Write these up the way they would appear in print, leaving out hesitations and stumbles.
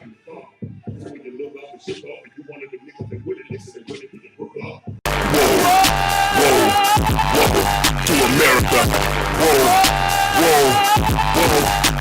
you thought. So when you look up and shit up, and you one of the niggas that really listen and really get the book up. Whoa, to America. Whoa,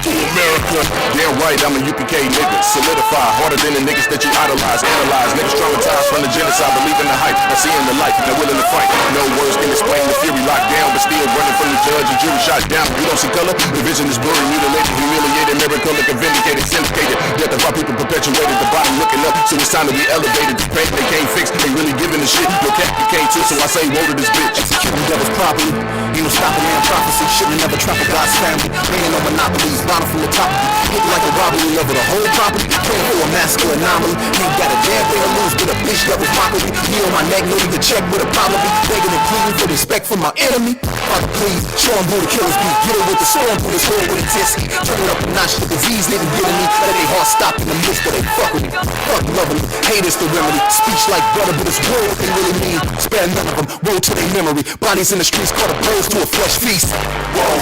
to America. Damn right, I'm a UPK nigga. Solidify, harder than the niggas that you idolize, analyze. Niggas traumatized from the genocide, believe in the hype. I see in the light, they're willing to fight. No words can explain the fury locked down, but still running from the judge and jury shot down. You don't see color, the vision is blurry, mutilated, humiliated, miracle, vindicated, syndicated. Death of our people perpetuated, the bottom looking up, so it's time to be elevated. The pain they can't fix, they really giving the shit. No cap you can't too, so I say woe to this bitch. Executing devils properly, ain't no stopping man prophecy. Shouldn't never trap a God's family. Paying no monopolies, bottom from the top of you. Hitting like a robbery, level the whole property. Praying for a massacre anomaly. Ain't got a damn thing to lose, but a bitch that was mockery. Me on my neck, no need to check with a problem be. Begging and pleading for respect from my enemy. Father, please, show them who the killers be. Get it with the storm, put his hood with a test. Turn it up a notch, the disease nigga getting me. Let they heart stop in the midst, but they fuck with me. Fuck loving me, hate is the remedy. Speech like butter, but it's real what they really mean. Spare none of them, woe to their memory. Bodies in the streets, caught a birds to a flesh feast. Whoa,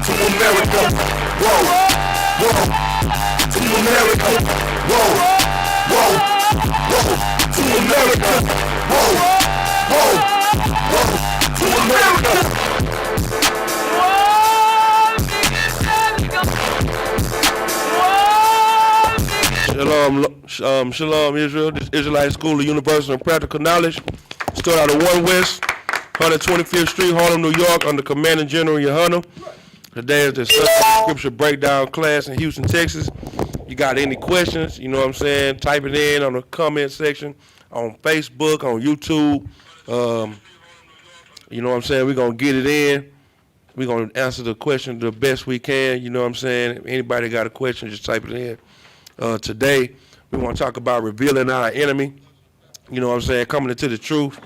to America. Whoa, to America. Whoa, to America. Whoa, to America. Shalom, Israel. This Israelite School of Universal and Practical Knowledge. Start out of 1 West, 125th Street, Harlem, New York, under Commanding General Yohana. Today is the scripture breakdown class in Houston, Texas. You got any questions, you know what I'm saying, type it in on the comment section, on Facebook, on YouTube. You know what I'm saying, we're going to get it in. We're going to answer the question the best we can, you know what I'm saying. If anybody got a question, just type it in. Today, we want to talk about revealing our enemy. You know what I'm saying? Coming into the truth.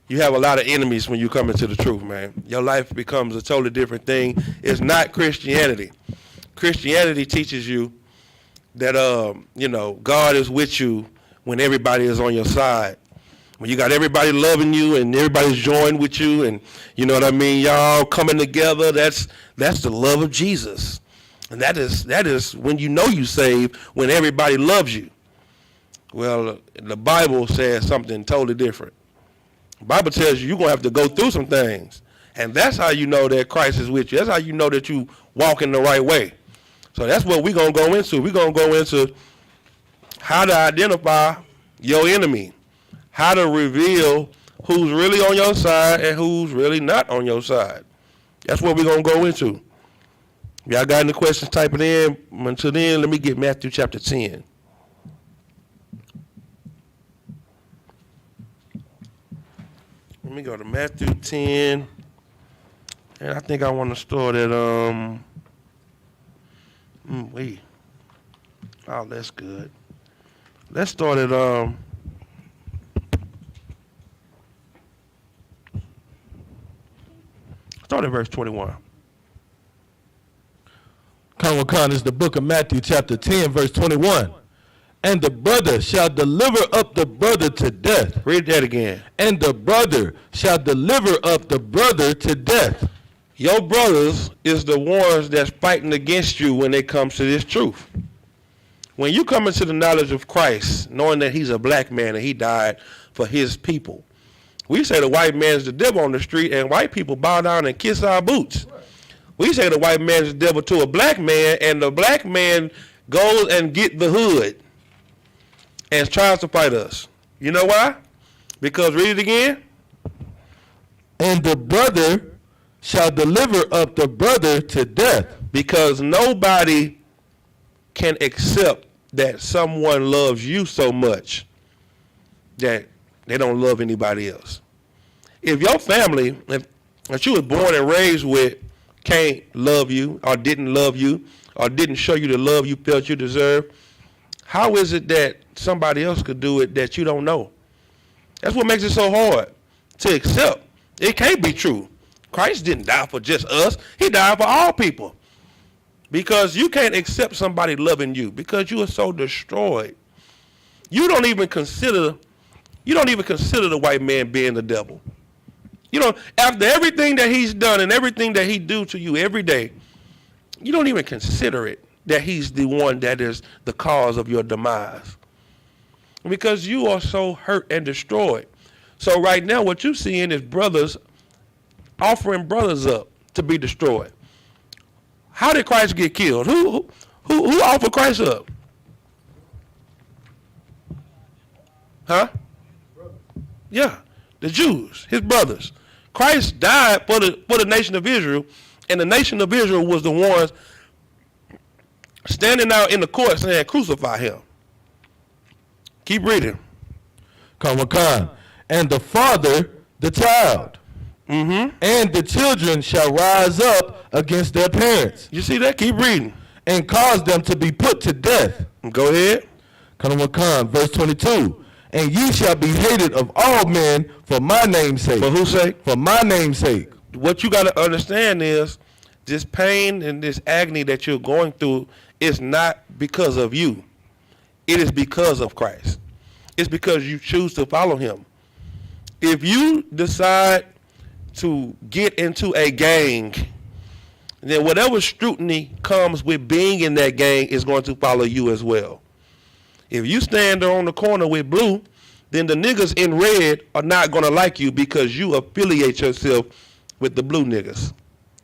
You have a lot of enemies when you come into the truth, man. Your life becomes a totally different thing. It's not Christianity. Christianity teaches you that, God is with you when everybody is on your side. When you got everybody loving you and everybody's joined with you and, you know what I mean, y'all coming together, that's the love of Jesus. And that is when you know you saved, when everybody loves you. Well, the Bible says something totally different. The Bible tells you're going to have to go through some things. And that's how you know that Christ is with you. That's how you know that you walk in the right way. So that's what we're going to go into. We're going to go into how to identify your enemy, how to reveal who's really on your side and who's really not on your side. That's what we're going to go into. Y'all got any questions, type it in. Until then, let me get Matthew chapter 10. Let me go to Matthew 10. And I think I want to start at, oh, that's good. Let's start at, verse 21. Conwocan is the book of Matthew chapter 10, verse 21. And the brother shall deliver up the brother to death. Read that again. And the brother shall deliver up the brother to death. Your brothers is the ones that's fighting against you when it comes to this truth. When you come into the knowledge of Christ, knowing that he's a black man and he died for his people, we say the white man is the devil on the street and white people bow down and kiss our boots. We say the white man is the devil to a black man, and the black man goes and get the hood and tries to fight us. You know why? Because, read it again. And the brother shall deliver up the brother to death. Because nobody can accept that someone loves you so much that they don't love anybody else. If your family, if you were born and raised with, can't love you or didn't love you or didn't show you the love you felt you deserved, how is it that somebody else could do it that you don't know? That's what makes it so hard to accept. It can't be true. Christ didn't die for just us. He died for all people. Because you can't accept somebody loving you because you are so destroyed. You don't even consider the white man being the devil. You know, after everything that he's done and everything that he do to you every day, you don't even consider it. that he's the one that is the cause of your demise. Because you are so hurt and destroyed. So right now what you're seeing is brothers offering brothers up to be destroyed. How did Christ get killed? Who offered Christ up? Huh? Yeah, the Jews, his brothers. Christ died for the nation of Israel, and the nation of Israel was the ones standing out in the court saying, crucify him. Keep reading. Come on. And the father, the child. And the children shall rise up against their parents. You see that? Keep reading. And cause them to be put to death. Go ahead. Come on, verse 22. And ye shall be hated of all men for my name's sake. For whose sake? For my name's sake. What you got to understand is this pain and this agony that you're going through is not because of you. It is because of Christ. It's because you choose to follow him. If you decide to get into a gang, then whatever scrutiny comes with being in that gang is going to follow you as well. If you stand there on the corner with blue, then the niggas in red are not going to like you because you affiliate yourself with the blue niggas.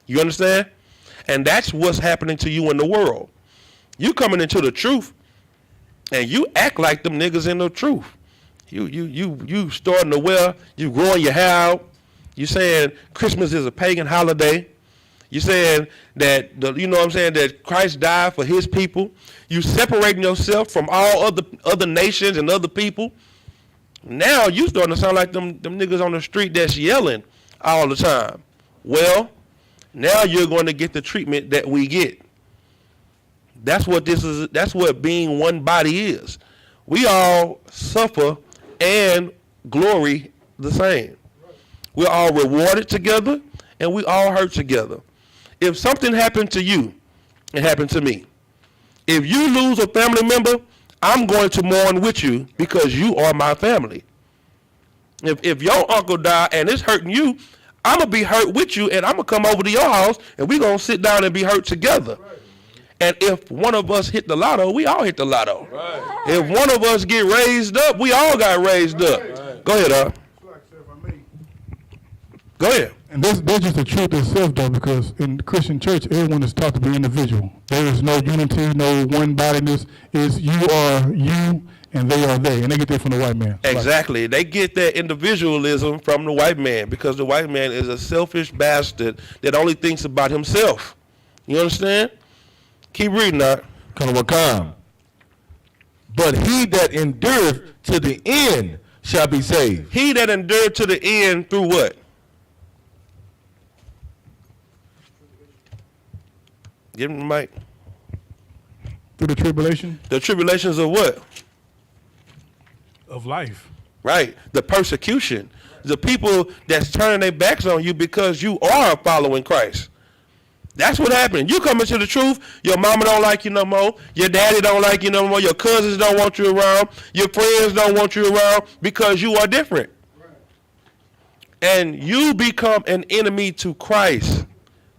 You understand? And that's what's happening to you in the world. You coming into the truth and you act like them niggas in the truth. You starting to wear, you growing your hair out. You saying Christmas is a pagan holiday. You saying that that Christ died for his people. You separating yourself from all other nations and other people. Now you starting to sound like them niggas on the street that's yelling all the time. Well, now you're going to get the treatment that we get. That's what this is. That's what being one body is. We all suffer and glory the same. We're all rewarded together and we all hurt together. If something happened to you, it happened to me. If you lose a family member, I'm going to mourn with you because you are my family. If your uncle died and it's hurting you, I'm going to be hurt with you and I'm going to come over to your house and we're going to sit down and be hurt together. And if one of us hit the lotto, we all hit the lotto. Right. If one of us get raised up, we all got raised up. Right. Go ahead, Go ahead. And that's just the truth itself, though, because in the Christian church, everyone is taught to be individual. There is no unity, no one-bodiness. It's you are you and they are they. And they get that from the white man. Exactly. Right. They get that individualism from the white man because the white man is a selfish bastard that only thinks about himself. You understand? Keep reading that. Come. But he that endureth to the end shall be saved. He that endured to the end through what? Give him the mic. Through the tribulation? The tribulations of what? Of life. Right. The persecution. The people that's turning their backs on you because you are following Christ. That's what happened. You come into the truth, your mama don't like you no more, your daddy don't like you no more, your cousins don't want you around, your friends don't want you around because you are different. Right. And you become an enemy to Christ.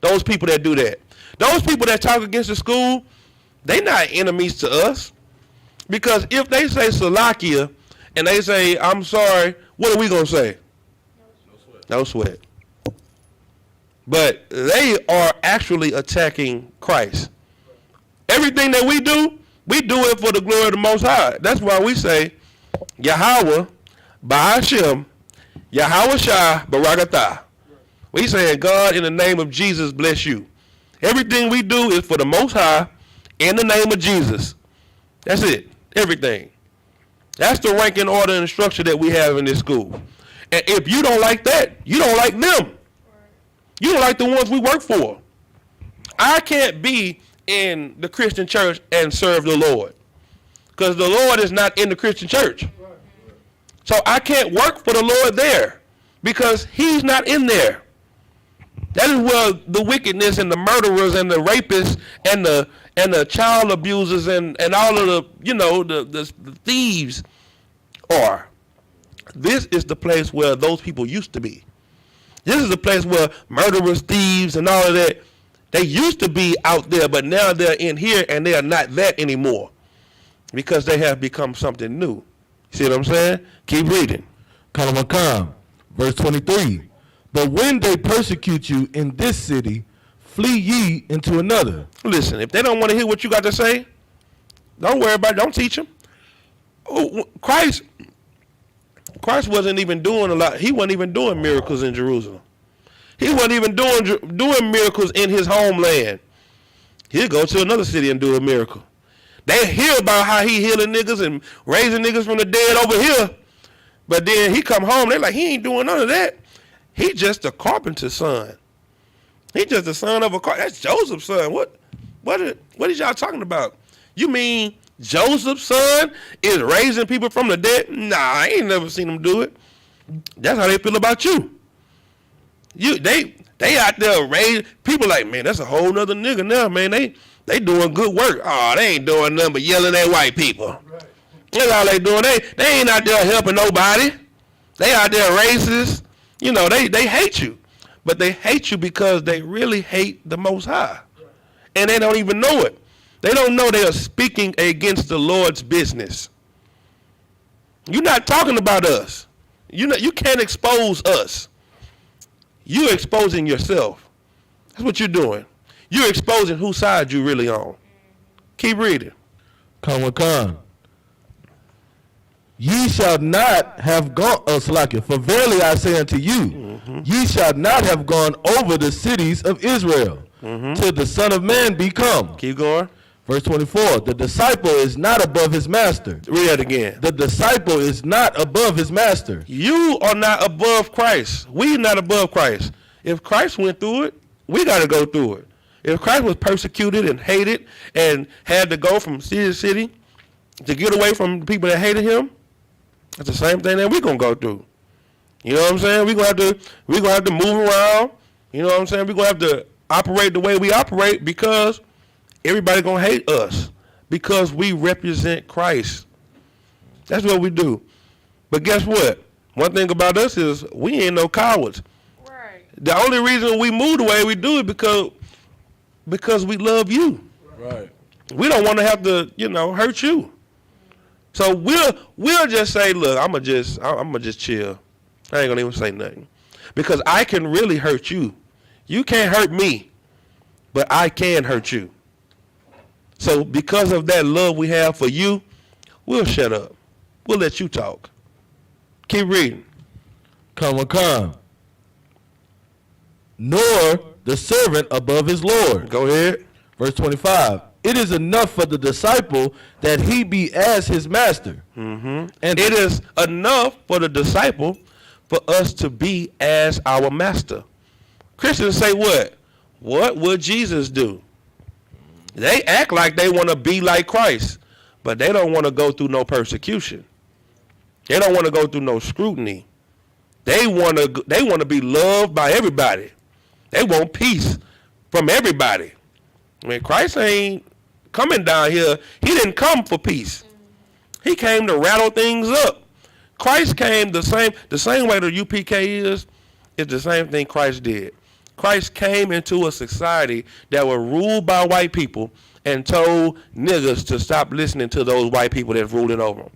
Those people that do that. Those people that talk against the school, they not enemies to us. Because if they say Salakia and they say, I'm sorry, what are we going to say? No sweat. But they are actually attacking Christ. Everything that we do it for the glory of the Most High. That's why we say, Yahweh, Ba'ashem, Yahweh Shah, Barakatah. We saying, God, in the name of Jesus, bless you. Everything we do is for the Most High, in the name of Jesus. That's it. Everything. That's the ranking order and structure that we have in this school. And if you don't like that, you don't like them. You don't like the ones we work for. I can't be in the Christian church and serve the Lord because the Lord is not in the Christian church. So I can't work for the Lord there because he's not in there. That is where the wickedness and the murderers and the rapists and the child abusers and all of the thieves are. This is the place where those people used to be. This is the place where murderers, thieves, and all of that, They used to be out there, but now they're in here and they are not that anymore because they have become something new. See what I'm saying? Keep reading. Kalamakam, verse 23. But when they persecute you in this city, flee ye into another. Listen, if they don't want to hear what you got to say, don't worry about it. Don't teach them. Christ wasn't even doing a lot. He wasn't even doing miracles in Jerusalem. He wasn't even doing miracles in his homeland. He'll go to another city and do a miracle. They hear about how he healing niggas and raising niggas from the dead over here. But then he come home, they're like, he ain't doing none of that. He just a carpenter's son. He just the son of a carpenter. That's Joseph's son. What is y'all talking about? You mean Joseph's son is raising people from the dead? Nah, I ain't never seen him do it. That's how they feel about you. They out there raising people like, man, that's a whole nother nigga now, man. They doing good work. Oh, they ain't doing nothing but yelling at white people. That's all they doing. They ain't out there helping nobody. They out there racist. You know, they hate you. But they hate you because they really hate the Most High. And they don't even know it. They don't know they are speaking against the Lord's business. You're not talking about us. You can't expose us. You're exposing yourself. That's what you're doing. You're exposing whose side you really on. Keep reading. Khan. Ye shall not have gone, Salakia, for verily I say unto you, ye shall not have gone over the cities of Israel, till the Son of Man be come. Keep going. Verse 24, the disciple is not above his master. Read that again. The disciple is not above his master. You are not above Christ. We not above Christ. If Christ went through it, we got to go through it. If Christ was persecuted and hated and had to go from city to city to get away from the people that hated him, that's the same thing that we're going to go through. You know what I'm saying? We're going to have to move around. You know what I'm saying? We're going to have to operate the way we operate because everybody going to hate us because we represent Christ. That's what we do. But guess what? One thing about us is we ain't no cowards. Right. The only reason we move the way we do it because we love you. Right. We don't want to have to, hurt you. So we'll just say, look, I'm gonna just chill. I ain't gonna even say nothing. Because I can really hurt you. You can't hurt me, but I can hurt you. So because of that love we have for you, we'll shut up. We'll let you talk. Keep reading. Come. Nor the servant above his Lord. Go ahead. Verse 25. It is enough for the disciple that he be as his master. And it is enough for the disciple for us to be as our master. Christians say what? What would Jesus do? They act like they want to be like Christ, but they don't want to go through no persecution. They don't want to go through no scrutiny. They want to be loved by everybody. They want peace from everybody. I mean, Christ ain't coming down here. He didn't come for peace. He came to rattle things up. Christ came the same way the UPK is the same thing Christ did. Christ came into a society that were ruled by white people and told niggas to stop listening to those white people that's ruling over them.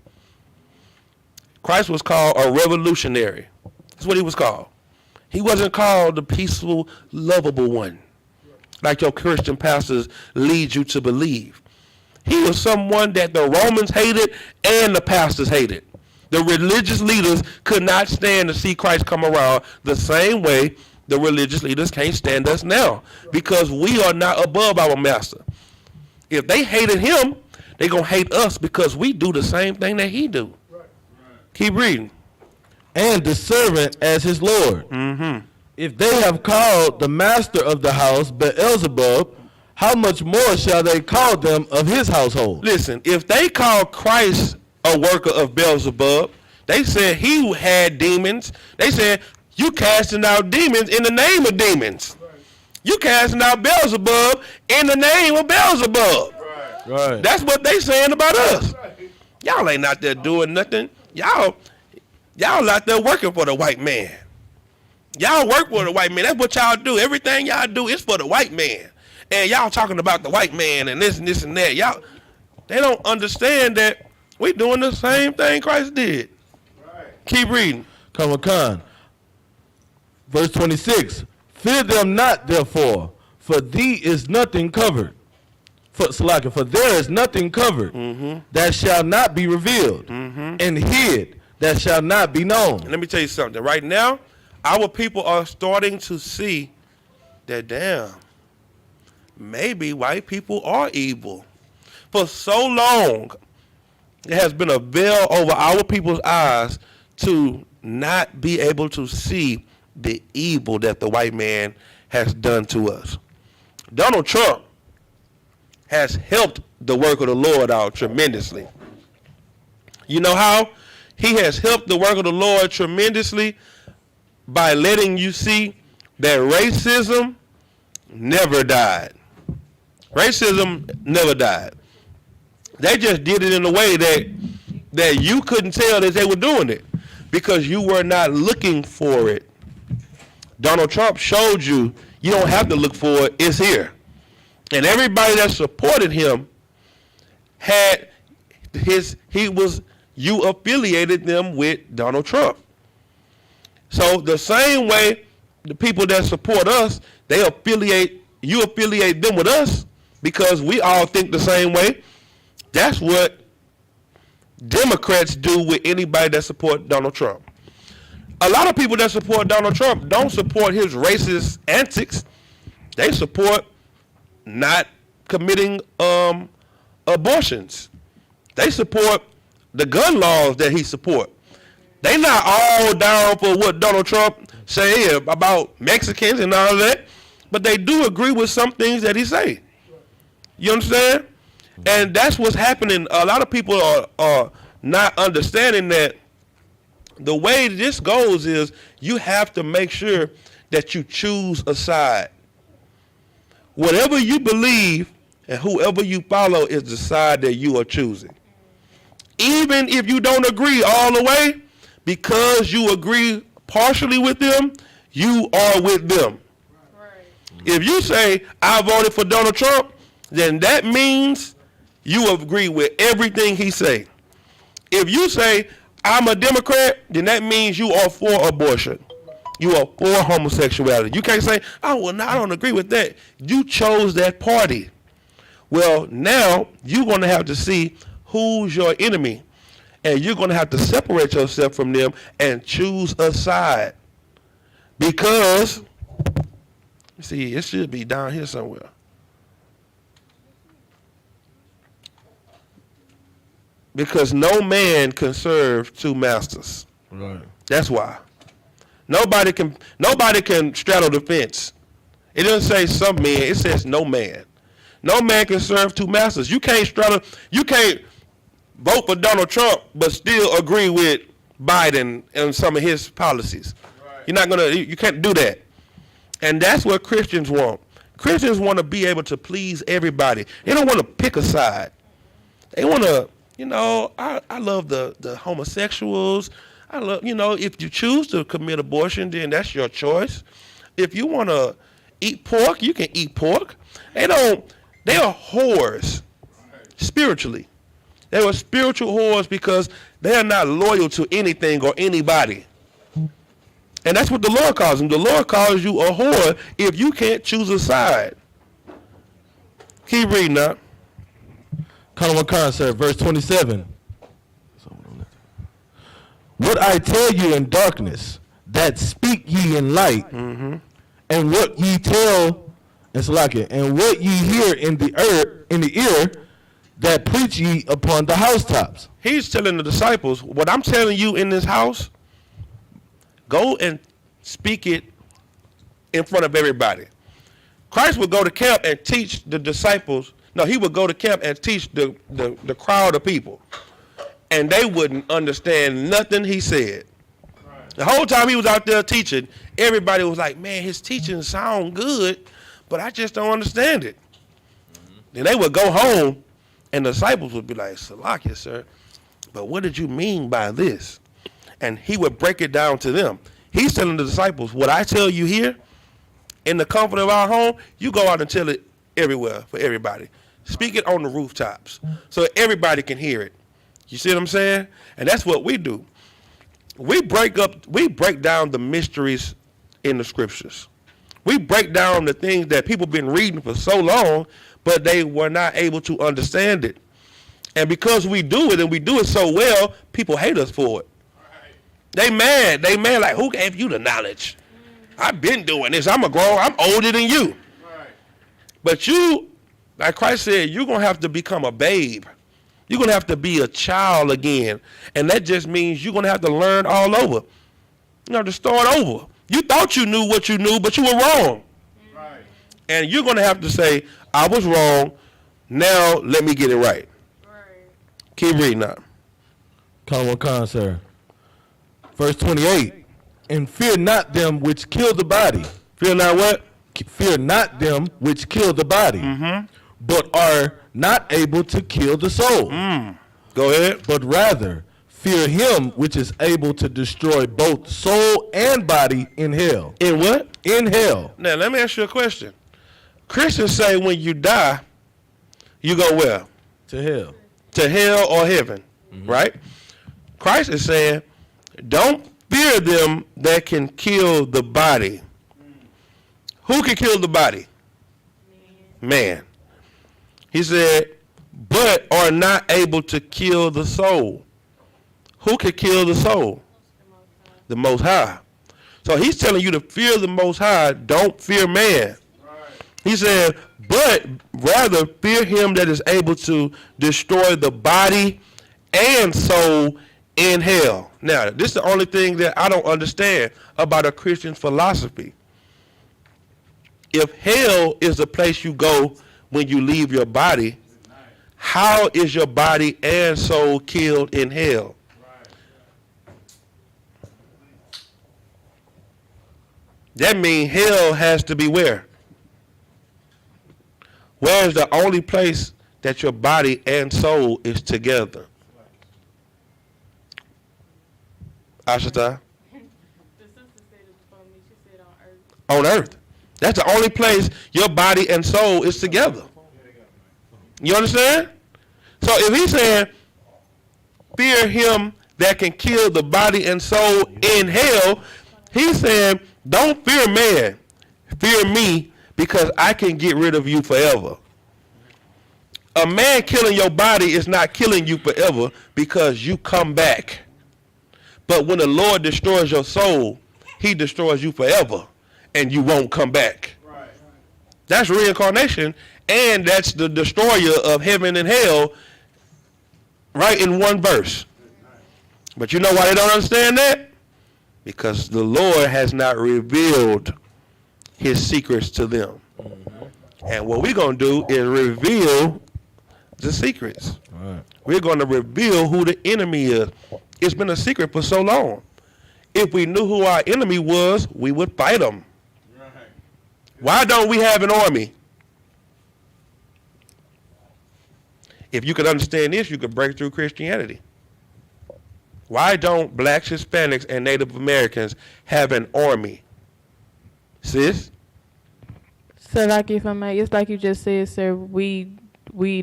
Christ was called a revolutionary. That's what he was called. He wasn't called the peaceful, lovable one, like your Christian pastors lead you to believe. He was someone that the Romans hated and the pastors hated. The religious leaders could not stand to see Christ come around the same way the religious leaders can't stand us now because we are not above our master. If they hated him, they're going to hate us because we do the same thing that he do. Right. Keep reading. And the servant as his Lord. If they have called the master of the house Beelzebub, how much more shall they call them of his household? Listen, if they call Christ a worker of Beelzebub, they said he had demons. They said, you casting out demons in the name of demons. Right. You casting out Beelzebub in the name of Beelzebub. Right. That's what they saying about us. Right. Y'all ain't out there doing nothing. Y'all out there working for the white man. Y'all work for the white man. That's what y'all do. Everything y'all do is for the white man. and y'all talking about the white man and this and that. Y'all, they don't understand that we doing the same thing Christ did. Right. Keep reading. Come on. Verse 26. Fear them not, therefore, for thee is nothing covered. For there is nothing covered that shall not be revealed, and hid that shall not be known. And let me tell you something. Right now, our people are starting to see that, damn, maybe white people are evil. For so long, there has been a veil over our people's eyes to not be able to see the evil that the white man has done to us. Donald Trump has helped the work of the Lord out tremendously. You know how? He has helped the work of the Lord tremendously by letting you see that racism never died. Racism never died. They just did it in a way that you couldn't tell that they were doing it because you were not looking for it. Donald Trump showed you don't have to look for it. It's here. And everybody that supported him you affiliated them with Donald Trump. So the same way the people that support us, you affiliate them with us because we all think the same way. That's what Democrats do with anybody that support Donald Trump. A lot of people that support Donald Trump don't support his racist antics. They support not committing abortions. They support the gun laws that he support. They not all down for what Donald Trump say about Mexicans and all of that, but they do agree with some things that he say. You understand? And that's what's happening. A lot of people are not understanding that the way this goes is you have to make sure that you choose a side. Whatever you believe and whoever you follow is the side that you are choosing. Even if you don't agree all the way, because you agree partially with them, you are with them. Right. If you say, I voted for Donald Trump, then that means you agree with everything he say. If you say, I'm a Democrat, then that means you are for abortion. You are for homosexuality. You can't say, oh, well, no, I don't agree with that. You chose that party. Well, now you're going to have to see who's your enemy. And you're going to have to separate yourself from them and choose a side. Because, see, it should be down here somewhere. Because no man can serve two masters. Right. That's why. Nobody can straddle the fence. It doesn't say some men, it says no man. No man can serve two masters. You can't vote for Donald Trump but still agree with Biden and some of his policies. Right. You can't do that. And that's what Christians want. Christians want to be able to please everybody. They don't want to pick a side. They want to, I love the homosexuals. I love, if you choose to commit abortion, then that's your choice. If you want to eat pork, you can eat pork. They are whores spiritually. They were spiritual whores because they are not loyal to anything or anybody. And that's what the Lord calls them. The Lord calls you a whore if you can't choose a side. Keep reading now. Sir, verse 27. What I tell you in darkness, that speak ye in light, and what ye tell, and what ye hear in the ear, that preach ye upon the housetops. He's telling the disciples, what I'm telling you in this house, go and speak it in front of everybody. Christ would go to camp and teach the disciples. No, he would go to camp and teach the crowd of people. And they wouldn't understand nothing he said. Right. The whole time he was out there teaching, everybody was like, man, his teaching sound good, but I just don't understand it. Then they would go home, and the disciples would be like, Salakia, sir, but what did you mean by this? And he would break it down to them. He's telling the disciples, what I tell you here, in the comfort of our home, you go out and tell it everywhere for everybody. Speak it on the rooftops so everybody can hear it. You see what I'm saying? And that's what we do. We break down the mysteries in the scriptures. We break down the things that people been reading for so long, but they were not able to understand it. And because we do it and we do it so well, people hate us for it. They mad like, who gave you the knowledge? I've been doing this. I'm older than you. But you, like Christ said, you're going to have to become a babe. You're going to have to be a child again. And that just means you're going to have to learn all over. You have to start over. You thought you knew what you knew, but you were wrong. Right. And you're going to have to say, I was wrong. Now let me get it right. Keep reading now. Come, sir. Verse 28. And fear not them which kill the body. Fear not what? Fear not them which kill the body, but are not able to kill the soul. Go ahead. But rather fear him which is able to destroy both soul and body in hell. In what? In hell. Now, let me ask you a question. Christians say when you die, you go where? To hell. To hell or heaven, right? Christ is saying, don't fear them that can kill the body. Who can kill the body? Man. He said, but are not able to kill the soul. Who can kill the soul? The Most High. So he's telling you to fear the Most High, don't fear man. He said, but rather fear him that is able to destroy the body and soul in hell. Now, this is the only thing that I don't understand about a Christian philosophy. If hell is the place you go when you leave your body, how is your body and soul killed in hell? That means hell has to be where? Where is the only place that your body and soul is together? Ashita? The sister said it before me. She said on earth. On earth. That's the only place your body and soul is together. You understand? So if he's saying, fear him that can kill the body and soul in hell, he's saying, don't fear man. Fear me because I can get rid of you forever. A man killing your body is not killing you forever because you come back. But when the Lord destroys your soul, he destroys you forever. And you won't come back. Right. That's reincarnation, and that's the destroyer of heaven and hell, right in one verse. But you know why they don't understand that? Because the Lord has not revealed his secrets to them. And what we're going to do is reveal the secrets. Right. We're going to reveal who the enemy is. It's been a secret for so long. If we knew who our enemy was, we would fight him. Why don't we have an army? If you could understand this, you could break through Christianity. Why don't blacks, Hispanics, and Native Americans have an army? Sis? So, like, if I may, it's like you just said, sir, we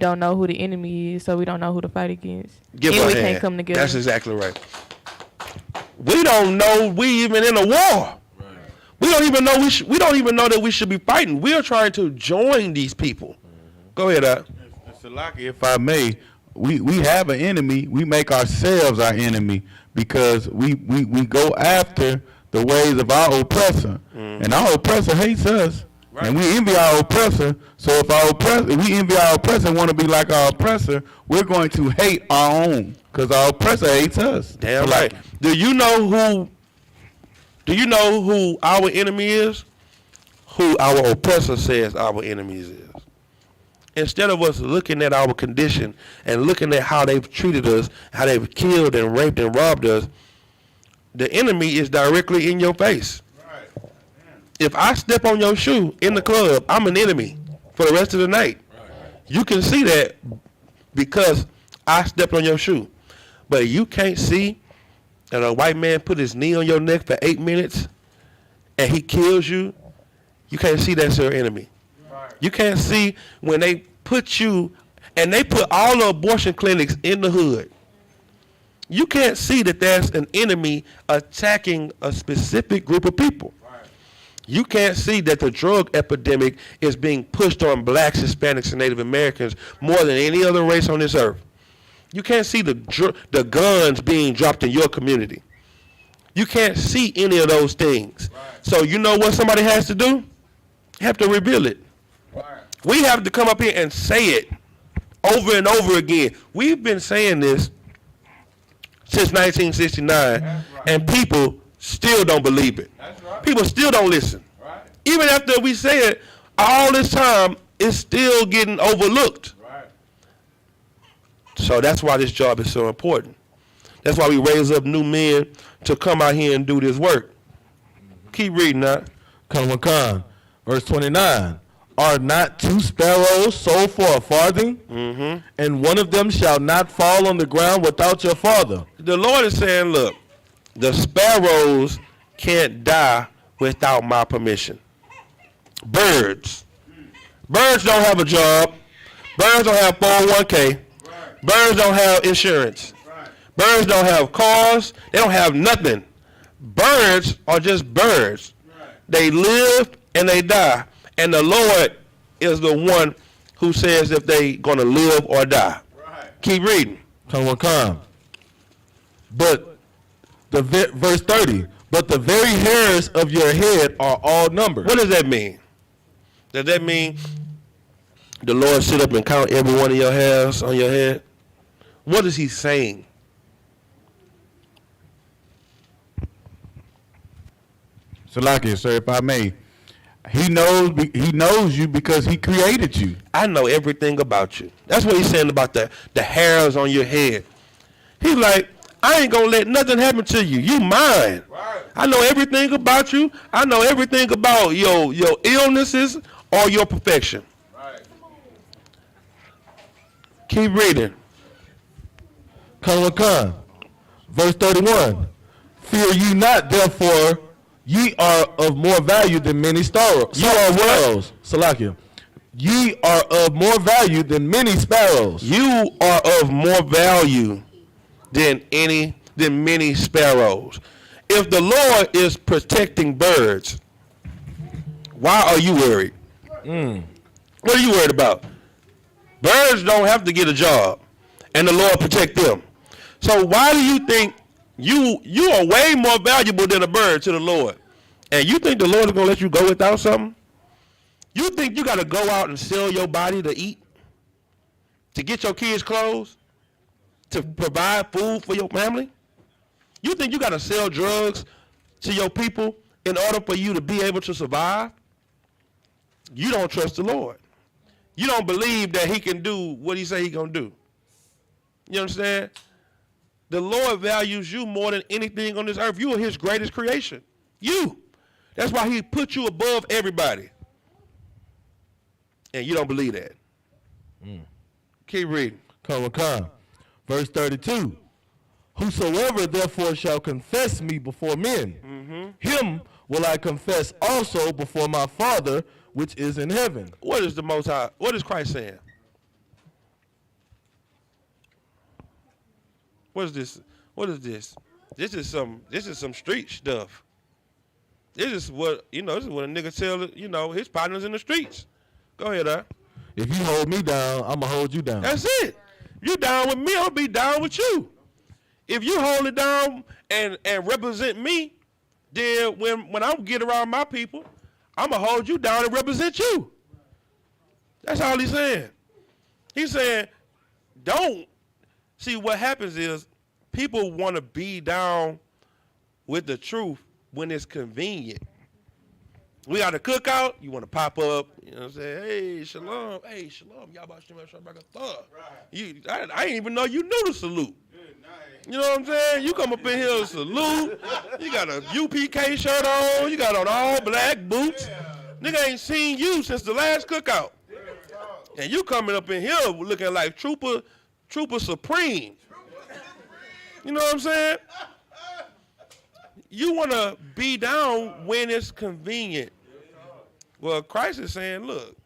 don't know who the enemy is, so we don't know who to fight against. Give and her we a hand. can't come together. That's exactly right. We don't know we even in a war. We don't even know that we should be fighting. We are trying to join these people. Go ahead, Salaki, if I may, we have an enemy. We make ourselves our enemy because we go after the ways of our oppressor. And our oppressor hates us. Right. And we envy our oppressor. So if we envy our oppressor and want to be like our oppressor, we're going to hate our own because our oppressor hates us. Damn right. Do you know who our enemy is? Who our oppressor says our enemies is. Instead of us looking at our condition and looking at how they've treated us, how they've killed and raped and robbed us, the enemy is directly in your face. Right. If I step on your shoe in the club, I'm an enemy for the rest of the night. Right. You can see that because I stepped on your shoe. But you can't see that a white man put his knee on your neck for 8 minutes and he kills you. You can't see that's your enemy. Right. You can't see when they put you, and they put all the abortion clinics in the hood. You can't see that there's an enemy attacking a specific group of people. You can't see that the drug epidemic is being pushed on blacks, Hispanics, and Native Americans more than any other race on this earth. You can't see the guns being dropped in your community. You can't see any of those things. So you know what somebody has to do? You have to reveal it. We have to come up here and say it over and over again. We've been saying this since 1969, and people still don't believe it. People still don't listen. Even after we say it, all this time, it's still getting overlooked. So that's why this job is so important. That's why we raise up new men to come out here and do this work. Keep reading that. Khan, verse 29. Are not 2 sparrows sold for a farthing? Mm-hmm. And one of them shall not fall on the ground without your father. The Lord is saying, look, the sparrows can't die without my permission. Birds don't have a job. Birds don't have 401k. Birds don't have insurance. Birds don't have cars. They don't have nothing. Birds are just birds. They live and they die. And the Lord is the one who says if they going to live or die. Keep reading. Khan. But verse 30. But the very hairs of your head are all numbered. What does that mean? Does that mean the Lord sit up and count every one of your hairs on your head? What is he saying? Salakia, sir, if I may, he knows you because he created you. I know everything about you. That's what he's saying about the hairs on your head. He's like, I ain't gonna let nothing happen to you. You mine. Right. I know everything about you. I know everything about your illnesses or your perfection. Right. Keep reading. Khan. Verse 31. Fear ye not, therefore, ye are of more value than many sparrows. You are what? Salakia. Ye are of more value than many sparrows. You are of more value than many sparrows. If the Lord is protecting birds, why are you worried? What are you worried about? Birds don't have to get a job, and the Lord protect them. So why do you think you are way more valuable than a bird to the Lord? And you think the Lord is going to let you go without something? You think you got to go out and sell your body to eat? To get your kids clothes? To provide food for your family? You think you got to sell drugs to your people in order for you to be able to survive? You don't trust the Lord. You don't believe that he can do what he say he going to do. You understand? The Lord values you more than anything on this earth. You are his greatest creation. You. That's why he put you above everybody. And you don't believe that. Keep reading. Khan. Verse 32. Whosoever therefore shall confess me before men, him will I confess also before my Father which is in heaven. What is the Most High? What is Christ saying? What is this? What is this? This is some street stuff. This is what this is what a nigga tell his partners in the streets. Go ahead, If you hold me down, I'ma hold you down. That's it. You down with me, I'll be down with you. If you hold it down and represent me, then when I get around my people, I'm going to hold you down and represent you. That's all he's saying. He's saying, don't. See, what happens is people want to be down with the truth when it's convenient. We got a cookout, you want to pop up, you know what I'm saying? Hey, shalom, y'all about to I didn't even know you knew the salute. You know what I'm saying? You come up in here and salute. You got a UPK shirt on. You got on all black boots. Nigga ain't seen you since the last cookout. And you coming up in here looking like Trooper Supreme. You know what I'm saying? You want to be down when it's convenient. Well, Christ is saying, look,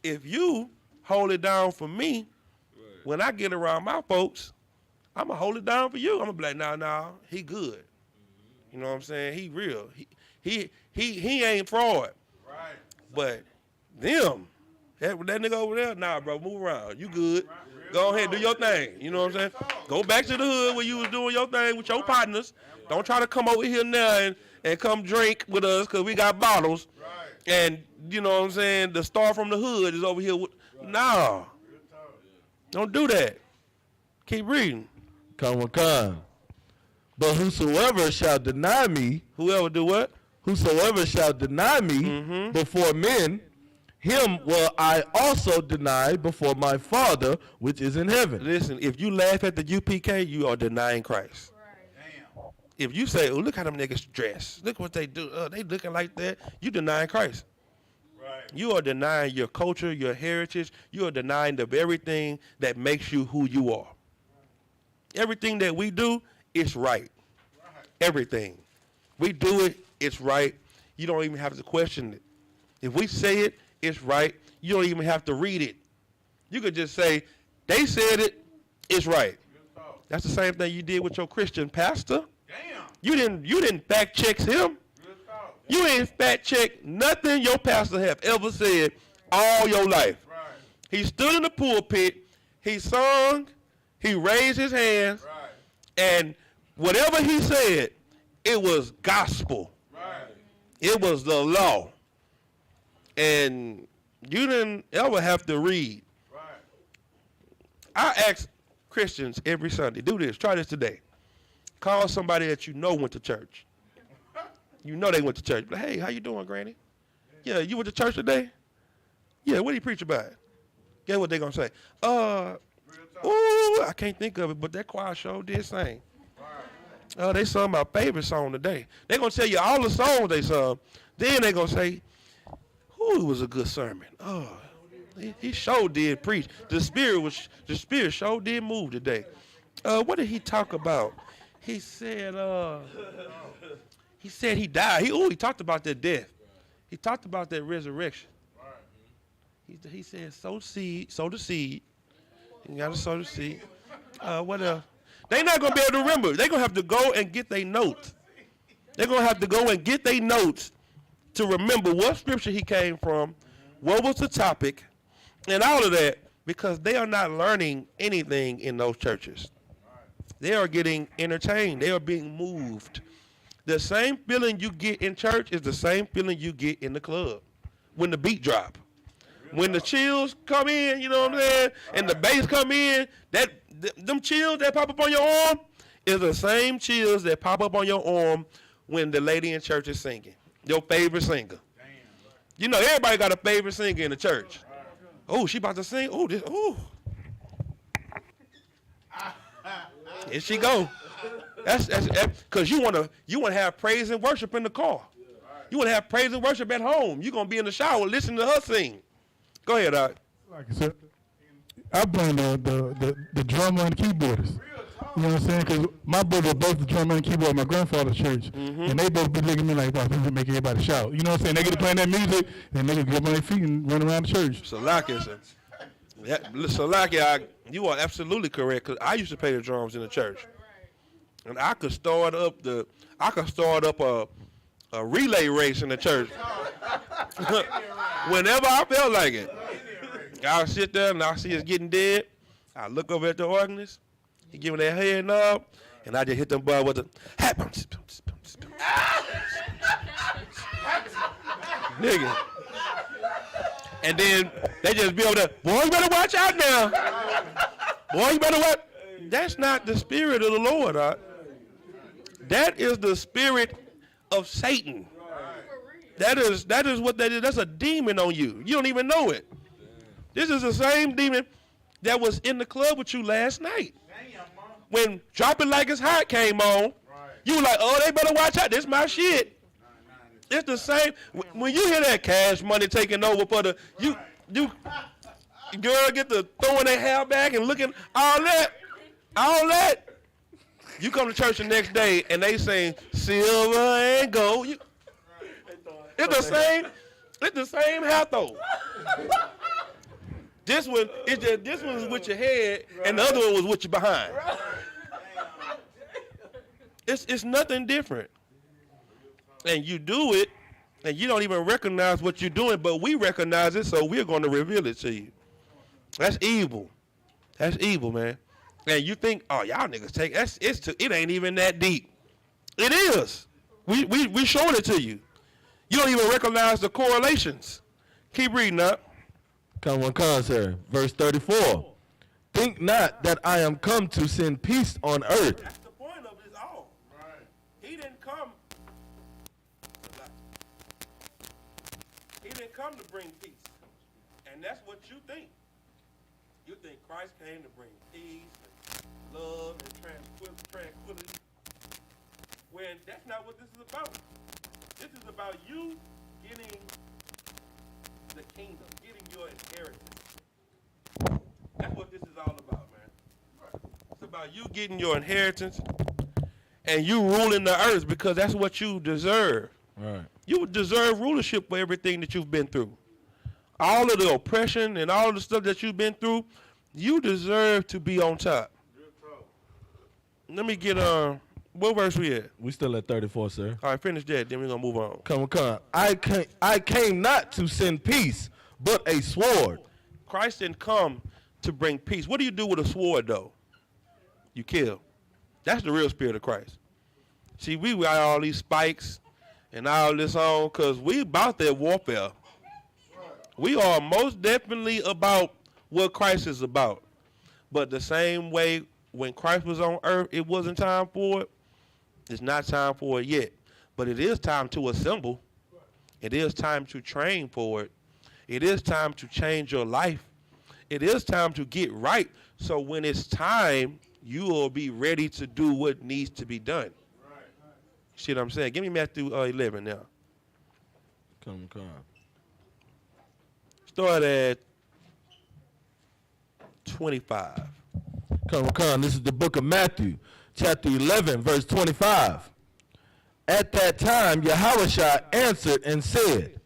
if you hold it down for me, when I get around my folks, I'm going to hold it down for you. I'm going to be like, nah, he good. You know what I'm saying? He real. He ain't fraud. Right. But them, that nigga over there, nah, bro, move around. You good. Go ahead, do your thing. You know what I'm saying? Go back to the hood where you was doing your thing with your partners. Don't try to come over here now and come drink with us because we got bottles. Right. And, you know what I'm saying, the star from the hood is over here. Nah. Don't do that. Keep reading. Come. But whosoever shall deny me, Whoever do what? whosoever shall deny me before men, him will I also deny before my Father which is in heaven. Listen, if you laugh at the UPK, you are denying Christ. Damn. If you say, oh, look how them niggas dress. Look what they do. They looking like that. You denying Christ. Right. You are denying your culture, your heritage. You are denying the very thing that makes you who you are. Everything that we do, it's right. Everything. We do it, it's right. You don't even have to question it. If we say it, it's right. You don't even have to read it. You could just say, they said it, it's right. That's the same thing you did with your Christian pastor. Damn. You didn't fact check him. Good talk. You ain't fact check nothing your pastor have ever said all your life. Right. He stood in the pulpit, he sung, he raised his hands, Right. and whatever he said, it was gospel. Right. It was the law. And you didn't ever have to read. Right. I ask Christians every Sunday, do this, try this today. Call somebody that you know went to church. You know they went to church. Like, hey, how you doing, Granny? Yeah, you went to church today? Yeah, what do you preach about? Guess what they gonna say? Ooh, I can't think of it, but that choir show did sing. They sung my favorite song today. They gonna tell you all the songs they sung. Then they gonna say, ooh, it was a good sermon. Oh, he sure did preach. The spirit sure did move today. What did he talk about? He said he died. He talked about that death. He talked about that resurrection. He said sow the seed. You gotta sow the seed. What else? They not gonna be able to remember. They're gonna have to go and get their notes. They're gonna have to go and get their notes to remember what scripture he came from, what was the topic, and all of that, because they are not learning anything in those churches. They are getting entertained. They are being moved. The same feeling you get in church is the same feeling you get in the club when the beat drop. When the chills come in, you know what I'm saying, and the bass come in, them chills that pop up on your arm is the same chills that pop up on your arm when the lady in church is singing. Your favorite singer. You know, everybody got a favorite singer in the church. Oh, she about to sing. Oh, this. Oh. Here she go. That's because you wanna have praise and worship in the car. You wanna have praise and worship at home. You gonna be in the shower listening to her sing. Go ahead, Doc. Like I said, I blame the drummer and keyboardist. You know what I'm saying? Because my brother both the drummer and keyboard at my grandfather's church, and they both be looking at me like, wow, this make everybody shout. You know what I'm saying? They get to playing that music, and they get up on their feet and run around the church. Salakia, you are absolutely correct. Cause I used to play the drums in the church, and I could start up a relay race in the church whenever I felt like it. I'll sit there and I see it's getting dead. I look over at the organist. He giving that head knob, and I just hit them bud with the nigga. And then they just be over there, boy, you better watch out now. Boy, you better watch. That's not the spirit of the Lord. That is the spirit of Satan. That is what that is. That's a demon on you. You don't even know it. This is the same demon that was in the club with you last night. When Drop It Like It's Hot came on, you were like, oh, they better watch out. This my shit. It's the same. When you hear that Cash Money taking over for the, you girl get to throwing their hair back and looking, all that. You come to church the next day and they sing silver and gold. It's the same hair throw. This one was with your head, and the other one was with your behind. It's nothing different. And you do it, and you don't even recognize what you're doing, but we recognize it, so we're going to reveal it to you. That's evil. That's evil, man. And you think, oh, y'all niggas take it ain't even that deep. It is. We showing it to you. You don't even recognize the correlations. Keep reading up. Come on, sir. Verse 34. Think not that I am come to send peace on earth. That's the point of this all. Right. He didn't come. He didn't come to bring peace. And that's what you think. You think Christ came to bring peace and love and tranquility. When that's not what this is about. This is about you getting the kingdom, getting your inheritance. That's what this is all about, man. It's about you getting your inheritance and you ruling the earth because that's what you deserve. Right. You deserve rulership for everything that you've been through. All of the oppression and all of the stuff that you've been through, you deserve to be on top. Let me get what verse we at? We still at 34, sir. All right, finish that, then we're going to move on. Come on. I came not to send peace, but a sword. Christ didn't come to bring peace. What do you do with a sword, though? You kill. That's the real spirit of Christ. See, we got all these spikes and all this on because we about that warfare. We are most definitely about what Christ is about. But the same way when Christ was on earth, it wasn't time for it. It's not time for it yet. But it is time to assemble. It is time to train for it. It is time to change your life. It is time to get right. So when it's time, you will be ready to do what needs to be done. Right. See what I'm saying? Give me Matthew 11 now. Come. Start at 25. Come. This is the book of Matthew, chapter 11, verse 25. At that time, Yahushua answered and said,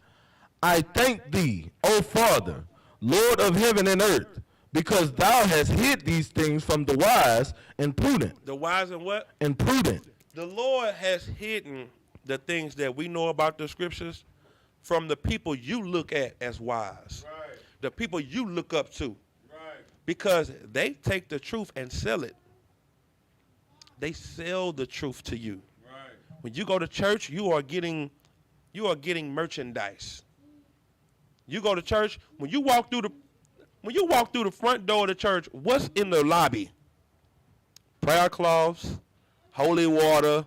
I thank thee, O Father, Lord of heaven and earth, because thou hast hid these things from the wise and prudent. The wise and what? And prudent. The Lord has hidden the things that we know about the scriptures from the people you look at as wise. Right. The people you look up to. Right. Because they take the truth and sell it. They sell the truth to you. Right. When you go to church, you are getting merchandise. You go to church, when you walk through the front door of the church, what's in the lobby? Prayer cloths, holy water,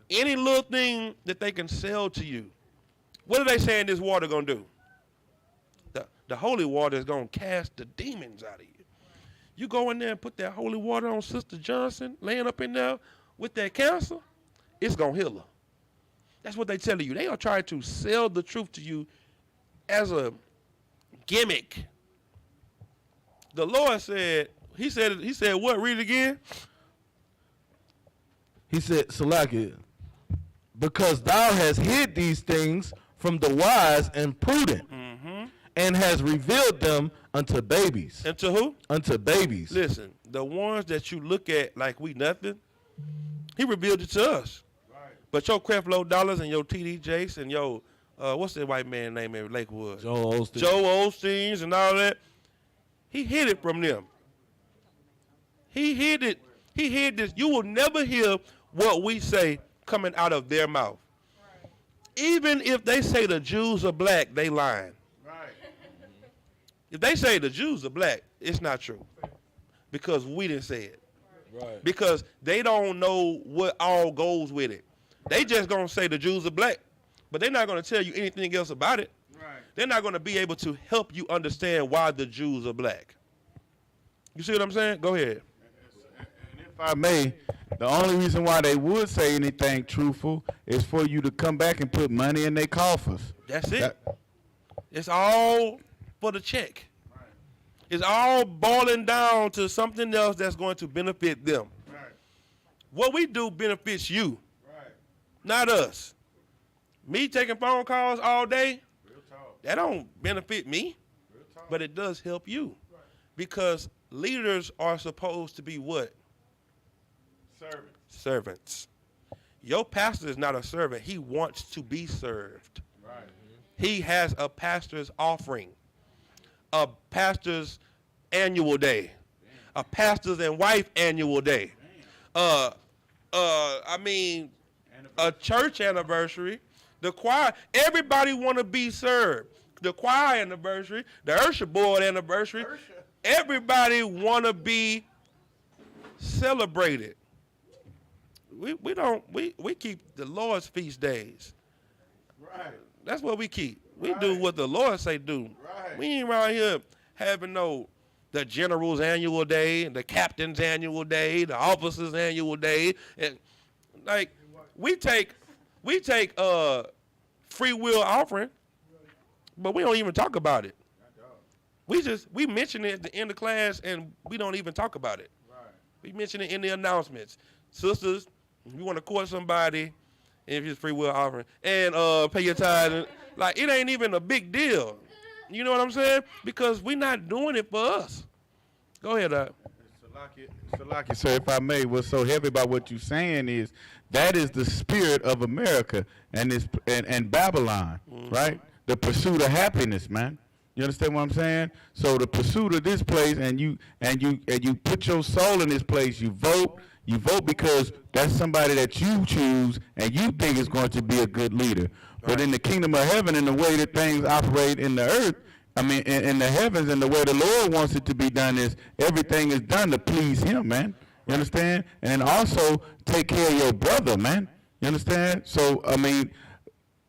any little thing that they can sell to you. What are they saying this water gonna do? The holy water is gonna cast the demons out of you. You go in there and put that holy water on Sister Johnson, laying up in there with that cancer, it's gonna heal her. That's what they tell you. They are trying to sell the truth to you as a gimmick. The Lord said, he said what? Read it again. He said, Salaki, because thou hast hid these things from the wise and prudent, and has revealed them unto babies. Unto who? Unto babies. Listen, the ones that you look at like we nothing, he revealed it to us. Right. But your Creflo Dollars and your TD Jakes and your, what's that white man name in Lakewood? Joel Osteen's and all that. He hid it from them. He hid it. He hid this. You will never hear what we say coming out of their mouth. Right. Even if they say the Jews are black, they lying. Right. If they say the Jews are black, it's not true. Because we didn't say it. Right. Because they don't know what all goes with it. They just going to say the Jews are black. But they're not going to tell you anything else about it. Right. They're not going to be able to help you understand why the Jews are black. You see what I'm saying? Go ahead. And if I may, the only reason why they would say anything truthful is for you to come back and put money in their coffers. That's it. It's all for the check. Right. It's all boiling down to something else that's going to benefit them. Right. What we do benefits you, right, not us. Me taking phone calls all day, real talk, that don't benefit me. Real but it does help you. Because leaders are supposed to be what? Servants. Your pastor is not a servant. He wants to be served. Right. He has a pastor's offering, a pastor's annual day, a pastor's and wife annual day. I mean, a church anniversary, the choir, everybody want to be served. The choir anniversary, the Usher board anniversary, everybody want to be celebrated. We keep the Lord's feast days. Right. That's what we keep. We do what the Lord say do. Right. We ain't around here having the general's annual day, the captain's annual day, the officer's annual day, and like we take free will offering, but we don't even talk about it. We mention it at the end of class and we don't even talk about it. Right. We mention it in the announcements. Sisters, if you want to court somebody, if it's free will offering, and pay your tithe, like it ain't even a big deal. You know what I'm saying? Because we're not doing it for us. Go ahead, Salaki, sir, if I may, what's so heavy about what you're saying is that is the spirit of America and Babylon, right? The pursuit of happiness, man. You understand what I'm saying? So the pursuit of this place, and you put your soul in this place. You vote because that's somebody that you choose and you think is going to be a good leader. But in the kingdom of heaven, in the way that things operate in the earth, I mean, in the heavens, and the way the Lord wants it to be done is everything is done to please Him, man. You understand? And also take care of your brother, man. You understand? So I mean,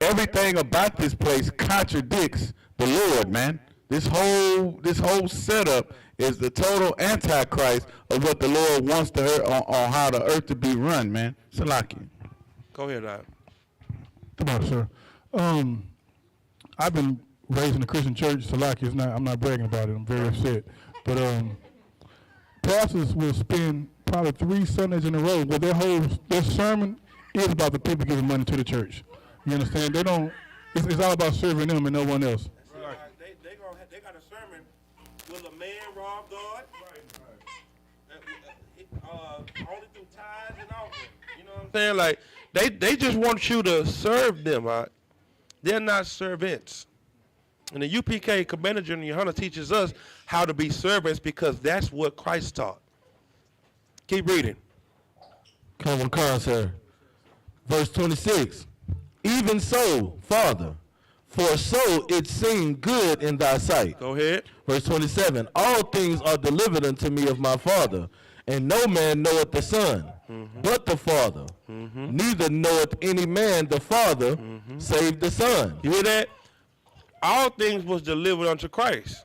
everything about this place contradicts the Lord, man. This whole setup is the total antichrist of what the Lord wants the earth, on how the earth to be run, man. Salaki. Go ahead, Doc. Come on, sir. I've been raised in a Christian church. Salaki, I'm not bragging about it. I'm very upset. But pastors will spend probably 3 Sundays in a row where their sermon is about the people giving money to the church. You understand? They don't. It's all about serving them and no one else. They got a sermon. Will a man rob God? Only through tithes and offering. You know what I'm saying? Like they just want you to serve them. Right? They're not servants. And the UPK Commander General Hunter teaches us how to be servants because that's what Christ taught. Keep reading. Come on, sir. Verse 26. Even so, Father, for so it seemed good in thy sight. Go ahead. Verse 27. All things are delivered unto me of my Father, and no man knoweth the Son, but the Father. Neither knoweth any man the Father, save the Son. You hear that? All things was delivered unto Christ.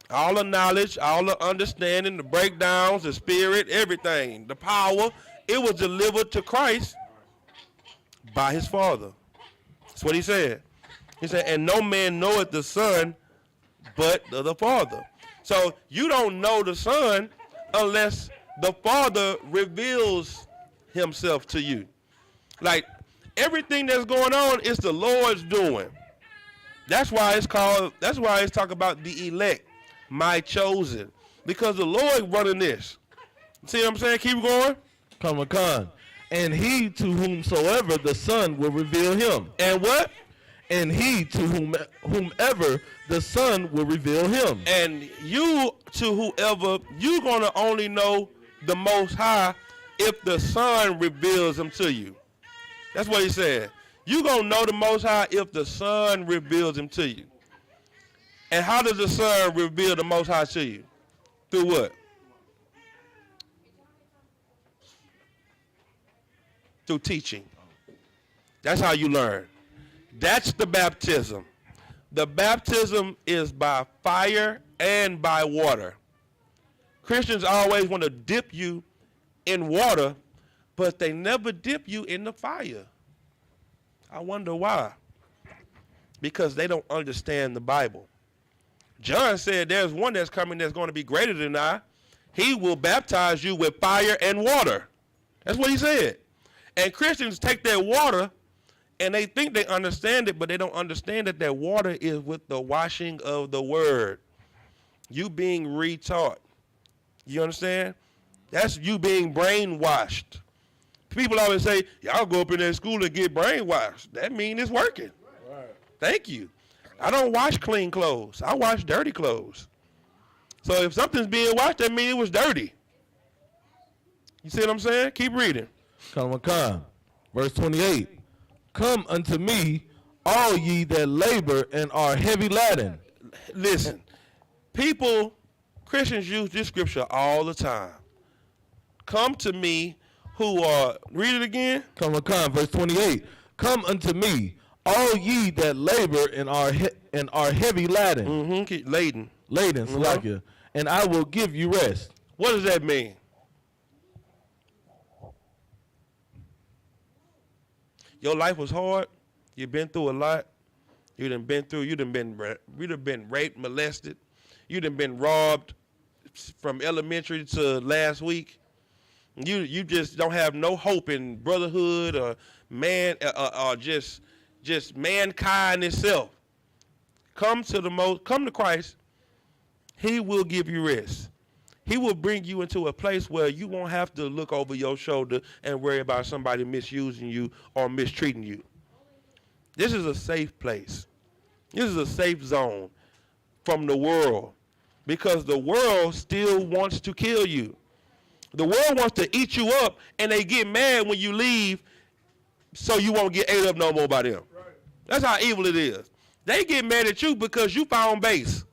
All the knowledge, all the understanding, the breakdowns, the spirit, everything, the power, it was delivered to Christ by his Father. That's what he said. He said, and no man knoweth the Son but the Father. So you don't know the Son unless the Father reveals himself to you. Like everything that's going on is the Lord's doing. That's why it's talking about the elect, my chosen. Because the Lord running this. See what I'm saying? Keep going. Come on. And he to whomsoever the Son will reveal him. And what? And he to whomever the Son will reveal him. And you to whoever, you're going to only know the Most High if the Son reveals him to you. That's what he said. You're going to know the Most High if the Son reveals him to you. And how does the Son reveal the Most High to you? Through what? Through teaching. That's how you learn. That's the baptism. The baptism is by fire and by water. Christians always want to dip you in water, but they never dip you in the fire. I wonder why. Because they don't understand the Bible. John said there's one that's coming that's going to be greater than I. He will baptize you with fire and water. That's what he said. And Christians take that water and they think they understand it, but they don't understand that water is with the washing of the word. You being retaught. You understand? That's you being brainwashed. People always say, y'all go up in that school and get brainwashed. That means it's working. Right. Thank you. I don't wash clean clothes. I wash dirty clothes. So if something's being washed, that means it was dirty. You see what I'm saying? Keep reading. Come on. Verse 28. Come unto me, all ye that labor and are heavy laden. Listen, Christians use this scripture all the time. Come to me who are, read it again. Come on, verse 28. Come unto me, all ye that labor and are heavy laden. Mm-hmm. Laden, Salakia, and I will give you rest. What does that mean? Your life was hard. You've been through a lot. You done been raped, molested. You done been robbed from elementary to last week. You just don't have no hope in brotherhood or man or just mankind itself. Come to Christ. He will give you rest. He will bring you into a place where you won't have to look over your shoulder and worry about somebody misusing you or mistreating you. This is a safe place. This is a safe zone from the world, because the world still wants to kill you. The world wants to eat you up, and they get mad when you leave so you won't get ate up no more by them. Right. That's how evil it is. They get mad at you because you found base.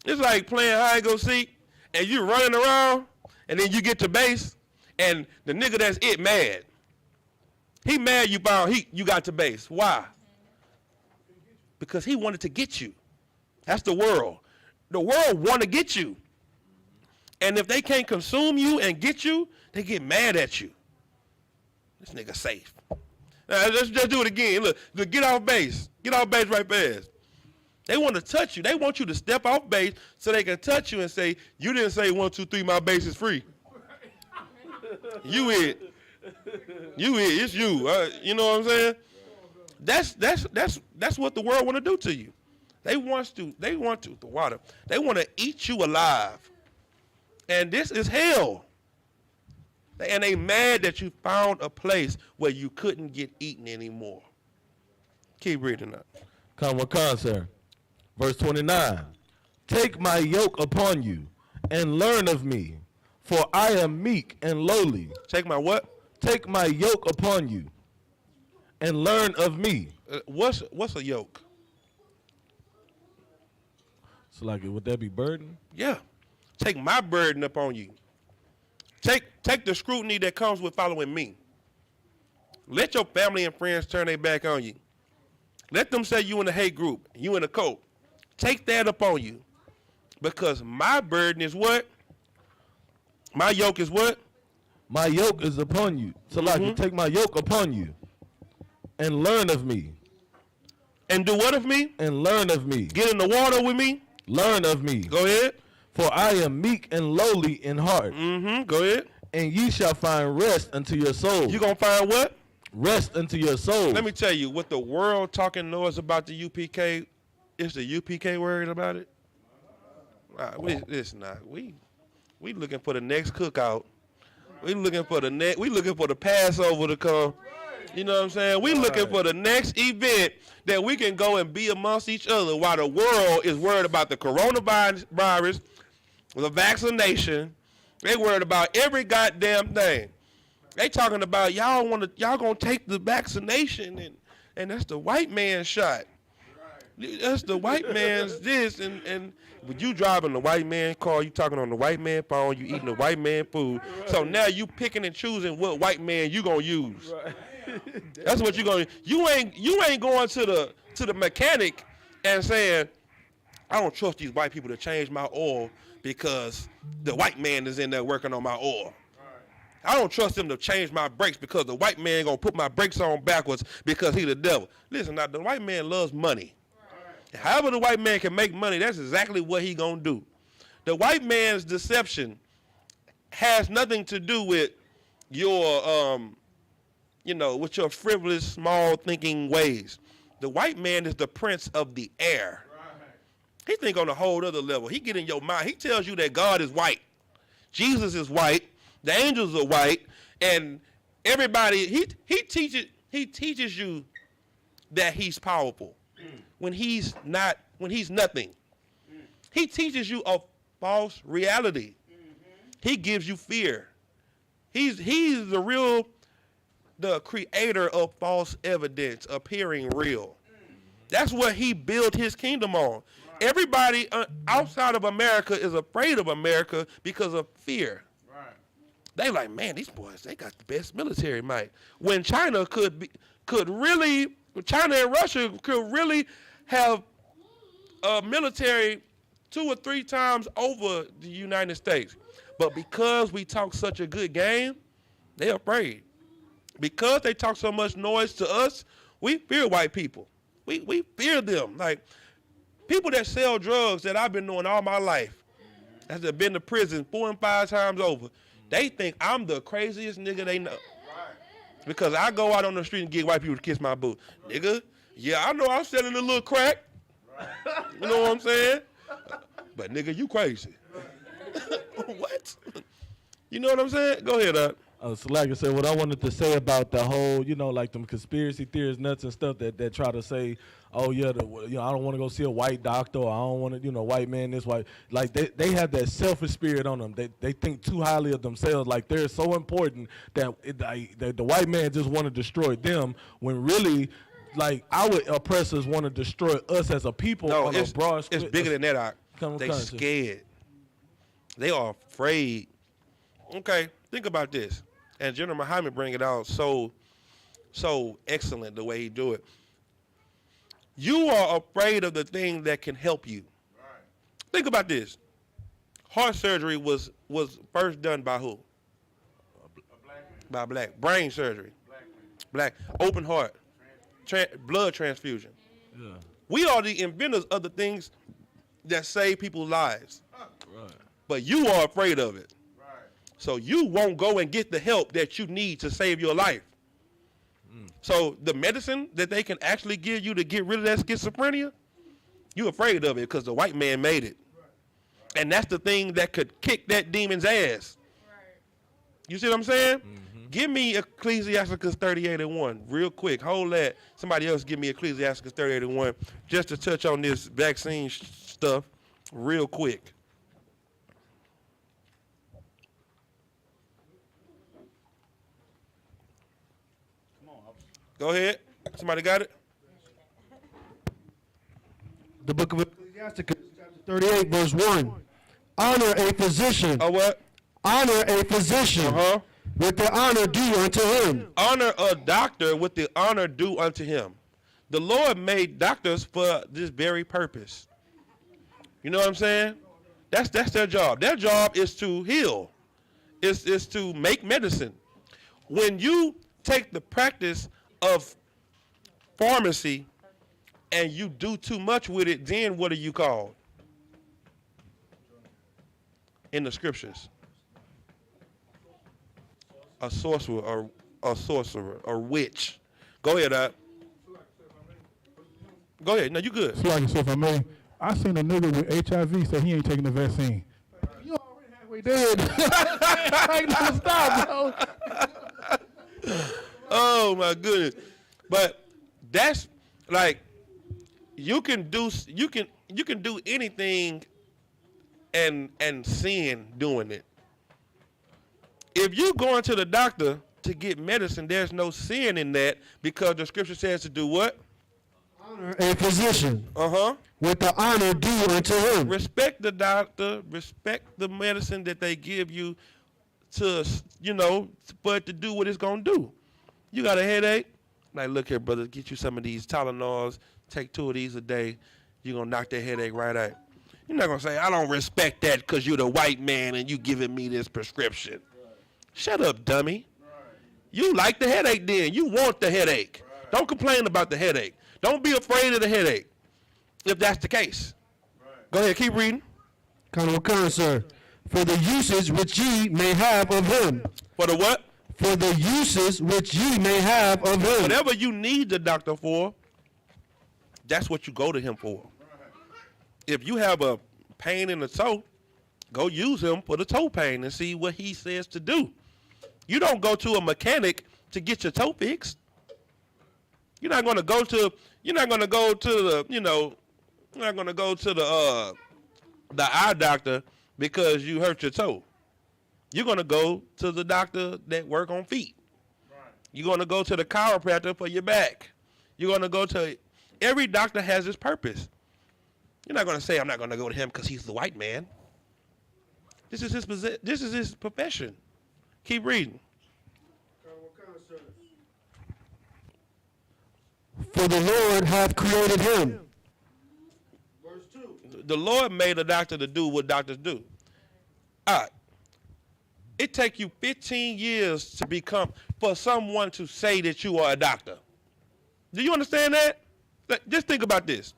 It's like playing hide and go seek, and you running around, and then you get to base, and the nigga that's it mad. He mad you got to base. Why? Because he wanted to get you. That's the world. The world want to get you. And if they can't consume you and get you, they get mad at you. This nigga safe. Now, let's just do it again. Look, get off base. Get off base right fast. They want to touch you. They want you to step off base so they can touch you and say, you didn't say 1, 2, 3, my base is free. You it. You it. It's you. You know what I'm saying? That's what the world want to do to you. They want the water. They want to eat you alive. And this is hell. And they mad that you found a place where you couldn't get eaten anymore. Keep reading that. Come on, sir. Verse 29. Take my yoke upon you and learn of me, for I am meek and lowly. Take my what? Take my yoke upon you and learn of me. What's a yoke? So like, would that be burden? Yeah. Take my burden upon you. Take the scrutiny that comes with following me. Let your family and friends turn their back on you. Let them say you in a hate group, you in a cult. Take that upon you. Because my burden is what? My yoke is what? My yoke is upon you. So like, take my yoke upon you and learn of me. And do what of me? And learn of me. Get in the water with me? Learn of me. Go ahead. For I am meek and lowly in heart. Go ahead. And ye shall find rest unto your soul. You gonna find what? Rest unto your soul. Let me tell you, what the world talking noise about the UPK, is the UPK worried about it? We looking for the next cookout. We looking for the Passover to come. You know what I'm saying? We looking for the next event that we can go and be amongst each other while the world is worried about the coronavirus, the vaccination. They worried about every goddamn thing. They talking about y'all gonna take the vaccination and that's the white man's shot. That's the white man's this and when you driving the white man car, you talking on the white man phone, you eating the white man food. So now you picking and choosing what white man you gonna use. That's what you gonna. You ain't going to the mechanic and saying, I don't trust these white people to change my oil because the white man is in there working on my oil. I don't trust them to change my brakes because the white man gonna put my brakes on backwards because he the devil. Listen, now the white man loves money. However the white man can make money, that's exactly what he gonna do. The white man's deception has nothing to do with your with your frivolous, small thinking ways. The white man is the prince of the air. He think on a whole other level. He get in your mind. He tells you that God is white. Jesus is white. The angels are white. And everybody, he teaches you that he's powerful when he's not, when he's nothing. He teaches you a false reality. He gives you fear. He's the creator of false evidence appearing real. That's what he built his kingdom on. Everybody outside of America is afraid of America because of fear. They like, man, these boys, they got the best military might. When China China and Russia could really have a military 2 or 3 times over the United States. But because we talk such a good game, they're afraid. Because they talk so much noise to us, we fear white people. We fear them. Like, people that sell drugs that I've been knowing all my life, that have been to prison 4 and 5 times over, they think I'm the craziest nigga they know. Because I go out on the street and get white people to kiss my boot. Nigga, yeah, I know I'm selling a little crack. You know what I'm saying? But nigga, you crazy. What? You know what I'm saying? Go ahead, So like I said, what I wanted to say about the whole, like them conspiracy theories, nuts and stuff that try to say, oh yeah, I don't want to go see a white doctor, or I don't want to, white man, this white. Like they have that selfish spirit on them. They think too highly of themselves. Like they're so important that the white man just want to destroy them, when really, like, our oppressors want to destroy us as a people. No, on a broad it's bigger than that. They currency. scared. They are afraid. Okay, think about this. And General Muhammad bring it out so excellent the way he do it. You are afraid of the thing that can help you. Right. Think about this. Heart surgery was first done by who? By black. Brain surgery. Black. Open heart. Blood transfusion. Yeah. We are the inventors of the things that save people's lives. Right. But you are afraid of it. So you won't go and get the help that you need to save your life. So the medicine that they can actually give you to get rid of that schizophrenia, you're afraid of it because the white man made it. And that's the thing that could kick that demon's ass. You see what I'm saying? Mm-hmm. Give me Ecclesiasticus 38:1 real quick. Hold that. Somebody else give me Ecclesiasticus 38:1 just to touch on this vaccine stuff real quick. Go ahead. Somebody got it? The book of Ecclesiasticus, chapter 38, verse 1. Honor a physician. Oh, what? Honor a physician with the honor due unto him. Honor a doctor with the honor due unto him. The Lord made doctors for this very purpose. You know what I'm saying? That's their job. Their job is to heal. Is to make medicine. When you take the practice of pharmacy and you do too much with it, then what are you called? In the scriptures. A sorcerer or a witch. Go ahead, Go ahead. No, you good. So like if I may, I seen a nigga with HIV say he ain't taking the vaccine. You already halfway dead. I ain't gonna stop, bro. Oh my goodness. But that's like you can do anything and sin doing it. If you going to the doctor to get medicine, there's no sin in that because the scripture says to do what? Honor a physician. With the honor due unto him. Respect the doctor, respect the medicine that they give you to, but to do what it's gonna do. You got a headache? Like, look here, brother, get you some of these Tylenols, take 2 of these a day, you're gonna knock that headache right out. You're not gonna say, I don't respect that because you're the white man and you giving me this prescription. Right. Shut up, dummy. Right. You like the headache then. You want the headache. Right. Don't complain about the headache. Don't be afraid of the headache, if that's the case. Right. Go ahead, keep reading. Sir. For the usage which ye may have of him. For the what? For the uses which ye may have of him. Whatever you need the doctor for, that's what you go to him for. if you have a pain in the toe, go use him for the toe pain and see what he says to do. You don't go to a mechanic to get your toe fixed. You're not going to go to the eye doctor because you hurt your toe. You're going to go to the doctor that work on feet. You're going to go to the chiropractor for your back. You're going to go to, every doctor has his purpose. You're not going to say, I'm not going to go to him because he's the white man. This is his profession. Keep reading. For the Lord hath created him. Verse 2. The Lord made a doctor to do what doctors do. All right. It take you 15 years to become, for someone to say that you are a doctor. Do you understand that? Just think about this.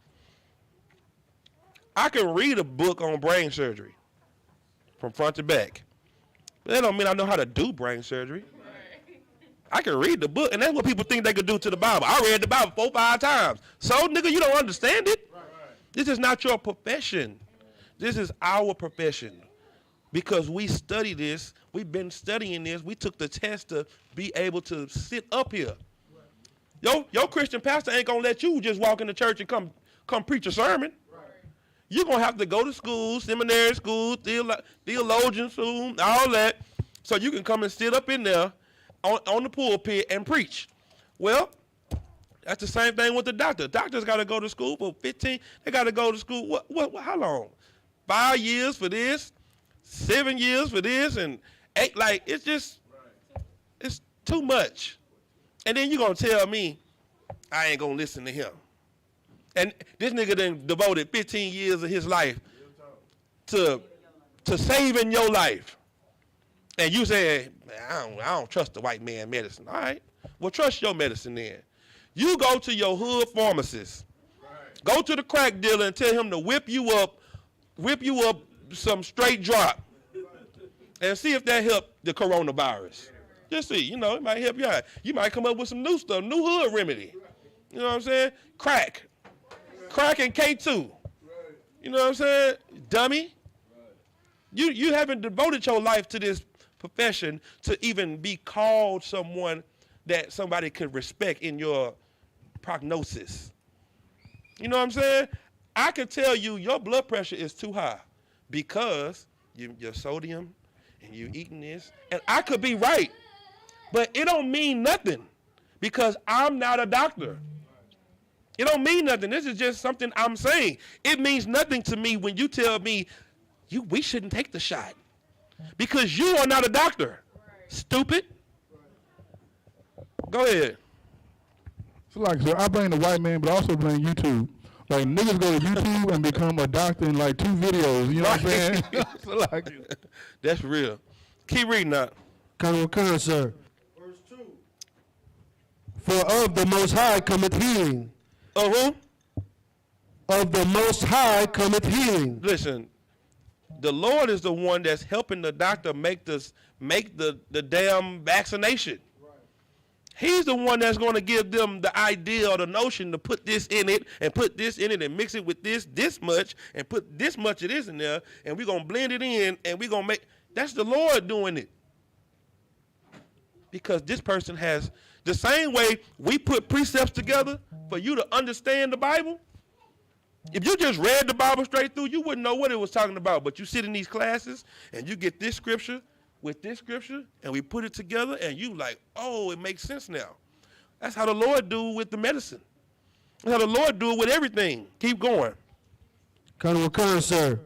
I can read a book on brain surgery from front to back. But that don't mean I know how to do brain surgery. I can read the book, and that's what people think they could do to the Bible. I read the Bible 4 or 5 times. So, nigga, you don't understand it? This is not your profession. This is our profession. Because we study this, we've been studying this, we took the test to be able to sit up here. Your Christian pastor ain't gonna let you just walk in the church and come preach a sermon. You're gonna have to go to school, seminary school, theologian school, all that, so you can come and sit up in there on the pulpit and preach. Well, that's the same thing with the doctor. Doctors got to go to school for 15. They got to go to school. What? How long? 5 years for this, 7 years for this, and 8. Like, it's just, it's too much. And then you gonna tell me I ain't gonna listen to him. And this nigga done devoted 15 years of his life to saving your life. And you say, I don't trust the white man medicine. All right. Well, trust your medicine then. You go to your hood pharmacist. Go to the crack dealer and tell him to whip you up some straight drop. And see if that help the coronavirus. Just see, it might help you out. You might come up with some new stuff, new hood remedy. You know what I'm saying? Crack and K2. You know what I'm saying? Dummy. You haven't devoted your life to this profession to even be called someone that somebody could respect in your prognosis. You know what I'm saying? I can tell you your blood pressure is too high because your sodium and you eating this. And I could be right, but it don't mean nothing because I'm not a doctor. It don't mean nothing. This is just something I'm saying. It means nothing to me when you tell me we shouldn't take the shot because you are not a doctor. Right. Stupid. Right. Go ahead. So I blame the white man, but I also blame YouTube. Like, niggas go to YouTube and become a doctor in like 2 videos. You know what I'm saying? That's real. Keep reading that. Come, sir. Verse 2. For of the Most High cometh healing. Of who? Of the Most High cometh healing. Listen, the Lord is the one that's helping the doctor make the damn vaccination. Right. He's the one that's going to give them the idea or the notion to put this in it and put this in it and mix it with this much and put this much of this in there and we're going to blend it in and we're going to make, that's the Lord doing it. Because this person has, the same way we put precepts together for you to understand the Bible. If you just read the Bible straight through, you wouldn't know what it was talking about. But you sit in these classes and you get this scripture with this scripture and we put it together and you like, oh, it makes sense now. That's how the Lord do with the medicine. That's how the Lord do it with everything. Keep going. Come, sir.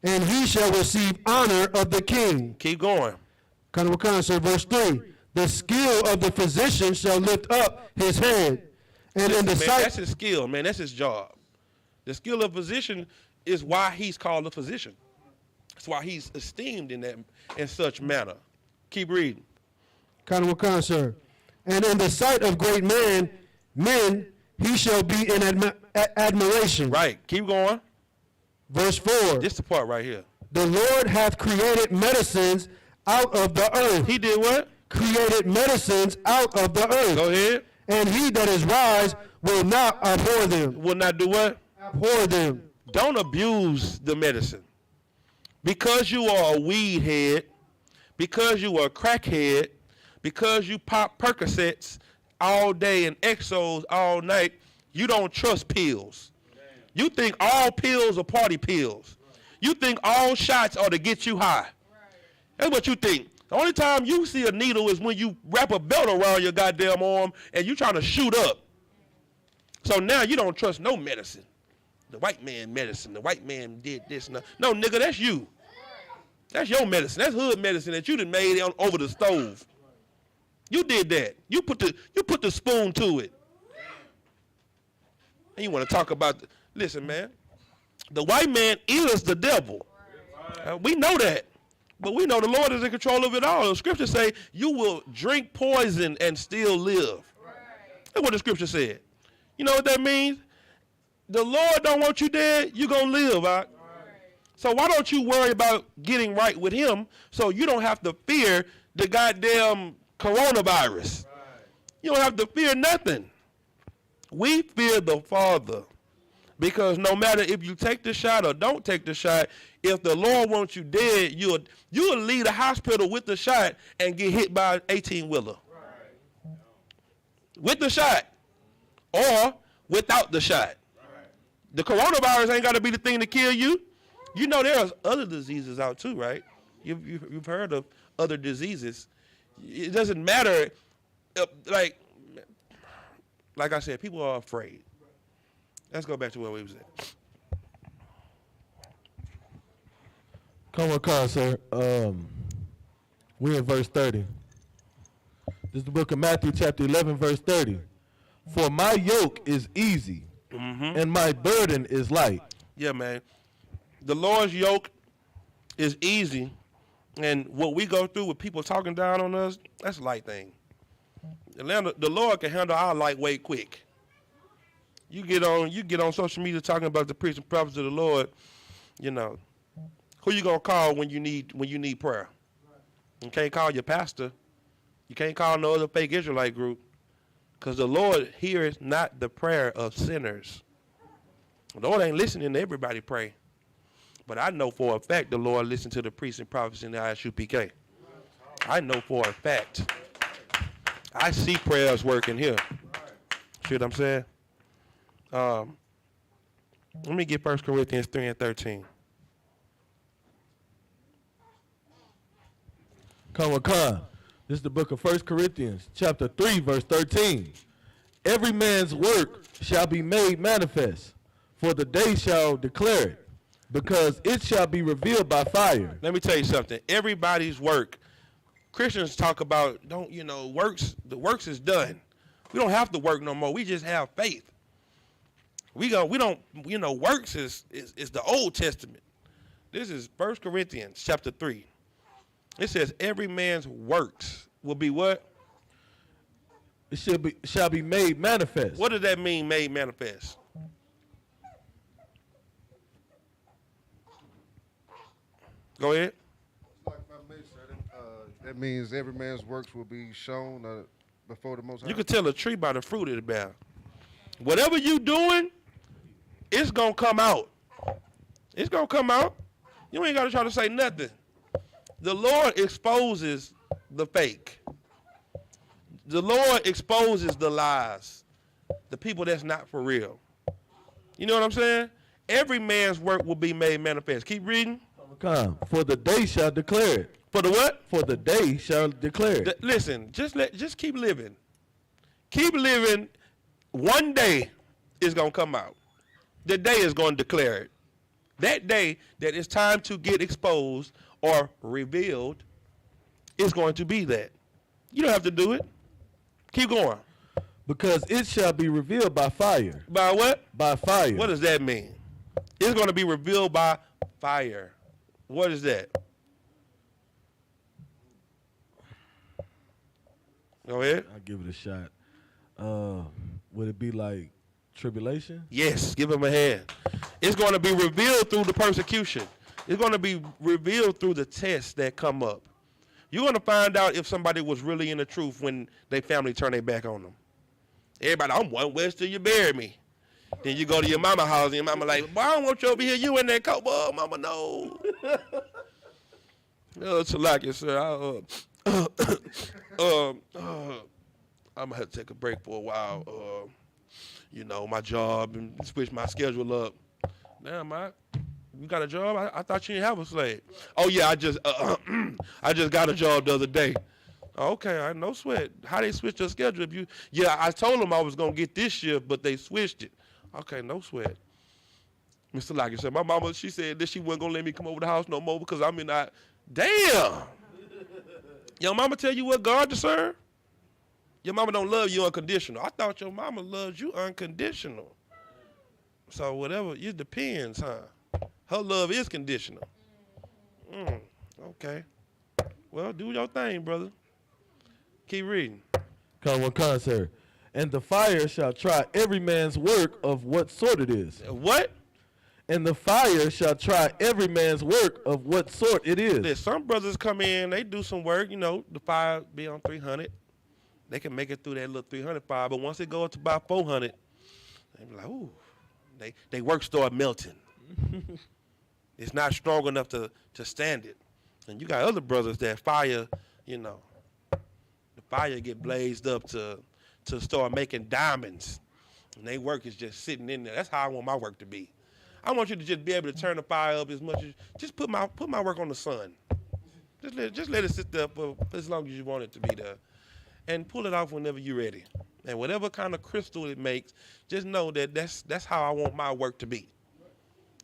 And he shall receive honor of the king. Keep going. Come, sir. Verse 3. The skill of the physician shall lift up his head. And in the sight. That's his skill, man. That's his job. The skill of physician is why he's called a physician. That's why he's esteemed in such manner. Keep reading. Come, sir. And in the sight of great men, he shall be in admiration. Right. Keep going. Verse 4. This is the part right here. The Lord hath created medicines out of the earth. He did what? Created medicines out of the earth. Go ahead. And he that is wise will not abhor them. Will not do what? Abhor them. don't abuse the medicine. Because you are a weed head, because you are a crackhead, because you pop Percocets all day and Exos all night, you don't trust pills. You think all pills are party pills. You think all shots are to get you high. That's what you think. The only time you see a needle is when you wrap a belt around your goddamn arm and you trying to shoot up. So now you don't trust no medicine. The white man medicine. The white man did this. No, nigga, that's you. That's your medicine. That's hood medicine that you done made over the stove. You did that. You put the spoon to it. And you want to talk about, listen, man. The white man is the devil. We know that. But we know the Lord is in control of it all. The scriptures say you will drink poison and still live. That's what the scripture said. You know what that means? The Lord don't want you dead, you're going to live, all right? So why don't you worry about getting right with him so you don't have to fear the goddamn coronavirus? You don't have to fear nothing. We fear the Father. Because no matter if you take the shot or don't take the shot, if the Lord wants you dead, you'll leave the hospital with the shot and get hit by an 18-wheeler. With the shot or without the shot. The coronavirus ain't got to be the thing to kill you. You know there's other diseases out too, right? You've heard of other diseases. It doesn't matter. Like I said, people are afraid. Let's go back to where we was at. Come on, come, sir. We're in verse 30. This is the book of Matthew, chapter 11, verse 30. For my yoke is easy, and my burden is light. Yeah, man. The Lord's yoke is easy, and what we go through with people talking down on us, that's a light thing. The Lord can handle our lightweight quick. You get on social media talking about the priests and prophets of the Lord, you know. Who you gonna call when you need prayer? You can't call your pastor. You can't call no other fake Israelite group. Because the Lord hears not the prayer of sinners. The Lord ain't listening to everybody pray. But I know for a fact the Lord listened to the priests and prophets in the Isupk. I know for a fact. I see prayers working here. See what I'm saying? Let me get 1 Corinthians 3 and 13. Come on, come. This is the book of 1 Corinthians, chapter 3, verse 13. Every man's work shall be made manifest, for the day shall declare it, because it shall be revealed by fire. Let me tell you something. Everybody's work. Christians talk about, works. The works is done. We don't have to work no more. We just have faith. Works is the Old Testament. This is 1 Corinthians chapter 3. It says every man's works will be what? It shall be made manifest. What does that mean, made manifest? Go ahead. Like if I may, sir, that means every man's works will be shown before the Most High. You can tell a tree by the fruit it bear. Whatever you doing, it's gonna come out. It's gonna come out. You ain't gotta try to say nothing. The Lord exposes the fake. The Lord exposes the lies. The people that's not for real. You know what I'm saying? Every man's work will be made manifest. Keep reading. Come, for the day shall declare it. For the what? For the day shall declare it. Listen, just keep living. Keep living. One day is gonna come out. The day is gonna declare it. That day that it's time to get exposed or revealed is going to be that. You don't have to do it. Keep going. Because it shall be revealed by fire. By what? By fire. What does that mean? It's going to be revealed by fire. What is that? Go ahead. I'll give it a shot. Would it be like tribulation? Yes, give him a hand. It's going to be revealed through the persecution. It's going to be revealed through the tests that come up. You're going to find out if somebody was really in the truth when their family turn their back on them. Everybody, I'm one West till you bury me. Then you go to your mama house and your mama like, boy, I don't want you over here. You in that coat, boy. Mama, no. It's like it, sir. I'm gonna have to take a break for a while. My job and switch my schedule up. Damn, you got a job? I thought you didn't have a slave. Oh yeah, I just got a job the other day. Okay, I no sweat. How they switch your schedule? I told them I was gonna get this shift, but they switched it. Okay, no sweat. Mr. Lockett said, my mama, she said that she wasn't gonna let me come over the house no more because I'm in that. Damn. Your mama tell you what God to serve? Your mama don't love you unconditional. I thought your mama loves you unconditional. So whatever, it depends, huh? Her love is conditional. Okay. Well, do your thing, brother. Keep reading. Come one concert. And the fire shall try every man's work of what sort it is. What? And the fire shall try every man's work of what sort it is. There's some brothers come in, they do some work, the fire be on 300. They can make it through that little 300 fire, but once it goes to about 400, they be like, ooh, they work start melting. It's not strong enough to stand it. And you got other brothers that fire, the fire get blazed up to start making diamonds. And they work is just sitting in there. That's how I want my work to be. I want you to just be able to turn the fire up as much as, just put my work on the sun. Just let it sit there for as long as you want it to be there. And pull it off whenever you're ready. And whatever kind of crystal it makes, just know that that's how I want my work to be.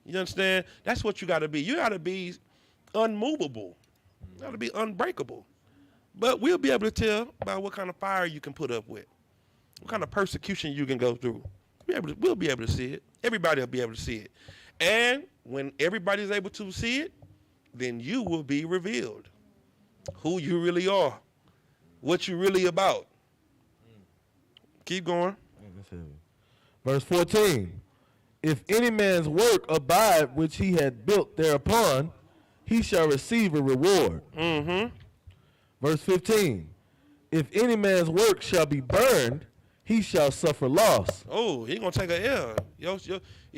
You understand? That's what you got to be. You got to be unmovable. You got to be unbreakable. But we'll be able to tell by what kind of fire you can put up with, what kind of persecution you can go through. We'll be able to see it. Everybody will be able to see it. And when everybody's able to see it, then you will be revealed. Who you really are. What you really about. Keep going. Verse 14. If any man's work abide which he had built thereupon, he shall receive a reward. Verse 15. If any man's work shall be burned, he shall suffer loss. Oh, he gonna take a L.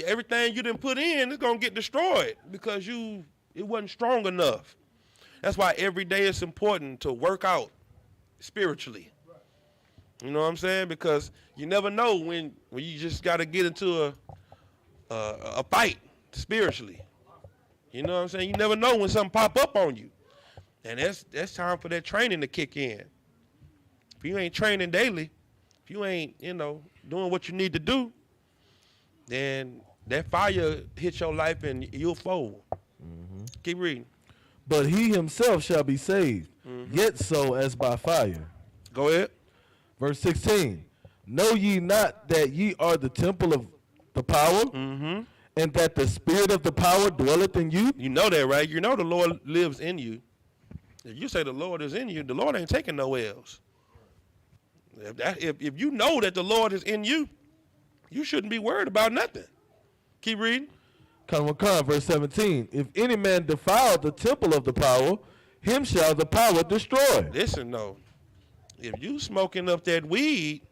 Everything you didn't put in is gonna get destroyed because it wasn't strong enough. That's why every day it's important to work out spiritually. You know what I'm saying? Because you never know when you just got to get into a fight spiritually. You know what I'm saying? You never know when something pop up on you. And that's time for that training to kick in. If you ain't training daily, if you ain't, doing what you need to do, then that fire hits your life and you'll fold. Keep reading. But he himself shall be saved, yet so as by fire. Go ahead. Verse 16. Know ye not that ye are the temple of the power, and that the spirit of the power dwelleth in you? You know that, right? You know the Lord lives in you. If you say the Lord is in you, the Lord ain't taking no L's. If you know that the Lord is in you, you shouldn't be worried about nothing. Keep reading. Verse 17. If any man defile the temple of the power, him shall the power destroy. Listen, though. If you smoking up that weed,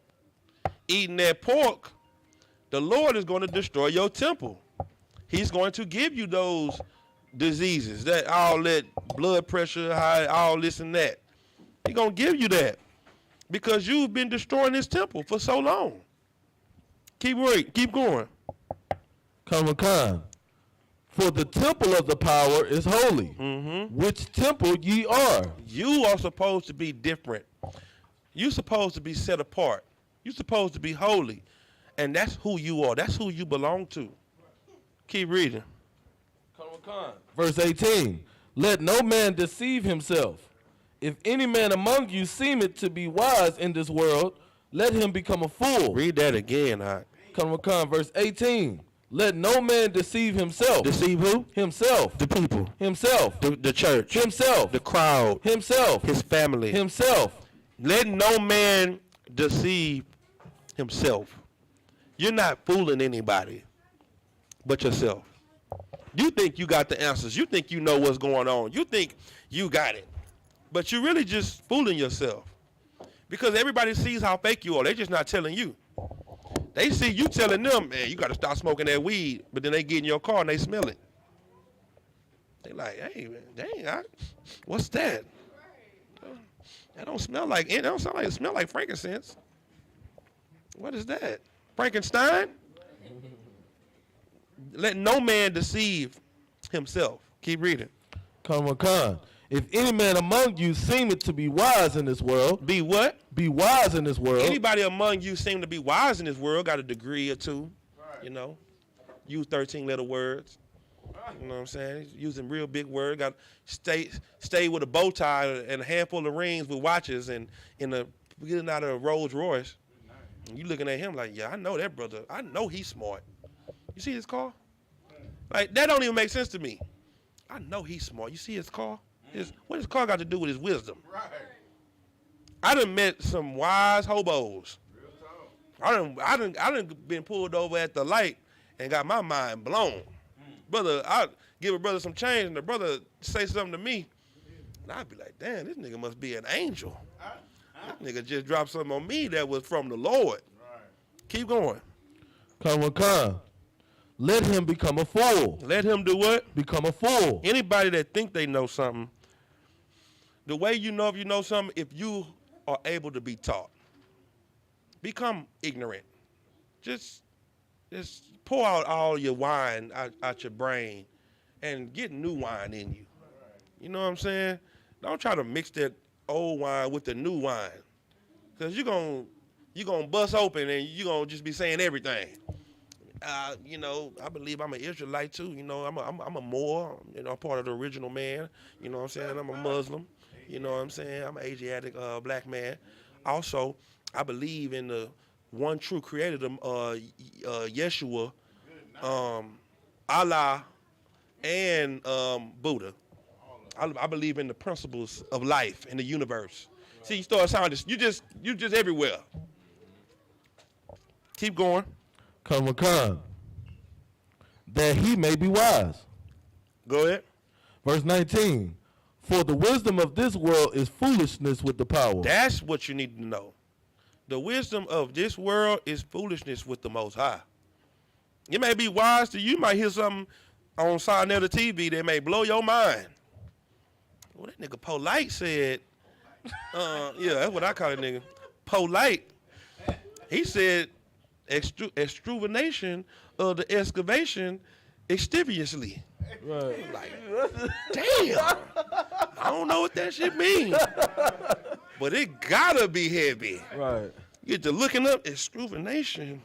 eating that pork, the Lord is going to destroy your temple. He's going to give you those diseases, all that blood pressure, high, all this and that. He's going to give you that because you've been destroying his temple for so long. Keep going. For the temple of the power is holy, which temple ye are. You are supposed to be different. You're supposed to be set apart. You're supposed to be holy. And that's who you are. That's who you belong to. Keep reading. Verse 18. Let no man deceive himself. If any man among you seemeth to be wise in this world, let him become a fool. Read that again, Hot. Verse 18. Let no man deceive himself. Deceive who? Himself. The people. Himself. The church. Himself. The crowd. Himself. His family. Himself. Let no man deceive himself. You're not fooling anybody but yourself. You think you got the answers. You think you know what's going on. You think you got it. But you're really just fooling yourself. Because everybody sees how fake you are. They're just not telling you. They see you telling them, man, you got to stop smoking that weed, but then they get in your car and they smell it. They like, hey, man, dang, what's that? That don't smell like it. Don't sound like it. Smell like frankincense. What is that? Frankenstein? Let no man deceive himself. Keep reading. Come on. If any man among you seemeth to be wise in this world. Be what? Be wise in this world. Anybody among you seem to be wise in this world, got a degree or two, you know. Use 13-letter words. You know what I'm saying? Using real big words. Got stay with a bow tie and a handful of rings with watches and getting out of a Rolls Royce. And you looking at him like, yeah, I know that brother. I know he's smart. You see his car? Like, that don't even make sense to me. I know he's smart. You see his car? What his car got to do with his wisdom? Right. I done met some wise hobos. I done been pulled over at the light and got my mind blown. Brother, I give a brother some change and the brother say something to me, and I'd be like, damn, this nigga must be an angel. This nigga just dropped something on me that was from the Lord. Right. Keep going. Come. Let him become a fool. Let him do what? Become a fool. Anybody that think they know something, the way you know if you know something, if you are able to be taught. Become ignorant. Just pour out all your wine out your brain and get new wine in you. You know what I'm saying? Don't try to mix that old wine with the new wine. Because you're gonna bust open and you're going to just be saying everything. You know, I believe I'm an Israelite too. You know, I'm a Moor. You know, I'm part of the original man. You know what I'm saying? I'm a Muslim. You know what I'm saying? I'm an Asiatic black man. Also, I believe in the one true creator, Yeshua, Allah, and Buddha. I believe in the principles of life in the universe. See, you start sounding, you just everywhere. Keep going. Come. That he may be wise. Go ahead. Verse 19. For the wisdom of this world is foolishness with the power. That's what you need to know. The wisdom of this world is foolishness with the Most High. It may be wise to you. You might hear something on side of the TV that may blow your mind. Well, that nigga Polite said, yeah, that's what I call it, nigga. Polite. He said, extruvination of the excavation extiviously. Right. Like, damn. I don't know what that shit means. But it gotta be heavy. Right. You get to looking up extruvination.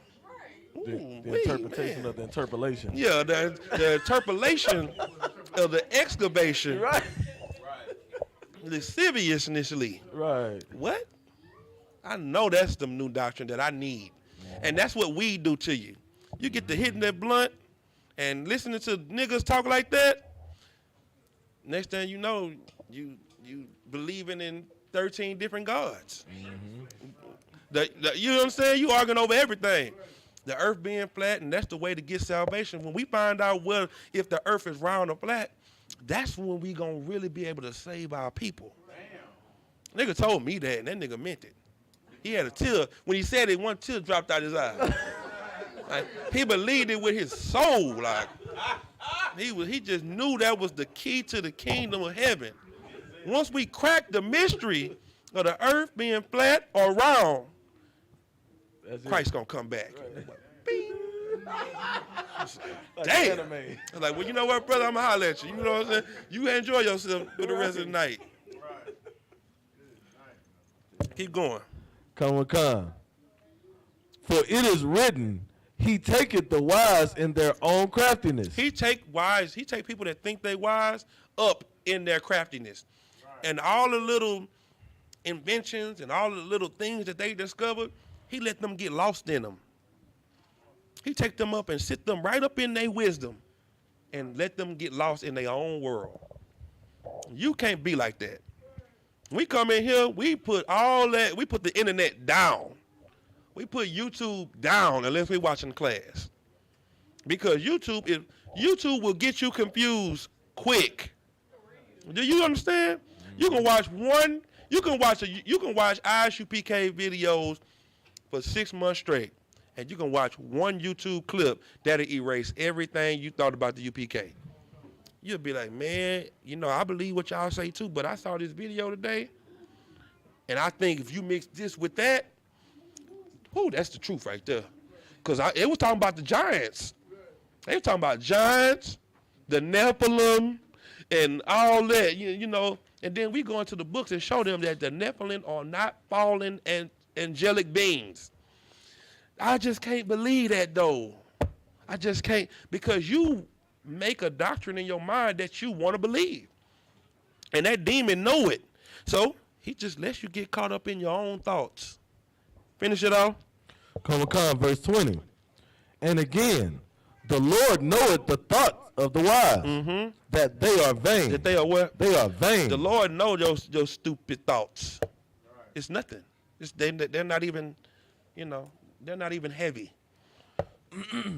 The interpretation man. of the interpolation. Yeah, the interpolation of the excavation. Right. Lasciviously. Right. What? I know that's the new doctrine that I need. And that's what we do to you. You get to hitting that blunt and listening to niggas talk like that. Next thing you know, you believing in 13 different gods. Mm-hmm. You know what I'm saying? You arguing over everything. The earth being flat, and that's the way to get salvation. When we find out if the earth is round or flat, that's when we gonna really be able to save our people. Damn. Nigga told me that, and that nigga meant it. He had a tear. When he said it, one tear dropped out his eye. Like, he believed it with his soul. Like, he just knew that was the key to the kingdom of heaven. Once we crack the mystery of the earth being flat or round, Christ gonna come back. Damn. I'm like, well, you know what, brother? I'm gonna holler at you. You know what I'm saying? You enjoy yourself for the rest of the night. Keep going. Come. For it is written, he taketh the wise in their own craftiness. He take people that think they wise up in their craftiness. Right. And all the little inventions and all the little things that they discovered, he let them get lost in them. He take them up and sit them right up in their wisdom and let them get lost in their own world. You can't be like that. We come in here, we put the internet down. We put YouTube down unless we're watching class. Because YouTube will get you confused quick. Do you understand? You can watch Isupk videos for 6 months straight. and you can watch one YouTube clip that'll erase everything you thought about the UPK. You'll be like, man, you know, I believe what y'all say too, but I saw this video today, and I think if you mix this with that, whoo, that's the truth right there. Because it was talking about the giants. They were talking about giants, the Nephilim, and all that, you know. And then we go into the books and show them that the Nephilim are not fallen and angelic beings. I just can't believe that, though. I just can't, because you make a doctrine in your mind that you want to believe. And that demon know it. So he just lets you get caught up in your own thoughts. Finish it off. Verse 20. And again, the Lord knoweth the thoughts of the wise, that they are vain. That they are what? They are vain. The Lord knows your stupid thoughts. Right. It's nothing. They're not even, you know, they're not even heavy.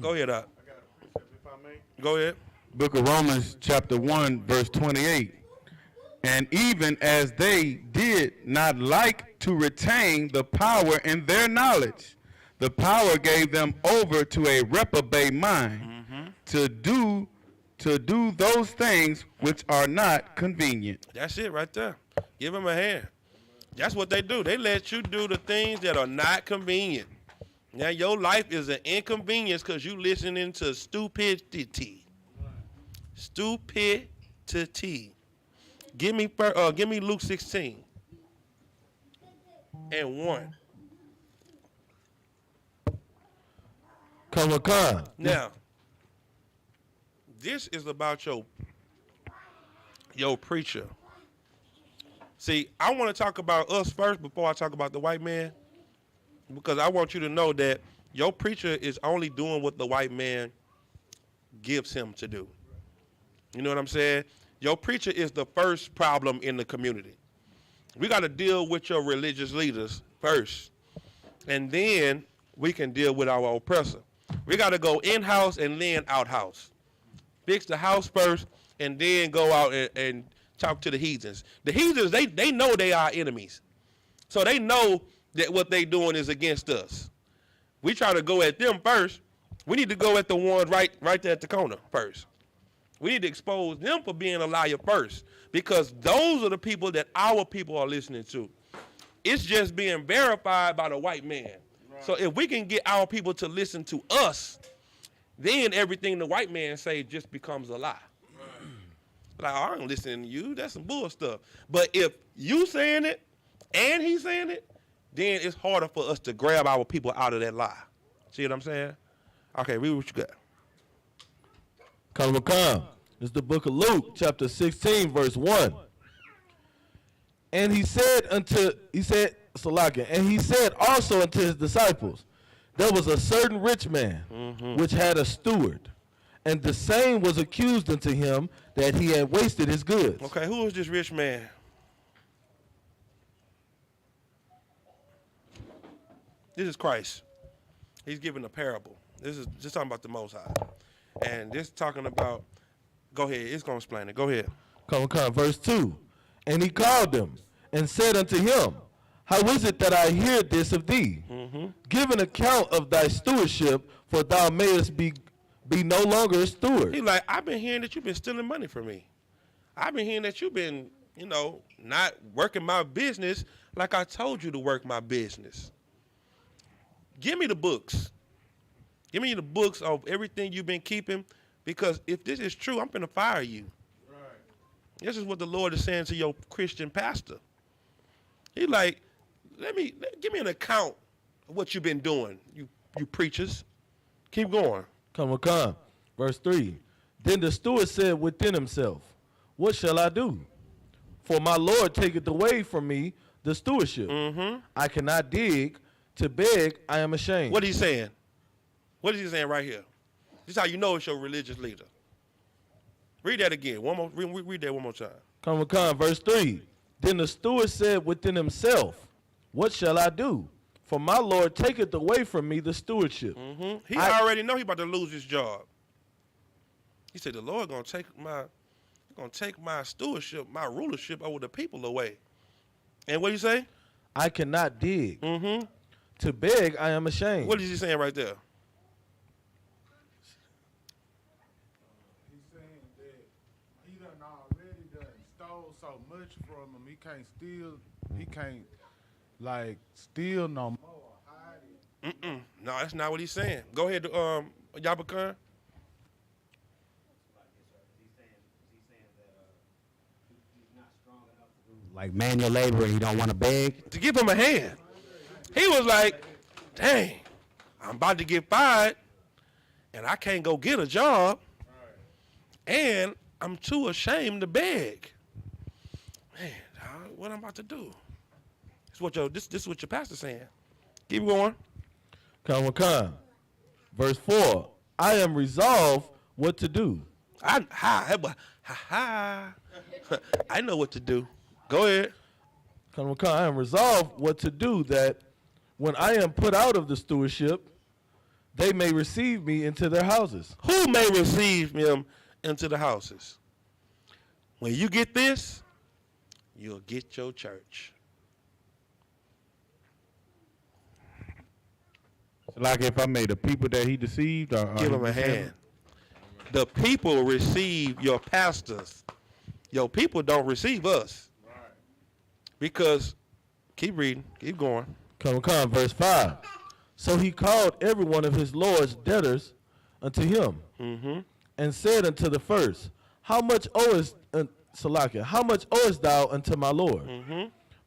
Go ahead, Doc. I got a precept, if I may. Go ahead. Book of Romans, chapter 1, verse 28. And even as they did not like to retain the power in their knowledge, the power gave them over to a reprobate mind to do those things which are not convenient. That's it right there. Give them a hand. That's what they do. They let you do the things that are not convenient. Now your life is an inconvenience because you listening to stupidity. Stupidity. Give me Luke 16 and 1. Now, this is about your preacher. See, I want to talk about us first before I talk about the white man, because I want you to know that your preacher is only doing what the white man gives him to do. You know what I'm saying? Your preacher is the first problem in the community. We got to deal with your religious leaders first, and then we can deal with our oppressor. We got to go in-house and then out-house. Fix the house first, and then go out and talk to the heathens. The heathens, they know they are enemies. So they know that what they doing is against us. We try to go at them first. We need to go at the ones right there at the corner first. We need to expose them for being a liar first, because those are the people that our people are listening to. It's just being verified by the white man. Right. So if we can get our people to listen to us, then everything the white man say just becomes a lie. Right. Like, I ain't listening to you. That's some bull stuff. But if you saying it and he's saying it, then it's harder for us to grab our people out of that lie. See what I'm saying? Okay, read what you got. It's the book of Luke, chapter 16, verse 1. And he said also unto his disciples, there was a certain rich man, which had a steward, and the same was accused unto him that he had wasted his goods. Okay, who is this rich man? This is Christ. He's giving a parable. This is just talking about the Most High. And this talking about, go ahead, it's going to explain it. Go ahead. Verse 2. And he called them and said unto him, how is it that I hear this of thee? Give an account of thy stewardship, for thou mayest be no longer a steward. He's like, I've been hearing that you've been stealing money from me. I've been hearing that you've been, not working my business like I told you to work my business. Give me the books. Give me the books of everything you've been keeping, because if this is true, I'm going to fire you. Right. This is what the Lord is saying to your Christian pastor. He's like, give me an account of what you've been doing, you preachers. Keep going. Come. Verse 3. Then the steward said within himself, what shall I do? For my Lord taketh away from me the stewardship. I cannot dig. To beg, I am ashamed. What is he saying? What is he saying right here? This is how you know it's your religious leader. Read that again. Read that one more time. Come. Verse 3. Then the steward said within himself, what shall I do? For my Lord taketh away from me the stewardship. He already know he about to lose his job. He said, the Lord gonna take my stewardship, my rulership over the people away. And what do you say? I cannot dig. To beg, I am ashamed. What is he saying right there? He's saying that he done already stole so much from him. He can't like steal no more. Hide it. No, that's not what he's saying. Go ahead, Yabakan. Like manual labor, he don't want to beg. To give him a hand. He was like, dang, I'm about to get fired, and I can't go get a job, and I'm too ashamed to beg. Man, dog, what I'm about to do? This is what your pastor's saying. Keep going. Come. Verse 4. I am resolved what to do. I know what to do. Go ahead. Come. I am resolved what to do, that when I am put out of the stewardship, they may receive me into their houses. Who may receive him into the houses? When you get this, you'll get your church. Like if I made the people that he deceived, or Give him a hand. The people receive your pastors. Your people don't receive us. Right. Because, keep reading, keep going. Come, verse 5. So he called every one of his Lord's debtors unto him, and said unto the first, How much owest, how much owest thou unto my Lord?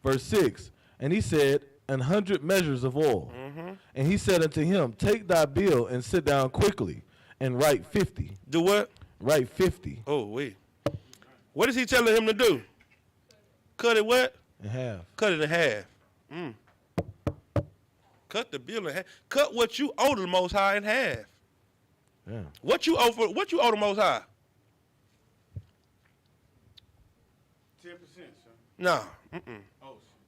Verse 6. And he said, 100 measures of oil. And he said unto him, Take thy bill and sit down quickly, and write 50. Do what? Write 50. Oh, wait. What is he telling him to do? Cut it what? In half. Cut it in half. Cut the bill in half. Cut what you owe the Most High in half. Yeah. What you owe the Most High? 10%, son. No.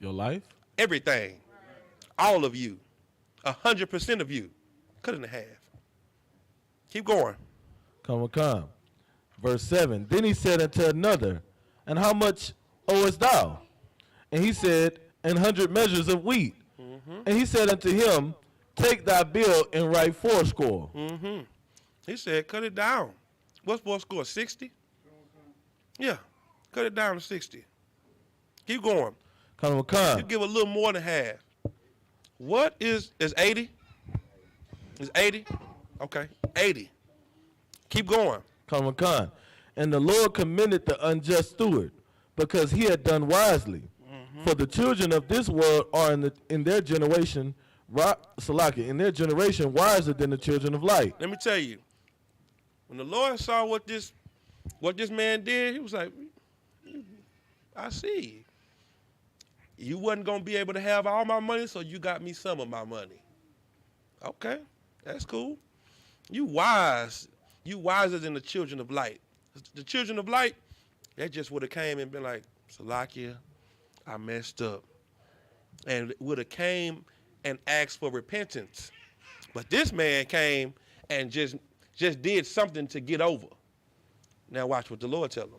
Your life? Everything. All of you. 100% of you. Cut it in half. Keep going. Come. Verse 7. Then he said unto another, And how much owest thou? And he said, 100 measures of wheat. And he said unto him, Take thy bill and write 80. He said, cut it down. What's 80? 60? Yeah. Cut it down to 60. Keep going. Come. You give a little more than half. What is 80? Is 80? Okay. 80. Keep going. Come. And the Lord commended the unjust steward, because he had done wisely. For the children of this world are in their generation, in their generation, wiser than the children of light. Let me tell you, when the Lord saw what this man did, he was like, I see. You wasn't going to be able to have all my money, so you got me some of my money. Okay, that's cool. You wise. You wiser than the children of light. The children of light, they just would have came and been like, Salakia, I messed up. And would have came and asked for repentance. But this man came and just did something to get over. Now watch what the Lord tell him.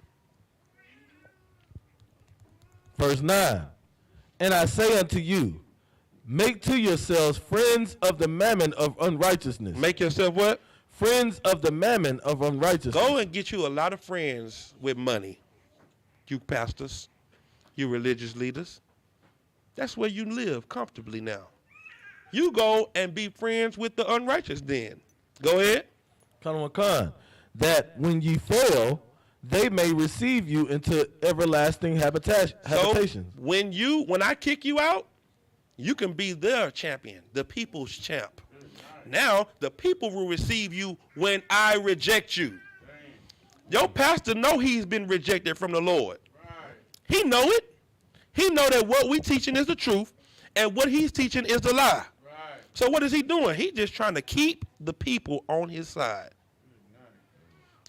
Verse 9. And I say unto you, make to yourselves friends of the mammon of unrighteousness. Make yourself what? Friends of the mammon of unrighteousness. Go and get you a lot of friends with money. You pastors, you religious leaders. That's where you live comfortably now. You go and be friends with the unrighteous then. Go ahead. Con, that when ye fail, they may receive you into everlasting habitations. So when I kick you out, you can be their champion, the people's champ. Now the people will receive you when I reject you. Your pastor know he's been rejected from the Lord. He know it. He know that what we teaching is the truth, and what he's teaching is the lie. So what is he doing? He's just trying to keep the people on his side.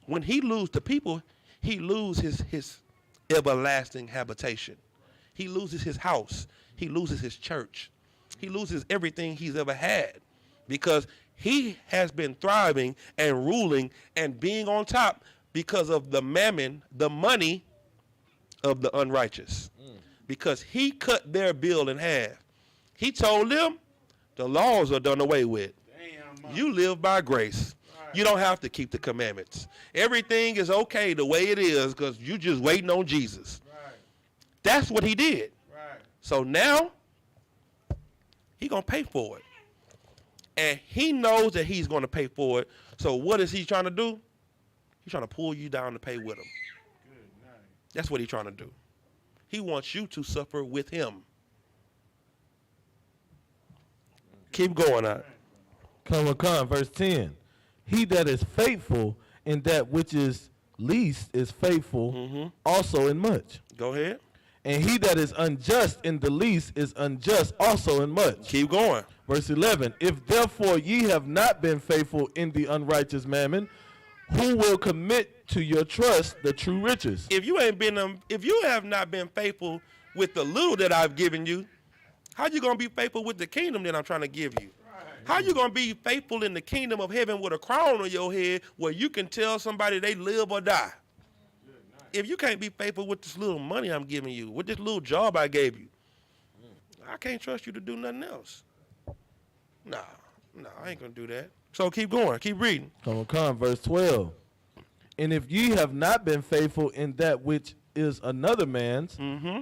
When he lose the people, he loses his everlasting habitation. He loses his house. He loses his church. He loses everything he's ever had, because he has been thriving and ruling and being on top because of the mammon, the money of the unrighteous. Because he cut their bill in half. He told them, The laws are done away with. You live by grace. You don't have to keep the commandments. Everything is okay the way it is because you just waiting on Jesus. That's what he did. So now, he going to pay for it. And he knows that he's going to pay for it. So what is he trying to do? He's trying to pull you down to pay with him. That's what he's trying to do. He wants you to suffer with him. Keep going on. Come, verse 10. He that is faithful in that which is least is faithful also in much. Go ahead. And he that is unjust in the least is unjust also in much. Keep going. Verse 11. If therefore ye have not been faithful in the unrighteous mammon, who will commit to your trust the true riches? If you have not been faithful with the little that I've given you, how you gonna be faithful with the kingdom that I'm trying to give you? How you gonna be faithful in the kingdom of heaven with a crown on your head where you can tell somebody they live or die? If you can't be faithful with this little money I'm giving you, with this little job I gave you, I can't trust you to do nothing else. Nah, I ain't gonna do that. So keep going, keep reading. Come, verse 12. And if ye have not been faithful in that which is another man's,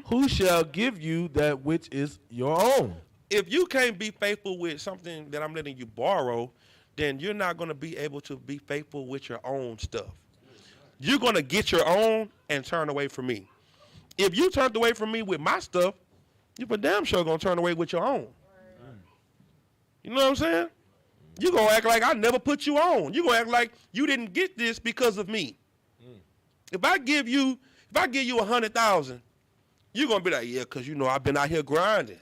who shall give you that which is your own? If you can't be faithful with something that I'm letting you borrow, then you're not going to be able to be faithful with your own stuff. You're going to get your own and turn away from me. If you turned away from me with my stuff, you for damn sure going to turn away with your own. You know what I'm saying? You're going to act like I never put you on. You're going to act like you didn't get this because of me. If I give you 100,000, you're going to be like, yeah, because you know I've been out here grinding.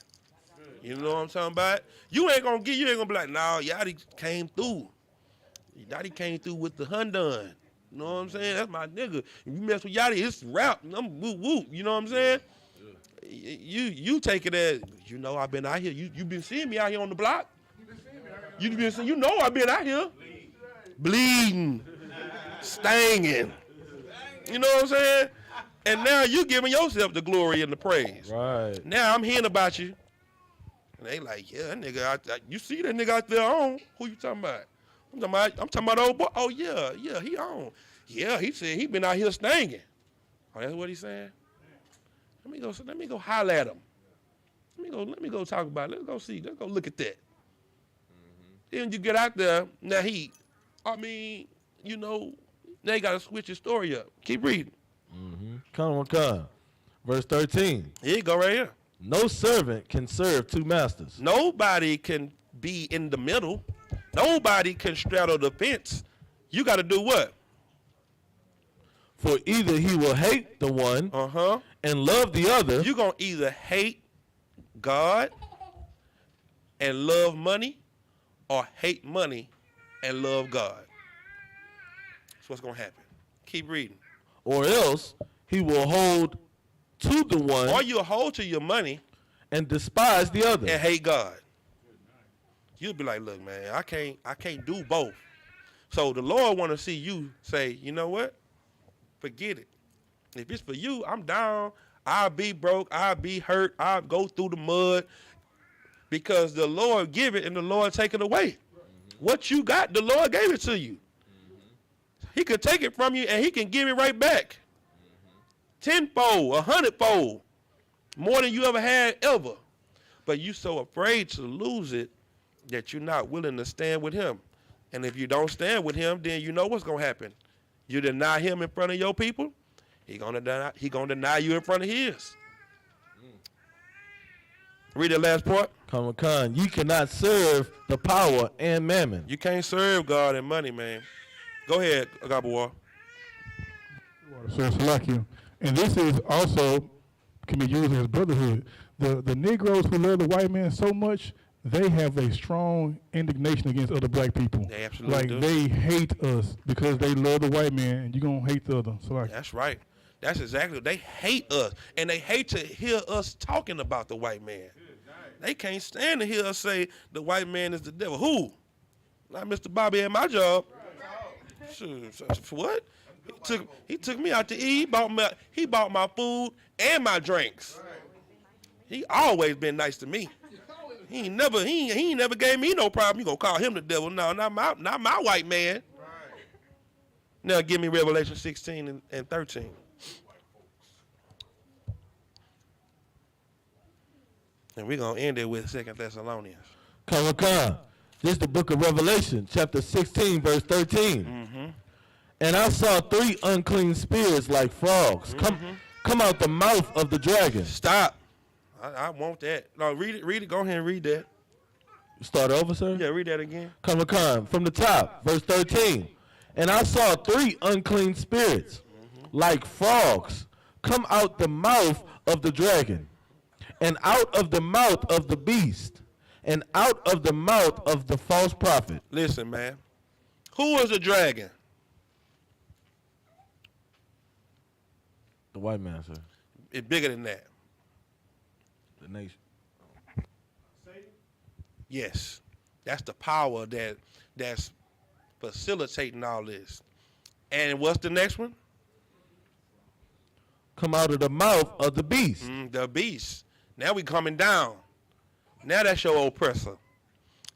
You know what I'm talking about? You ain't gonna be like, nah, Yachty came through. Yachty came through with the Hyundai. You know what I'm saying? That's my nigga. If you mess with Yachty, it's rap. I'm whoop whoop. You know what I'm saying? You take it as, you know, I've been out here. You been seeing me out here on the block. You know I've been out here. Bleeding. Stanging. You know what I'm saying? And now you giving yourself the glory and the praise. Right. Now I'm hearing about you. And they like, yeah, that nigga, you see that nigga out there on? Who you talking about? I'm talking about old boy. Oh, yeah, he on. Yeah, he said he been out here stanging. Oh, that's what he's saying? Let me go holler at him. Let me go talk about it. Let's go see. Let's go look at that. Then you get out there, now you know, now you got to switch your story up. Keep reading. Come. Verse 13. Here you go right here. No servant can serve two masters. Nobody can be in the middle. Nobody can straddle the fence. You got to do what? For either he will hate the one and love the other. You're going to either hate God and love money or hate money and love God. That's what's going to happen. Keep reading. Or else he will hold to the one. Or you'll hold to your money and despise the other. And hate God. You'll be like, look, man, I can't do both. So the Lord want to see you say, you know what? Forget it. If it's for you, I'm down. I'll be broke. I'll be hurt. I'll go through the mud. Because the Lord give it and the Lord take it away. What you got, the Lord gave it to you. He could take it from you and he can give it right back. 10-fold, 100-fold, more than you ever had ever. But you so afraid to lose it that you're not willing to stand with him. And if you don't stand with him, then you know what's going to happen. You deny him in front of your people, he gonna deny you in front of his. Read the last part. Come. You cannot serve the power and mammon. You can't serve God and money, man. Go ahead, Agabawar. Sir, Salakia. And this is also can be used as brotherhood. The Negroes who love the white man so much, they have a strong indignation against other black people. They absolutely do. They hate us because they love the white man, and you're going to hate the other. Salakia. That's right. That's exactly. They hate us, and they hate to hear us talking about the white man. They can't stand to hear us say the white man is the devil. Who? Not Mr. Bobby at my job. What? He took me out to eat. He bought my food and my drinks. He always been nice to me. He ain't never gave me no problem. You gonna call him the devil? No, not my white man. Right. Now give me Revelation 16 and 13. And we're gonna end it with 2 Thessalonians. Come. This is the book of Revelation, chapter 16, verse 13. Mm-hmm. And I saw 3 unclean spirits like frogs come out the mouth of the dragon. Stop. I want that. No, read it. Go ahead and read that. Start over, sir? Yeah, read that again. Come. From the top, verse 13. And I saw 3 unclean spirits like frogs come out the mouth of the dragon, and out of the mouth of the beast, and out of the mouth of the false prophet. Listen, man. Who is the dragon? The white man, sir. It's bigger than that. The nation. Yes. That's the power that's facilitating all this. And what's the next one? Come out of the mouth of the beast. The beast. Now we coming down. Now that's your oppressor.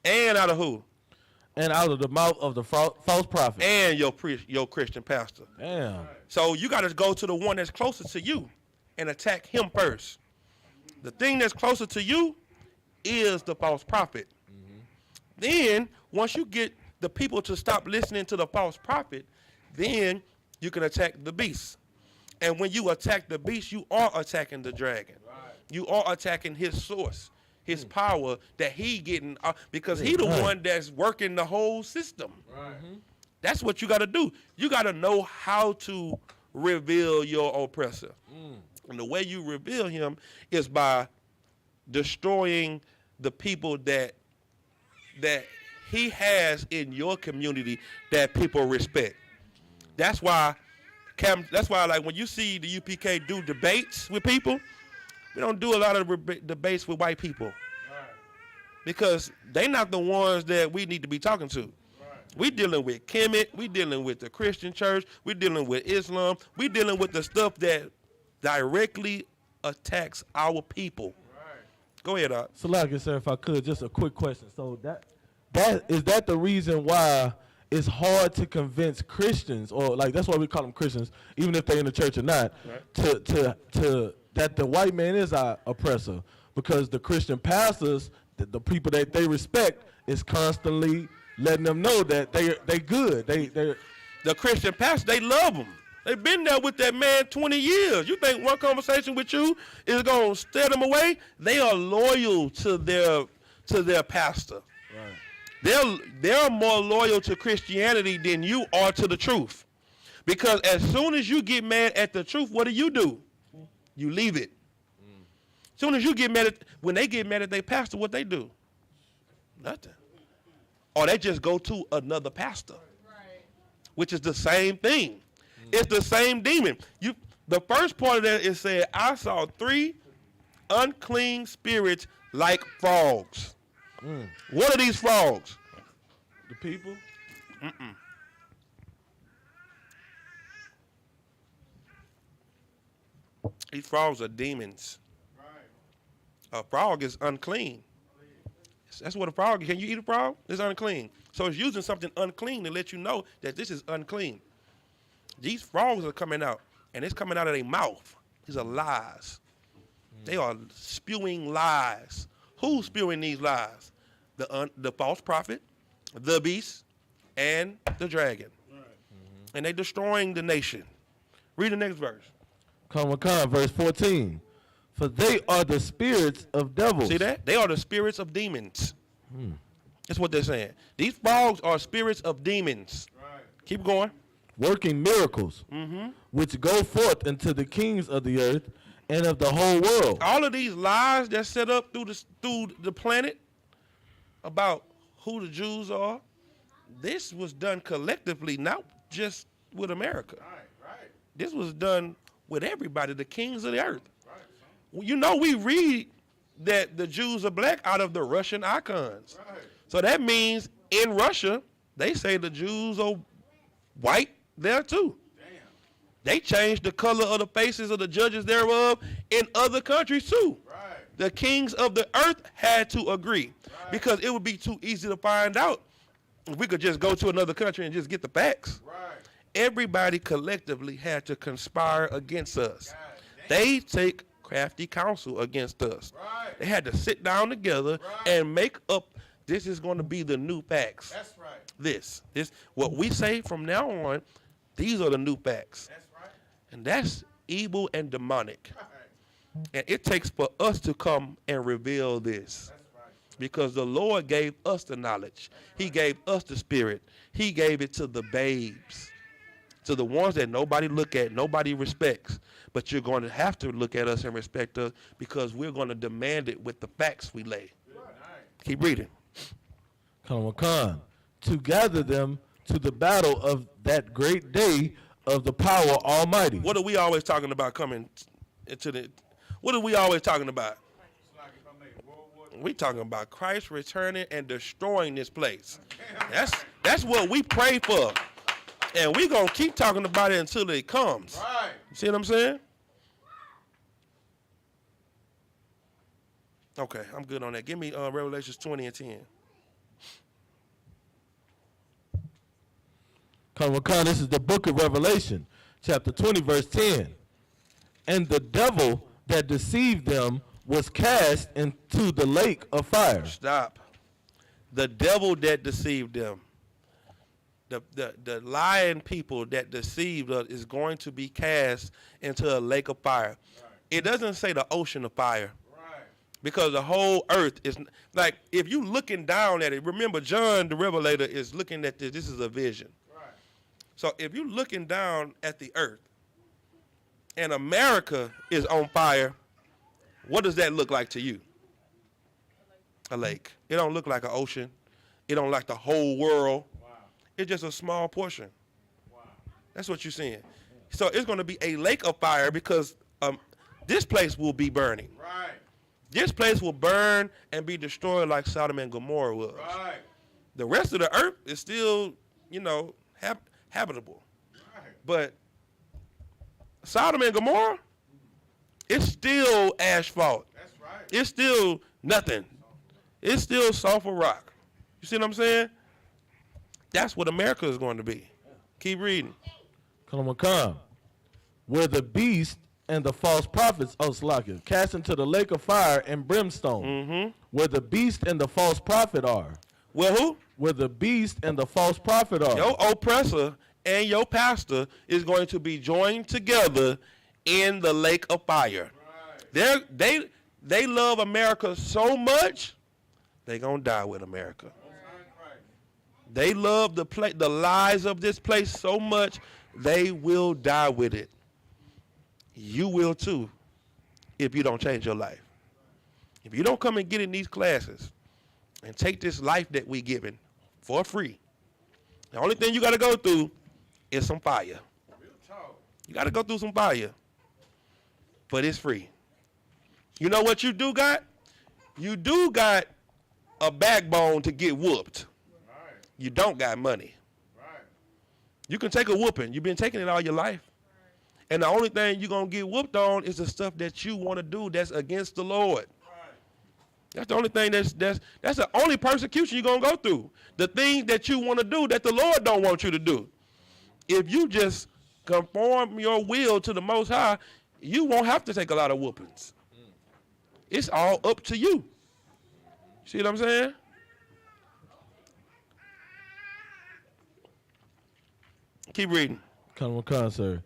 And out of who? And out of the mouth of the false prophet. And your Christian pastor. Damn. So you got to go to the one that's closer to you and attack him first. The thing that's closer to you is the false prophet. Mm-hmm. Then once you get the people to stop listening to the false prophet, then you can attack the beast. And when you attack the beast, you are attacking the dragon. Right. You are attacking his source, his power that he getting, because he the one that's working the whole system. Right. Mm-hmm. That's what you got to do. You got to know how to reveal your oppressor. And the way you reveal him is by destroying the people that he has in your community that people respect. That's why like when you see the UPK do debates with people, we don't do a lot of debates with white people. Right. Because they not the ones that we need to be talking to. Right. We dealing with Kemet, we dealing with the Christian church, we dealing with Islam, we dealing with the stuff that directly attacks our people. Right. Go ahead, Doc. Salaki, sir, if I could, just a quick question. So that is that the reason why it's hard to convince Christians, or like that's why we call them Christians, even if they're in the church or not, right, to that the white man is our oppressor, because the Christian pastors, the people that they respect, is constantly letting them know that they good. They're the Christian pastors, they love them. They've been there with that man 20 years. You think one conversation with you is going to steer them away? They are loyal to their pastor. Right. They're more loyal to Christianity than you are to the truth. Because as soon as you get mad at the truth, what do? You leave it. As soon as you get mad when they get mad at their pastor, what they do? Nothing. Or they just go to another pastor. Right. Which is the same thing. It's the same demon. The first part of that is said, I saw 3 unclean spirits like frogs. What are these frogs? The people? These frogs are demons. Right. A frog is unclean. That's what a frog is. Can you eat a frog? It's unclean. So it's using something unclean to let you know that this is unclean. These frogs are coming out, and it's coming out of their mouth. These are lies. They are spewing lies. Who's spewing these lies? The false prophet, the beast, and the dragon. Right. And they're destroying the nation. Read the next verse. Come, verse 14. For they are the spirits of devils. See that? They are the spirits of demons. That's what they're saying. These frogs are spirits of demons. Right. Keep going. Working miracles, which go forth into the kings of the earth and of the whole world. All of these lies that's set up through the planet about who the Jews are, this was done collectively, not just with America. Right. This was done with everybody, the kings of the earth. Right. You know, we read that the Jews are black out of the Russian icons. Right. So that means in Russia, they say the Jews are white there too. Damn. They changed the color of the faces of the judges thereof in other countries too. Right. The kings of the earth had to agree because it would be too easy to find out if we could just go to another country and just get the facts. Everybody collectively had to conspire against us. They take crafty counsel against us. They had to sit down together and make up, this is going to be the new facts. That's right. This, what we say from now on, these are the new facts. That's right. And that's evil and demonic. And it takes for us to come and reveal this. Because the Lord gave us the knowledge. He gave us the spirit. He gave it to the babes. To the ones that nobody look at, nobody respects. But you're going to have to look at us and respect us because we're going to demand it with the facts we lay. Keep reading. Khan, to gather them to the battle of that great day of the power Almighty. What are we always talking about coming into the... What are we always talking about? We talking about Christ returning and destroying this place. That's what we pray for. And we going to keep talking about it until it comes. Right. You see what I'm saying? Okay, I'm good on that. Give me Revelations 20 and 10. Khan, this is the book of Revelation, chapter 20, verse 10. And the devil that deceived them was cast into the lake of fire. Stop. The devil that deceived them. The lying people that deceived us is going to be cast into a lake of fire. Right. It doesn't say the ocean of fire. Right. Because the whole earth is, like, if you looking down at it, remember John the Revelator is looking at this. This is a vision. Right. So if you're looking down at the earth and America is on fire, what does that look like to you? A lake. It don't look like an ocean. It don't like the whole world. Wow. It's just a small portion. Wow. That's what you're seeing. So it's going to be a lake of fire because this place will be burning. Right. This place will burn and be destroyed like Sodom and Gomorrah was. Right. The rest of the earth is still, habitable. Right. But Sodom and Gomorrah, it's still asphalt. That's right. It's still nothing. It's still sulfur rock. You see what I'm saying? That's what America is going to be. Keep reading. Khan, where the beast and the false prophets, cast into the lake of fire and brimstone. Mm-hmm. Where the beast and the false prophet are. Well, who? Where the beast and the false prophet are. Your oppressor and your pastor is going to be joined together in the lake of fire. Right. They love America so much, they're going to die with America. Right. They love the lies of this place so much, they will die with it. You will too, if you don't change your life. If you don't come and get in these classes and take this life that we given for free, the only thing you got to go through is some fire. You got to go through some fire. But it's free. You know what you do got? You do got a backbone to get whooped. Right. You don't got money. Right. You can take a whooping. You've been taking it all your life. Right. And the only thing you're going to get whooped on is the stuff that you want to do that's against the Lord. Right. That's the only thing that's the only persecution you're going to go through. The things that you want to do that the Lord don't want you to do. If you just conform your will to the Most High, you won't have to take a lot of whoopings. It's all up to you. See what I'm saying? Keep reading. Come, sir.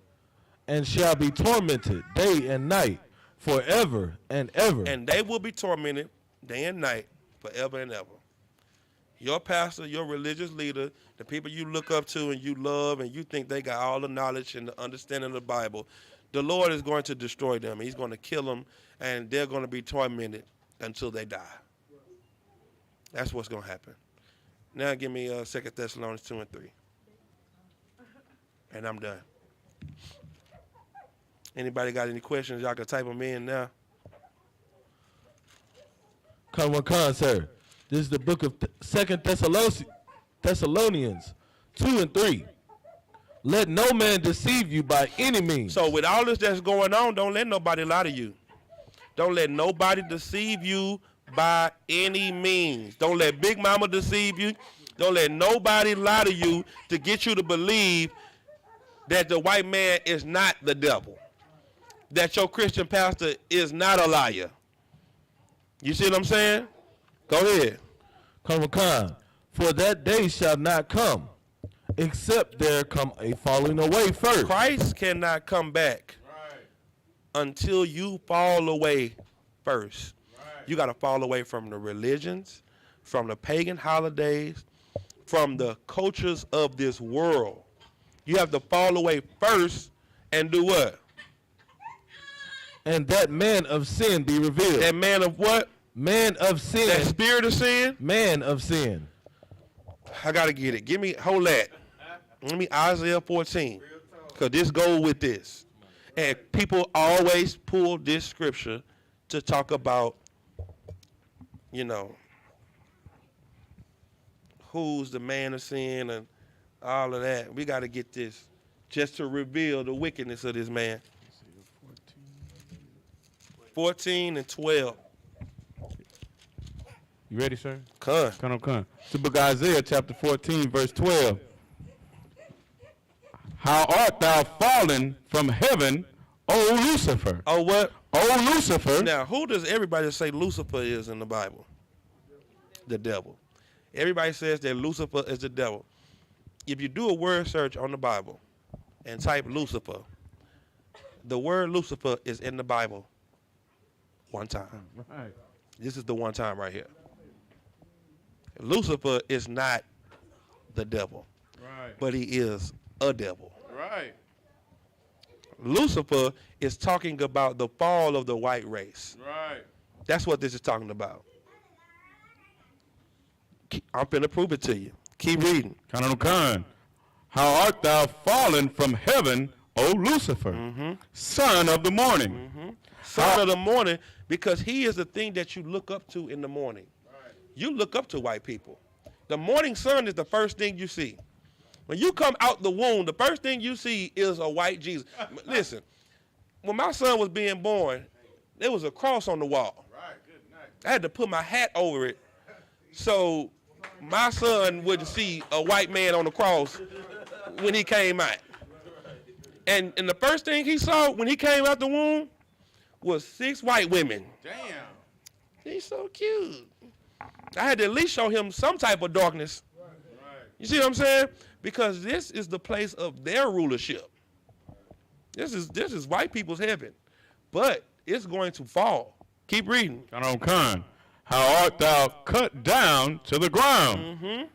And shall be tormented day and night forever and ever. And they will be tormented day and night forever and ever. Your pastor, your religious leader, the people you look up to and you love and you think they got all the knowledge and the understanding of the Bible, the Lord is going to destroy them. He's going to kill them, and they're going to be tormented until they die. That's what's going to happen. Now give me 2 Thessalonians 2 and 3. And I'm done. Anybody got any questions? Y'all can type them in now. Come, sir. This is the book of 2 Thessalonians 2 and 3. Let no man deceive you by any means. So with all this that's going on, don't let nobody lie to you. Don't let nobody deceive you by any means. Don't let Big Mama deceive you. Don't let nobody lie to you to get you to believe that the white man is not the devil. That your Christian pastor is not a liar. You see what I'm saying? Go ahead. Come on. For that day shall not come, except there come a falling away first. Christ cannot come back until you fall away first. You got to fall away from the religions, from the pagan holidays, from the cultures of this world. You have to fall away first and do what? And that man of sin be revealed. That man of what? Man of sin. That spirit of sin? Man of sin. I got to get it. Give me, hold that. Let me Isaiah 14. Because this goes with this. And people always pull this scripture to talk about, you know, who's the man of sin and all of that. We got to get this just to reveal the wickedness of this man. 14 and 12. You ready, sir? Come. It's the book of Isaiah, chapter 14, verse 12. How art thou fallen from heaven, O Lucifer? Oh, what? O Lucifer. Now, who does everybody say Lucifer is in the Bible? The devil. Everybody says that Lucifer is the devil. If you do a word search on the Bible and type Lucifer, the word Lucifer is in the Bible one time. Right. This is the one time right here. Lucifer is not the devil, Right. but he is a devil. Right. Lucifer is talking about the fall of the white race. Right. That's what this is talking about. I'm finna prove it to you. Keep reading. Khan. How art thou fallen from heaven, O Lucifer, son of the morning? Son of the morning, because he is the thing that you look up to in the morning. You look up to white people. The morning sun is the first thing you see. When you come out the womb, the first thing you see is a white Jesus. Listen, when my son was being born, there was a cross on the wall. I had to put my hat over it so my son wouldn't see a white man on the cross when he came out. And the first thing he saw when he came out the womb was 6 white women. Damn. He's so cute. I had to at least show him some type of darkness. You see what I'm saying? Because this is the place of their rulership. This is white people's heaven. But it's going to fall. Keep reading. Khan. How art thou cut down to the ground,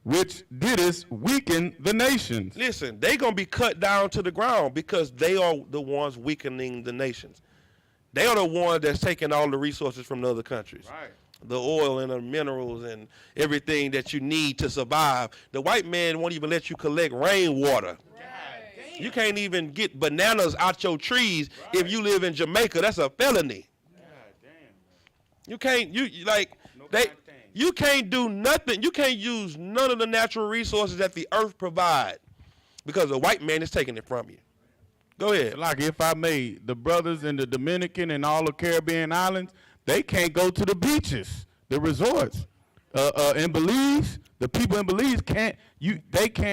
which didst weaken the nations? Listen, they're going to be cut down to the ground because they are the ones weakening the nations. They are the ones that's taking all the resources from the other countries. Right. The oil and the minerals and everything that you need to survive. The white man won't even let you collect rainwater. You can't even get bananas out your trees if you live in Jamaica. That's a felony. You can't, you can't do nothing. You can't use none of the natural resources that the earth provide because the white man is taking it from you. Go ahead. Like if I may, the brothers in the Dominican and all the Caribbean islands, they can't go to the beaches, the resorts. In Belize, the people in Belize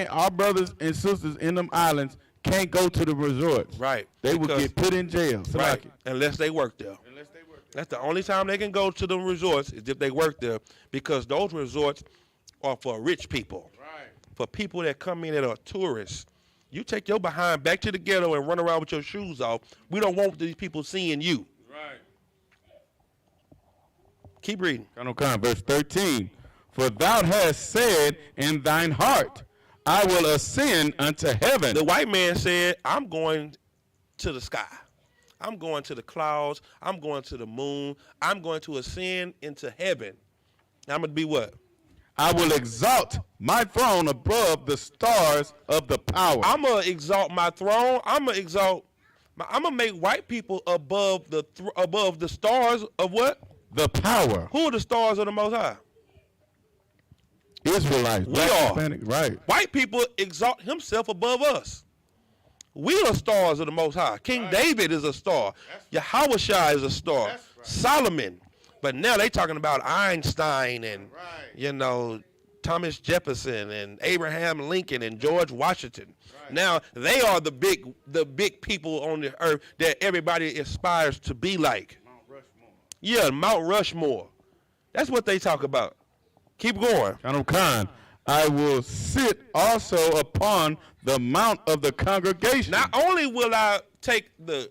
our brothers and sisters in them islands can't go to the resorts. Right. They would get put in jail. Right. Unless they work there. That's the only time they can go to the resorts is if they work there because those resorts are for rich people. Right. For people that come in that are tourists. You take your behind back to the ghetto and run around with your shoes off. We don't want these people seeing you. Right. Keep reading. Verse 13. For thou hast said in thine heart, I will ascend unto heaven. The white man said, I'm going to the sky. I'm going to the clouds. I'm going to the moon. I'm going to ascend into heaven. I'm going to be what? I will exalt my throne above the stars of the power. I'm going to exalt my throne. I'm going to make white people above the stars of what? The power. Who are the stars of the Most High? Israelites. We are. Hispanic, right. White people exalt himself above us. We are stars of the Most High. King David is a star. Yahushua is a star. Solomon. But now they talking about Einstein and, Thomas Jefferson and Abraham Lincoln and George Washington. Right. Now they are the big people on the earth that everybody aspires to be like. Mount Rushmore. Yeah, Mount Rushmore. That's what they talk about. Keep going. Khan, I will sit also upon the mount of the congregation. Not only will I take the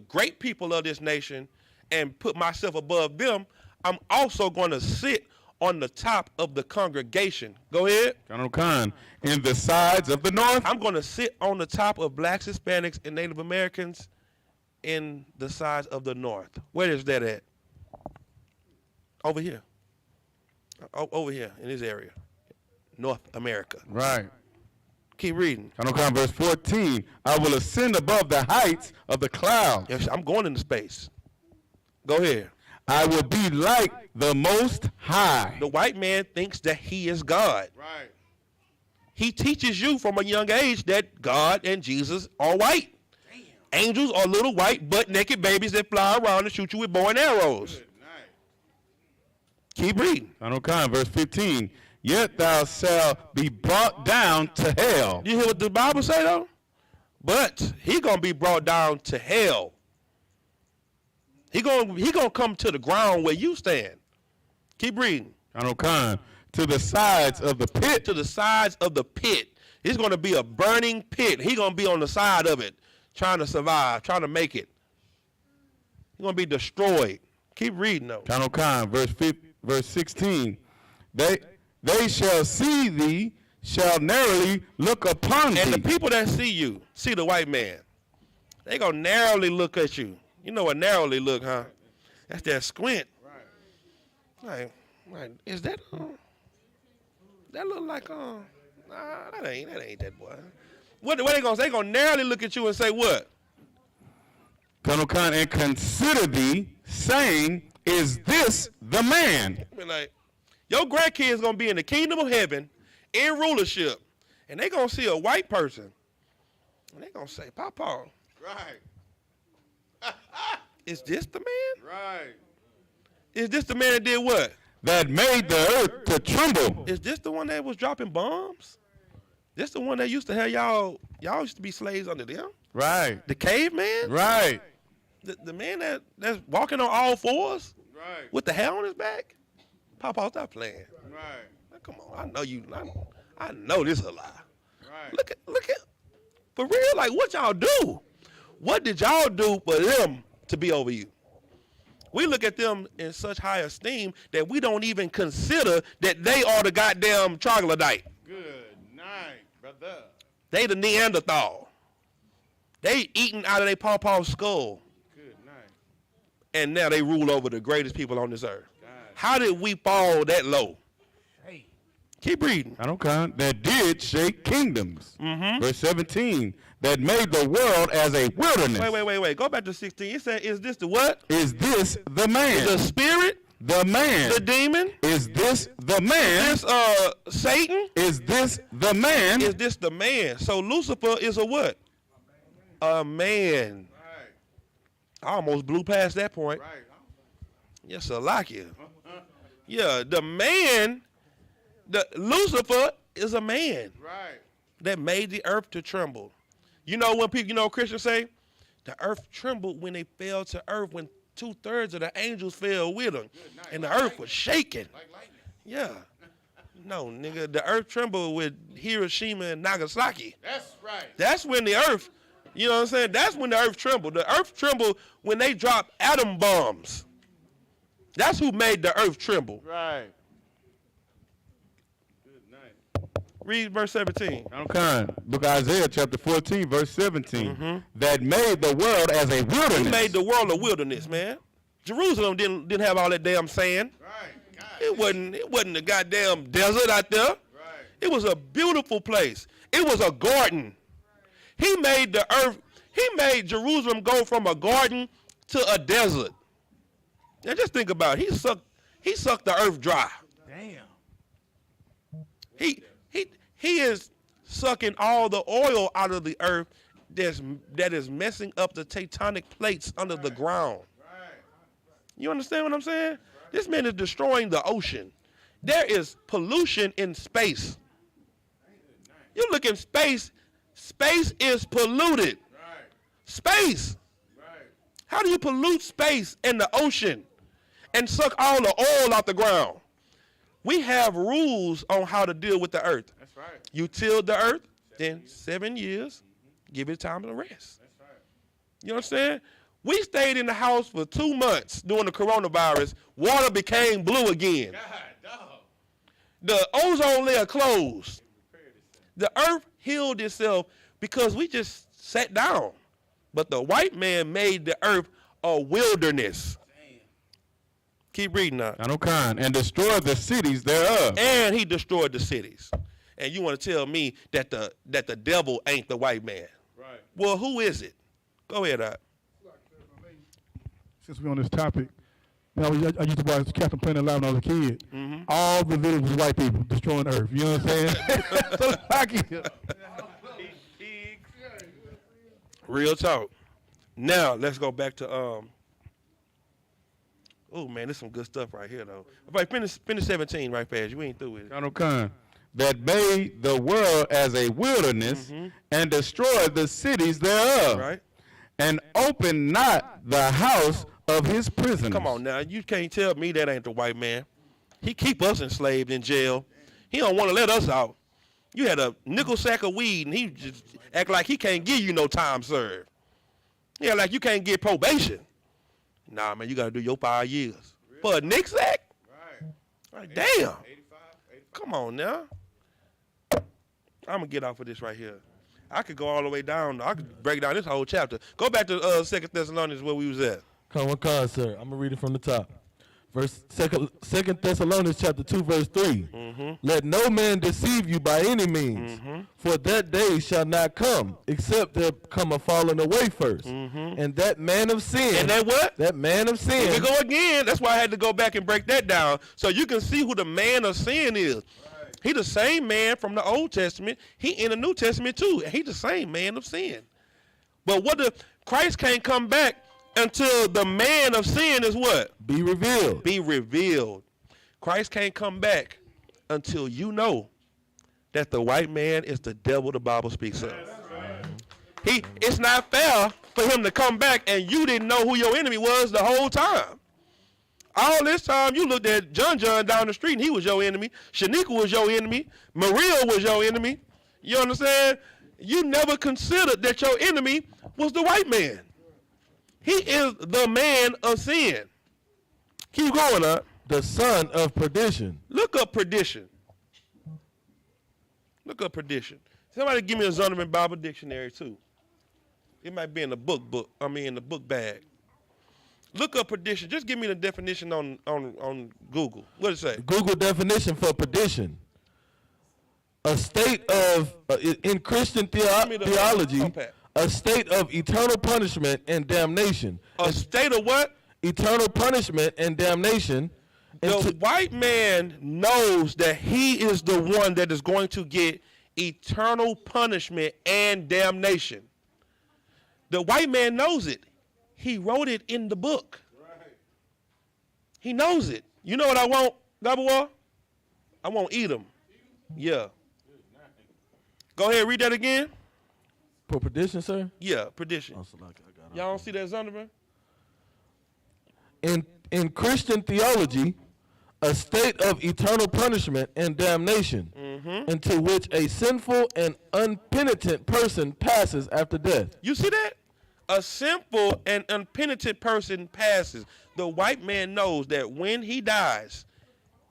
great people of this nation and put myself above them, I'm also going to sit on the top of the congregation. Go ahead. Khan, in the sides of the north. I'm going to sit on the top of blacks, Hispanics, and Native Americans in the sides of the north. Where is that at? Over here. Over here in this area. North America. Right. Keep reading. Khan, verse 14. I will ascend above the heights of the clouds. Yes, I'm going into space. Go ahead. I will be like the Most High. The white man thinks that he is God. Right. He teaches you from a young age that God and Jesus are white. Damn. Angels are little white butt-naked babies that fly around and shoot you with bow and arrows. Good night. Keep reading. Khan, verse 15. Yet thou shalt be brought down to hell. You hear what the Bible say though? But he gonna be brought down to hell. He gonna come to the ground where you stand. Keep reading. Khan, to the sides of the pit. To the sides of the pit. It's gonna be a burning pit. He gonna be on the side of it, trying to survive, trying to make it. He's gonna be destroyed. Keep reading though. Khan, verse 16. They shall see thee, shall narrowly look upon thee. And the people that see you, see the white man, they gonna narrowly look at you. You know what narrowly look, huh? That's that squint. Right. Like, is that that look like nah, that ain't that boy. What they gonna say? They gonna narrowly look at you and say what? Khan, and consider thee, saying, is this the man? I mean, like, your grandkids gonna be in the kingdom of heaven in rulership, and they gonna see a white person, and they gonna say, Papa. Right. Is this the man? Right. Is this the man that did what? That made the earth to tremble. Is this the one that was dropping bombs? This the one that used to have y'all used to be slaves under them? Right. The caveman? Right. The man that's walking on all fours? Right. With the hair on his back? Papa, stop playing. Right. Now, come on, I know you. I know this is a lie. Right. Look at, for real, like what y'all do? What did y'all do for them to be over you? We look at them in such high esteem that we don't even consider that they are the goddamn troglodyte. Good night, brother. They the Neanderthal. They eating out of their pawpaw's skull. Good night. And now they rule over the greatest people on this earth. God. How did we fall that low? Hey. Keep reading. That did shake kingdoms. Mm-hmm. Verse 17. That made the world as a wilderness. Wait. Go back to 16. It said, is this the what? Is this the man? The spirit? The man. The demon? Is this the man? Is this Satan? Is this the man? Is this the man? So Lucifer is a what? A man. Right. I almost blew past that point. Right. Yes, I like you. Yeah, the man, the Lucifer is a man. Right. That made the earth to tremble. You know when people, Christians say, the earth trembled when they fell to earth, when 2/3 of the angels fell with them. And the earth was shaking. Like lightning. Yeah. No, nigga, the earth trembled with Hiroshima and Nagasaki. That's right. That's when the earth, you know what I'm saying? That's when the earth trembled. The earth trembled when they dropped atom bombs. That's who made the earth tremble. Right. Good night. Read verse 17. Book of Isaiah chapter 14, verse 17. Mm-hmm. That made the world as a wilderness. He made the world a wilderness, man. Jerusalem didn't have all that damn sand. Right. God. It wasn't a goddamn desert out there. Right. It was a beautiful place. It was a garden. He made the earth, he made Jerusalem go from a garden to a desert. Now just think about it. He sucked the earth dry. Damn. He is sucking all the oil out of the earth that is messing up the tectonic plates under the ground. Right. You understand what I'm saying? This man is destroying the ocean. There is pollution in space. You look in space, space is polluted. Space. How do you pollute space and the ocean and suck all the oil out the ground? We have rules on how to deal with the earth. That's right. You till the earth, then 7 years, give it time to rest. That's right. You understand? We stayed in the house for 2 months during the coronavirus. Water became blue again. The ozone layer closed. The earth healed itself because we just sat down. But the white man made the earth a wilderness. Keep reading now. I don't kind. And destroy the cities thereof. And he destroyed the cities. And you want to tell me that the devil ain't the white man? Right. Well, who is it? Go ahead, Art. Since we're on this topic, you know, I used to watch Captain Planet Live when I was a kid. Mm-hmm. All the villains was white people destroying Earth. You know what I'm saying? Real talk. Now let's go back to oh man, there's some good stuff right here though. Right, finish 17 right fast. You ain't through with it. Colonel Khan, that made the world as a wilderness and destroyed the cities thereof. Right. And opened not the house of his prisoners. Come on now, you can't tell me that ain't the white man. He keep us enslaved in jail. He don't want to let us out. You had a nickel sack of weed, and he just act like he can't give you no time served. Yeah, like you can't get probation. Nah, man, you got to do your 5 years. For a nick sack? Right. Damn. 85. Come on now. I'm going to get off of this right here. I could go all the way down. I could break down this whole chapter. Go back to 2 Thessalonians where we was at. Come on, sir. I'm going to read it from the top. Second Thessalonians chapter 2, verse 3. Mm-hmm. Let no man deceive you by any means, for that day shall not come, except there come a falling away first. And that man of sin. And that what? That man of sin. Here we go again. That's why I had to go back and break that down, so you can see who the man of sin is. Right. He the same man from the Old Testament. He in the New Testament too. He the same man of sin. But what the Christ can't come back until the man of sin is what? Be revealed. Be revealed. Christ can't come back until you know that the white man is the devil the Bible speaks of. It's not fair for him to come back and you didn't know who your enemy was the whole time. All this time you looked at John down the street and he was your enemy. Shanika was your enemy. Maria was your enemy. You understand? You never considered that your enemy was the white man. He is the man of sin. Keep going up. The son of perdition. Look up perdition. Look up perdition. Somebody give me a Zondervan Bible dictionary too. It might be in the in the book bag. Look up perdition. Just give me the definition on Google. What does it say? Google definition for perdition. A state of, in Christian theology, a state of eternal punishment and damnation. A state of what? Eternal punishment and damnation. The white man knows that he is the one that is going to get eternal punishment and damnation. The white man knows it. He wrote it in the book. Right. He knows it. You know what I want, Double? I want Edom. Yeah. Go ahead, read that again. For perdition, sir? Yeah, perdition. Y'all don't see that, Zondervan? In Christian theology, a state of eternal punishment and damnation into which a sinful and unpenitent person passes after death. You see that? A sinful and unpenitent person passes. The white man knows that when he dies,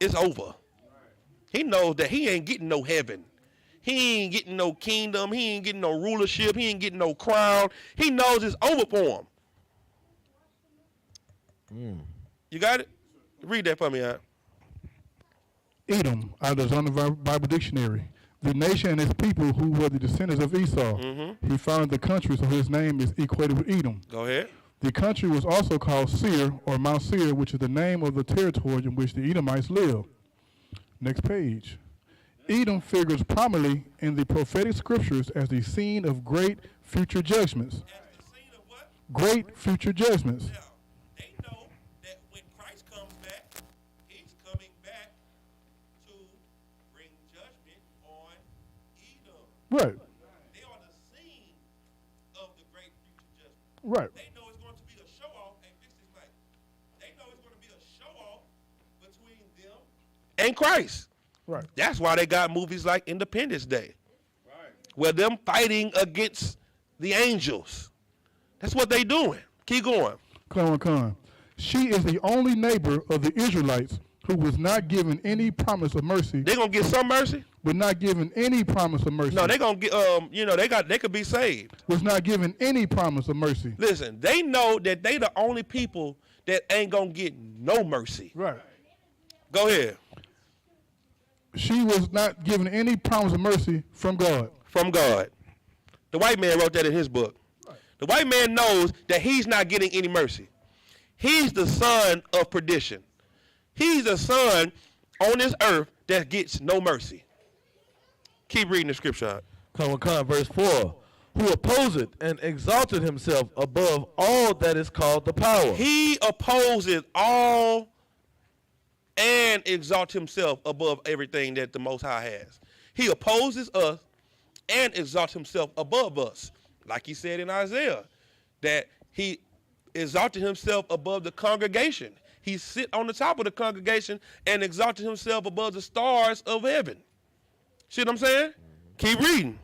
it's over. He knows that he ain't getting no heaven. He ain't getting no kingdom. He ain't getting no rulership. He ain't getting no crown. He knows it's over for him. You got it? Read that for me, Aunt. Edom, out of the Zondervan Bible Dictionary. The nation and its people who were the descendants of Esau. He founded the country, so his name is equated with Edom. Go ahead. The country was also called Seir, or Mount Seir, which is the name of the territory in which the Edomites lived. Next page. Edom figures prominently in the prophetic scriptures as the scene of great future judgments. As the scene of what? Great future judgments. Yeah. They know that when Right. They are the scene of the great future judgment. Right. They know it's going to be a show off. Hey, fix this mic. They know it's going to be a show off between them and Christ. Right. That's why they got movies like Independence Day, where them fighting against the angels. That's what they doing. Keep going. Con. She is the only neighbor of the Israelites who was not given any promise of mercy. They gonna get some mercy, but not given any promise of mercy. No, they gonna get. They could be saved. Was not given any promise of mercy. Listen, they know that they the only people that ain't gonna get no mercy. Right. Go ahead. She was not given any promise of mercy from God. From God. The white man wrote that in his book. Right. The white man knows that he's not getting any mercy. He's the son of perdition. He's the son on this earth that gets no mercy. Keep reading the scripture. Verse 4. Who opposeth and exalted himself above all that is called the power. He opposes all and exalts himself above everything that the Most High has. He opposes us and exalts himself above us. Like he said in Isaiah, that he exalted himself above the congregation. He sit on the top of the congregation and exalted himself above the stars of heaven. See what I'm saying? Keep reading.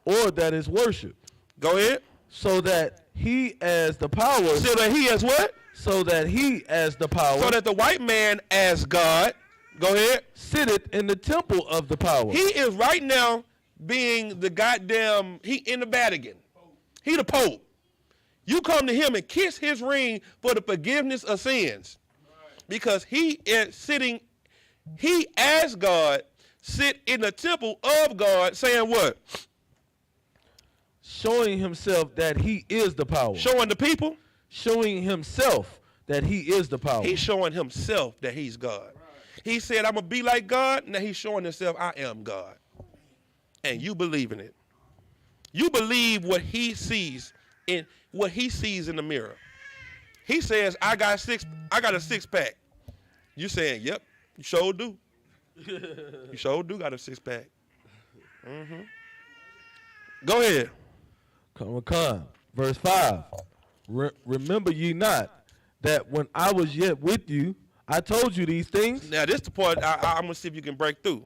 Or that is worship. Go ahead. So that he as the power. So that he as what? So that he as the power. So that the white man as God. Go ahead. Sitteth in the temple of the power. He is right now being the goddamn, he in the Vatican. He the Pope. You come to him and kiss his ring for the forgiveness of sins. Because he is sitting, he as God, sit in the temple of God saying what? Showing himself that he is the power. Showing the people? Showing himself that he is the power. He's showing himself that he's God. He said, I'm going to be like God. Now he's showing himself, I am God. And you believe in it. You believe what he sees in the mirror. He says, I got a six pack. You saying, yep, you sure do. You sure do got a six pack. Mm-hmm. Go ahead. Verse 5. Remember ye not that when I was yet with you, I told you these things? Now, this is the part I'm going to see if you can break through.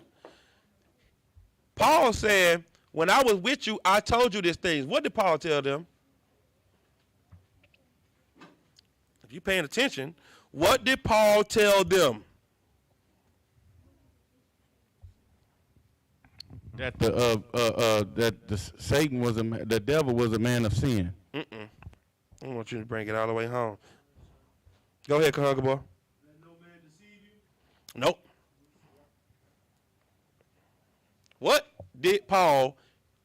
Paul said, when I was with you, I told you these things. What did Paul tell them? If you're paying attention, what did Paul tell them? That Satan was the devil was a man of sin. I don't want you to bring it all the way home. Go ahead, Kahunga boy. Let no man deceive you? Nope. What did Paul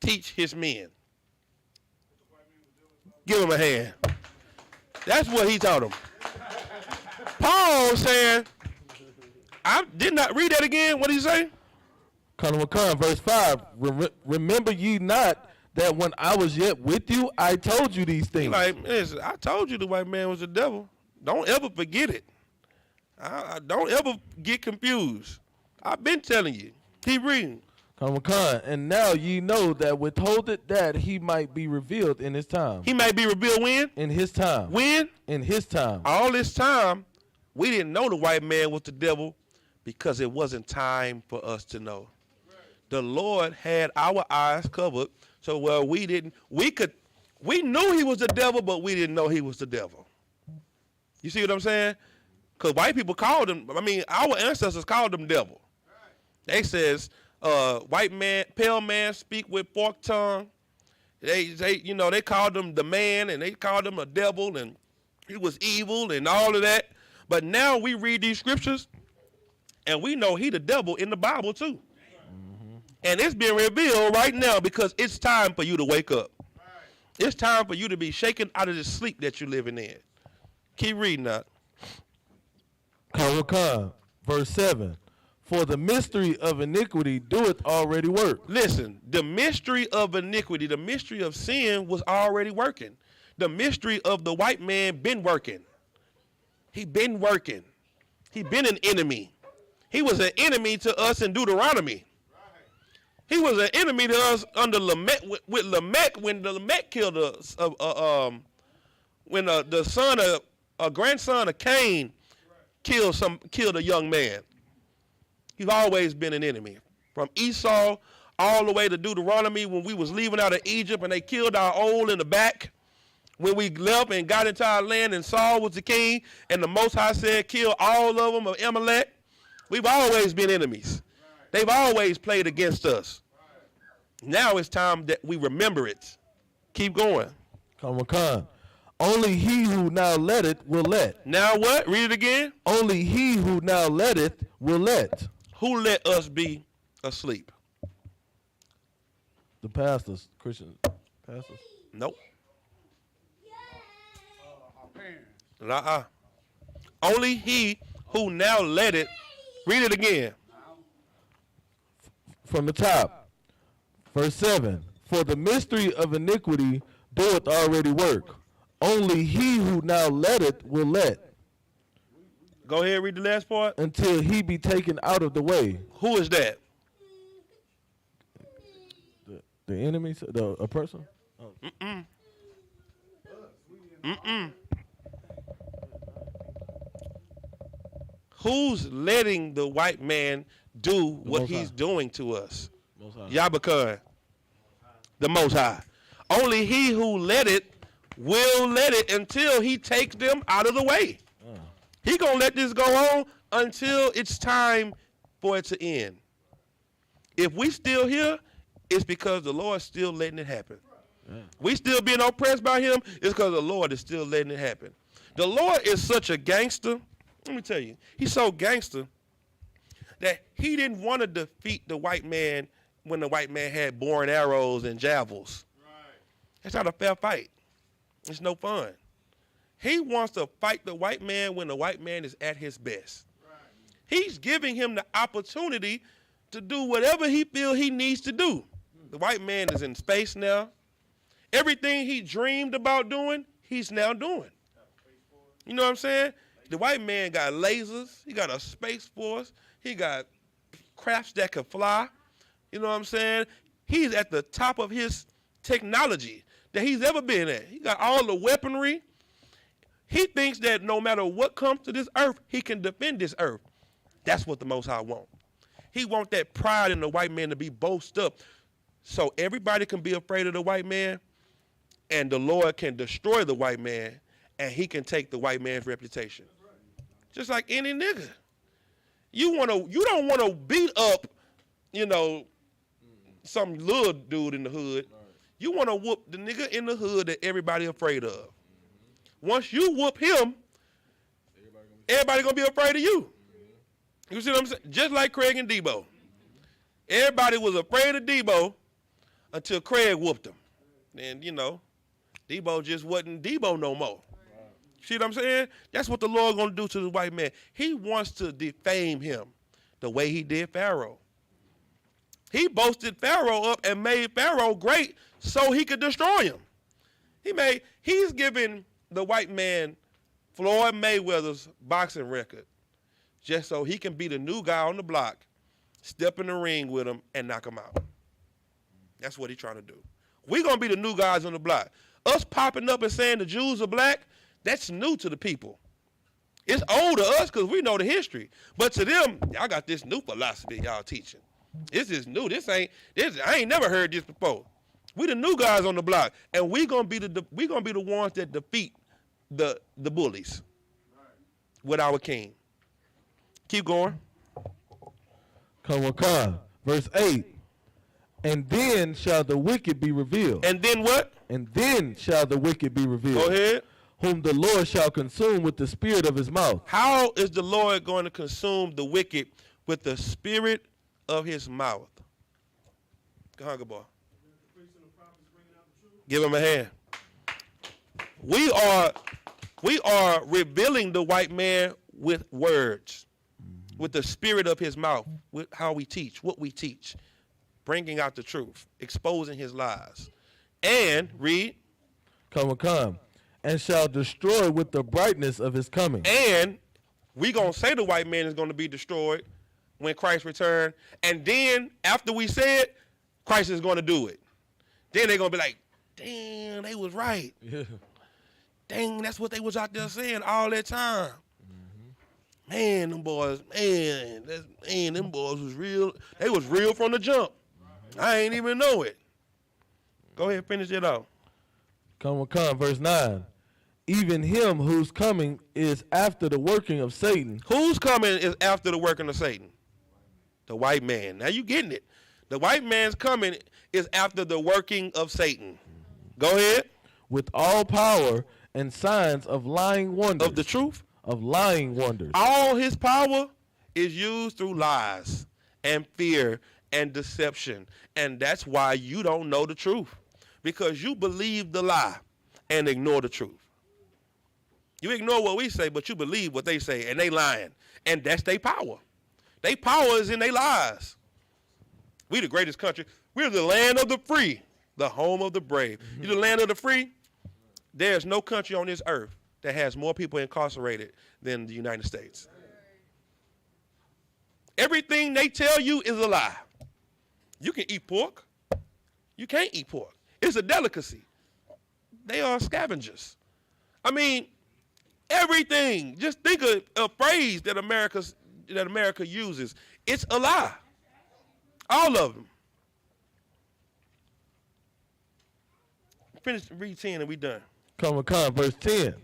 teach his men? Give him a hand. That's what he taught them. Paul saying, I did not read that again. What did he say? Verse 5. Remember ye not that when I was yet with you, I told you these things. Like, listen, I told you the white man was the devil. Don't ever forget it. I don't ever get confused. I've been telling you. Keep reading. And now ye know that withholdeth that he might be revealed in his time. He might be revealed when? In his time. When? In his time. All this time, we didn't know the white man was the devil because it wasn't time for us to know. The Lord had our eyes covered, so we knew he was the devil, but we didn't know he was the devil. You see what I'm saying? Because white people called him, our ancestors called him devil. They says, white man, pale man speak with forked tongue. They called him the man, and they called him a devil, and he was evil and all of that. But now we read these scriptures, and we know he the devil in the Bible too. And it's being revealed right now because it's time for you to wake up. It's time for you to be shaken out of the sleep that you're living in. Keep reading that. Verse 7. For the mystery of iniquity doeth already work. Listen, the mystery of iniquity, the mystery of sin was already working. The mystery of the white man been working. He been working. He been an enemy. He was an enemy to us in Deuteronomy. He was an enemy to us under Lamech with Lamech when the Lamech killed us. When the son of a grandson of Cain killed a young man. He's always been an enemy. From Esau all the way to Deuteronomy when we was leaving out of Egypt and they killed our old in the back. When we left and got into our land and Saul was the king and the Most High said kill all of them of Amalek. We've always been enemies. They've always played against us. Now it's time that we remember it. Keep going. Come on. Only he who now letteth will let. Now what? Read it again. Only he who now letteth will let. Who let us be asleep? The pastors, Christian pastors. Nope. Nuh-uh. Only he who now letteth. Read it again. From the top. Verse 7. For the mystery of iniquity doeth already work. Only he who now letteth will let. Go ahead, read the last part. Until he be taken out of the way. Who is that? The enemy, a person? Oh. Mm-mm. Who's letting the white man do what he's doing to us? Yabakan, the Most High. Only he who let it will let it until he takes them out of the way. He gonna let this go on until it's time for it to end. If we still here, it's because the Lord's still letting it happen. We still being oppressed by him, it's because the Lord is still letting it happen. The Lord is such a gangster. Let me tell you, he's so gangster that he didn't want to defeat the white man when the white man had bow and arrows and javelins. That's not a fair fight. It's no fun. He wants to fight the white man when the white man is at his best. He's giving him the opportunity to do whatever he feels he needs to do. The white man is in space now. Everything he dreamed about doing, he's now doing. You know what I'm saying? The white man got lasers. He got a space force. He got crafts that can fly. You know what I'm saying? He's at the top of his technology that he's ever been at. He got all the weaponry. He thinks that no matter what comes to this earth, he can defend this earth. That's what the Most High wants. He wants that pride in the white man to be boasted up so everybody can be afraid of the white man and the Lord can destroy the white man and he can take the white man's reputation. Just like any nigga. You don't want to beat up, some little dude in the hood. You want to whoop the nigga in the hood that everybody afraid of. Once you whoop him, everybody gonna be afraid of you. You see what I'm saying? Just like Craig and Debo. Everybody was afraid of Debo until Craig whooped him. And, Debo just wasn't Debo no more. See what I'm saying? That's what the Lord gonna do to the white man. He wants to defame him the way he did Pharaoh. He boasted Pharaoh up and made Pharaoh great so he could destroy him. He's giving the white man Floyd Mayweather's boxing record just so he can be the new guy on the block, step in the ring with him, and knock him out. That's what he's trying to do. We're going to be the new guys on the block. Us popping up and saying the Jews are black, that's new to the people. It's old to us because we know the history. But to them, y'all got this new philosophy y'all teaching. This is new. I ain't never heard this before. We the new guys on the block, and we gonna be the ones that defeat the bullies with our king. Keep going. Come on. Verse 8. And then shall the wicked be revealed. And then what? And then shall the wicked be revealed. Go ahead. Whom the Lord shall consume with the spirit of his mouth. How is the Lord going to consume the wicked with the spirit of his mouth? Go on, good boy. Give him a hand. We are revealing the white man with words, with the spirit of his mouth, with how we teach, what we teach, bringing out the truth, exposing his lies. And, read. Come. And shall destroy with the brightness of his coming. And we going to say the white man is going to be destroyed when Christ returns. And then, after we say it, Christ is going to do it. Then they're going to be like, damn, they was right. Yeah. Dang, that's what they was out there saying all that time. Man, them boys, them boys was real. They was real from the jump. I ain't even know it. Go ahead, finish it off. Come, verse 9. Even him whose coming is after the working of Satan. Whose coming is after the working of Satan? The white man. Now you getting it. The white man's coming is after the working of Satan. Go ahead. With all power and signs of lying wonders. Of the truth? Of lying wonders. All his power is used through lies and fear and deception. And that's why you don't know the truth. Because you believe the lie and ignore the truth. You ignore what we say, but you believe what they say, and they lying. And that's their power. Their power is in their lies. We the greatest country. We're the land of the free, the home of the brave. You the land of the free? There's no country on this earth that has more people incarcerated than the United States. Everything they tell you is a lie. You can eat pork. You can't eat pork. It's a delicacy. They are scavengers. I mean, everything. Just think of a phrase that America uses. It's a lie. All of them. Finish, read 10 and we done. Come, verse 10.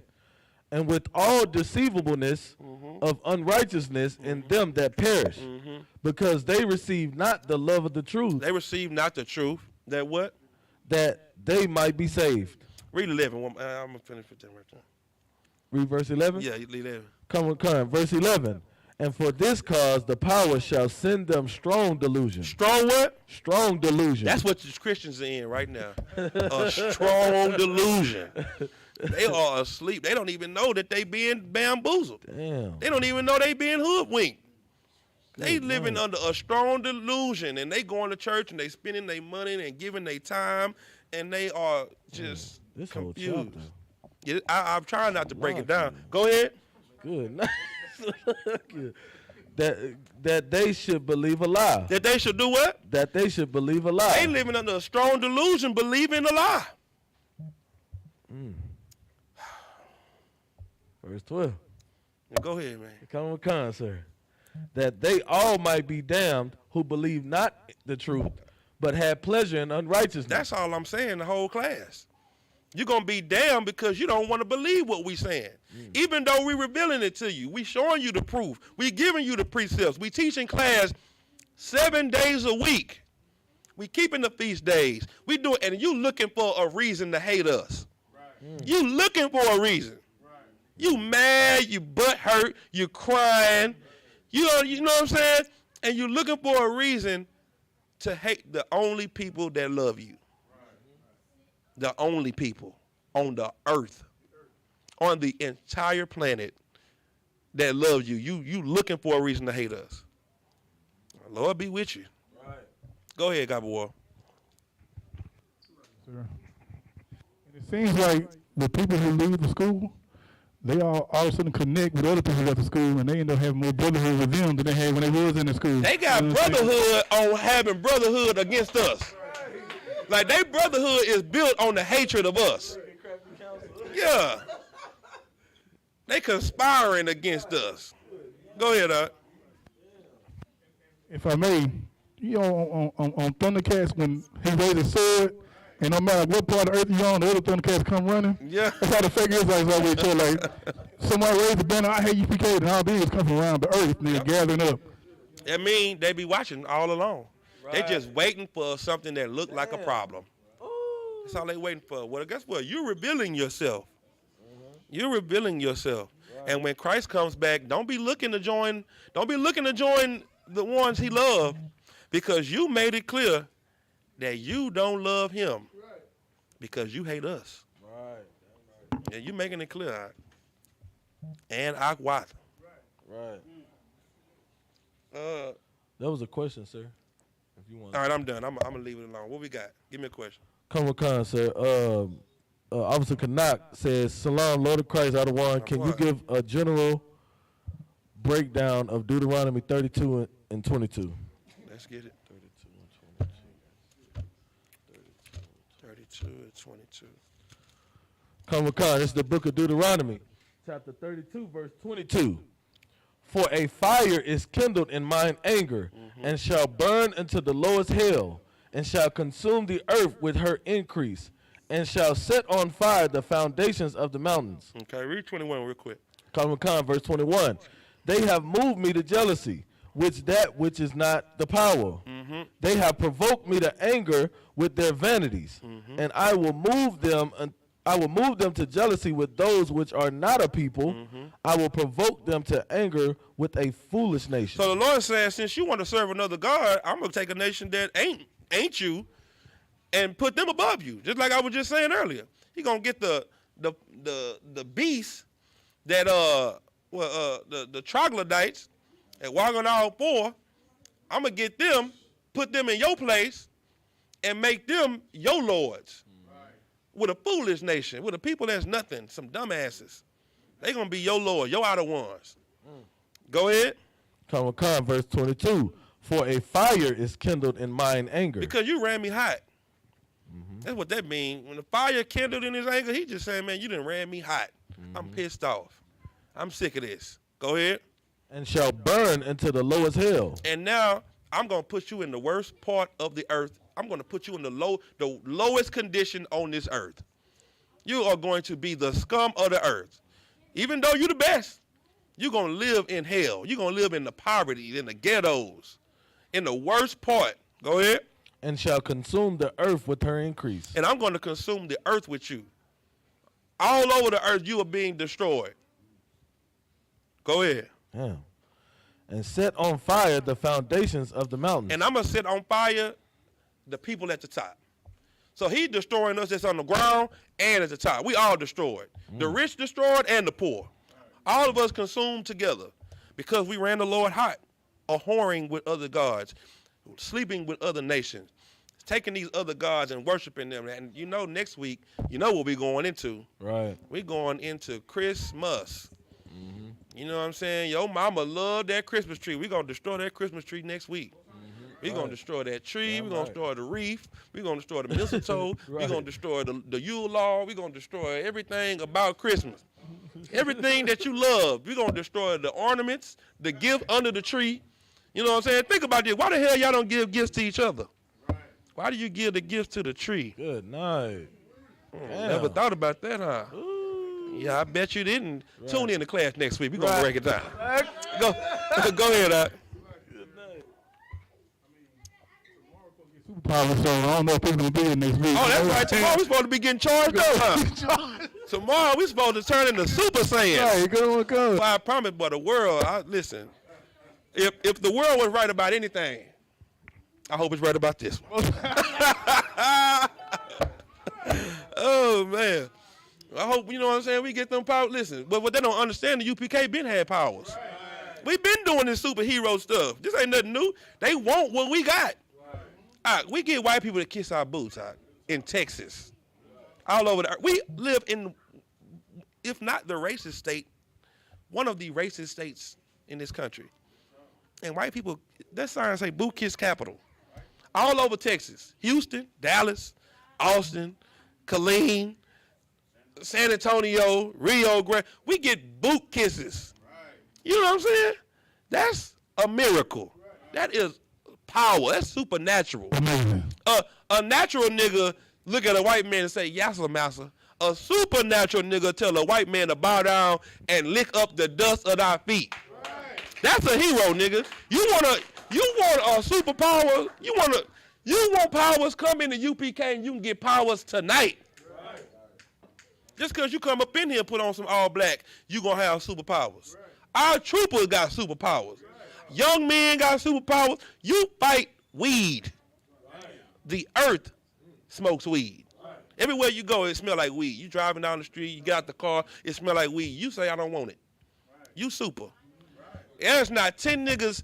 And with all deceivableness of unrighteousness in them that perish, because they receive not the love of the truth. They receive not the truth. That what? That they might be saved. Read 11. I'm going to finish with 10 right there. Read verse 11? Yeah, 11. Come, verse 11. And for this cause the power shall send them strong delusion. Strong what? Strong delusion. That's what the Christians are in right now. A strong delusion. They are asleep. They don't even know that they being bamboozled. Damn. They don't even know they being hoodwinked. They living under a strong delusion, and they going to church and they spending their money and giving their time, and they are just confused. Yeah, I'm trying not to break it down. Go ahead. Good. Good. That they should believe a lie. That they should do what? That they should believe a lie. They living under a strong delusion, believing a lie. Verse 12. Go ahead, man. Come, sir. That they all might be damned who believe not the truth, but have pleasure in unrighteousness. That's all I'm saying, the whole class. You're going to be damned because you don't want to believe what we saying. Even though we revealing it to you. We showing you the proof. We giving you the precepts. We teaching class 7 days a week. We keeping the feast days. We do it, and you looking for a reason to hate us. You looking for a reason. You mad, you butt hurt, you crying. You know what I'm saying? And you looking for a reason to hate the only people that love you. The only people on the earth, on the entire planet that loves you. You looking for a reason to hate us. Lord be with you. Right. Go ahead, Gabawar. Sir. And it seems like the people who leave the school, they all of a sudden connect with other people at the school, and they end up having more brotherhood with them than they had when they was in the school. They got brotherhood on having brotherhood against us. Like, their brotherhood is built on the hatred of us. Yeah. They conspiring against us. Go ahead, Art. If I may, you know, on Thundercats, when he raised his sword, and no matter what part of the earth you're on, the other Thundercats come running. Yeah. That's how the fake Israelites always tell, like, somebody raised the banner, I hate Isupk, and all these come from around the earth, and they're gathering up. I mean, they be watching all along. Right. They just waiting for something that look like a problem. That's all they waiting for. Well, guess what? You're revealing yourself. You're revealing yourself. Right. And when Christ comes back, don't be looking to join the ones he loved, because you made it clear that you don't love him because you hate us. Right. Yeah, you making it clear. Right? And Akwat. Right. That was a question, sir. If you want. All right, I'm done. I'm gonna leave it alone. What we got? Give me a question. Come, sir. Officer Kanak says, Salam, Lord of Christ, out of one. Can you give a general breakdown of Deuteronomy 32 and 22? Let's get it. 32 and 22. 32 and 22. Come with Con. This is the book of Deuteronomy, chapter 32, verse 22. For a fire is kindled in mine anger, and shall burn into the lowest hell, and shall consume the earth with her increase, and shall set on fire the foundations of the mountains. Okay, read 21 real quick. Come with Con, verse 21. They have moved me to jealousy, which is not the power. They have provoked me to anger with their vanities, and I will move them to jealousy with those which are not a people. I will provoke them to anger with a foolish nation. So the Lord says, since you want to serve another God, I'm gonna take a nation that ain't you, and put them above you. Just like I was just saying earlier, He gonna get the beast that the troglodytes that walk on all four. I'm gonna get them, put them in your place, and make them your lords. With a foolish nation, with a people that's nothing, some dumbasses. They gonna be your lord, your outer ones. Go ahead. Come with Con, verse 22. For a fire is kindled in mine anger. Because you ran me hot. That's what that means. When the fire kindled in his anger, he just saying, man, you done ran me hot. I'm pissed off. I'm sick of this. Go ahead. And shall burn into the lowest hell. And now I'm gonna put you in the worst part of the earth. I'm going to put you in the lowest condition on this earth. You are going to be the scum of the earth. Even though you're the best, you're going to live in hell. You're going to live in the poverty, in the ghettos, in the worst part. Go ahead. And shall consume the earth with her increase. And I'm going to consume the earth with you. All over the earth, you are being destroyed. Go ahead. Yeah. And set on fire the foundations of the mountains. And I'm going to set on fire the people at the top. So He's destroying us that's on the ground and at the top. We all destroyed. The rich destroyed and the poor. All of us consumed together because we ran the Lord hot, or whoring with other gods, sleeping with other nations, taking these other gods and worshiping them. And you know, next week, you know what we're going into. Right. We're going into Christmas. You know what I'm saying? Your mama loved that Christmas tree. We're going to destroy that Christmas tree next week. We're going to destroy that tree. We're going to destroy the wreath. We're going to destroy the mistletoe. We're going to destroy the Yule log. We're going to destroy everything about Christmas. Everything that you love. We're going to destroy the ornaments, the gift under the tree. You know what I'm saying? Think about this. Why the hell y'all don't give gifts to each other? Why do you give the gifts to the tree? Good night. Never thought about that, huh? Yeah, I bet you didn't. Tune in to class next week. We're going to break it down. Go ahead, Doc. Superpower, so I don't know if people gonna be in next week. Oh, that's right. Tomorrow we're supposed to be getting charged up, huh? Tomorrow we're supposed to turn into Super Saiyans. Right, good one, good. Well, I promise, but the world, listen, if the world was right about anything, I hope it's right about this one. Oh, man. I hope, you know what I'm saying, we get them powers. Listen, but what they don't understand, the UPK been had powers. We've been doing this superhero stuff. This ain't nothing new. They want what we got. We get white people to kiss our boots out in Texas, all over the earth. We live in, if not the racist state, one of the racist states in this country. And white people, that sign say boot kiss capital. All over Texas, Houston, Dallas, Austin, Killeen, San Antonio, Rio Grande. We get boot kisses. You know what I'm saying? That's a miracle. That is power. That's supernatural. A natural nigga look at a white man and say, yassa massa. A supernatural nigga tell a white man to bow down and lick up the dust of our feet. That's a hero, nigga. You want a superpower? You want powers? Come into UPK and you can get powers tonight. Just because you come up in here and put on some all black, you gonna have superpowers. Our troopers got superpowers. Young men got superpowers. You fight weed. The earth smokes weed. Everywhere you go, it smells like weed. You driving down the street, you get out the car, it smells like weed. You say, I don't want it. You super. There's not 10 niggas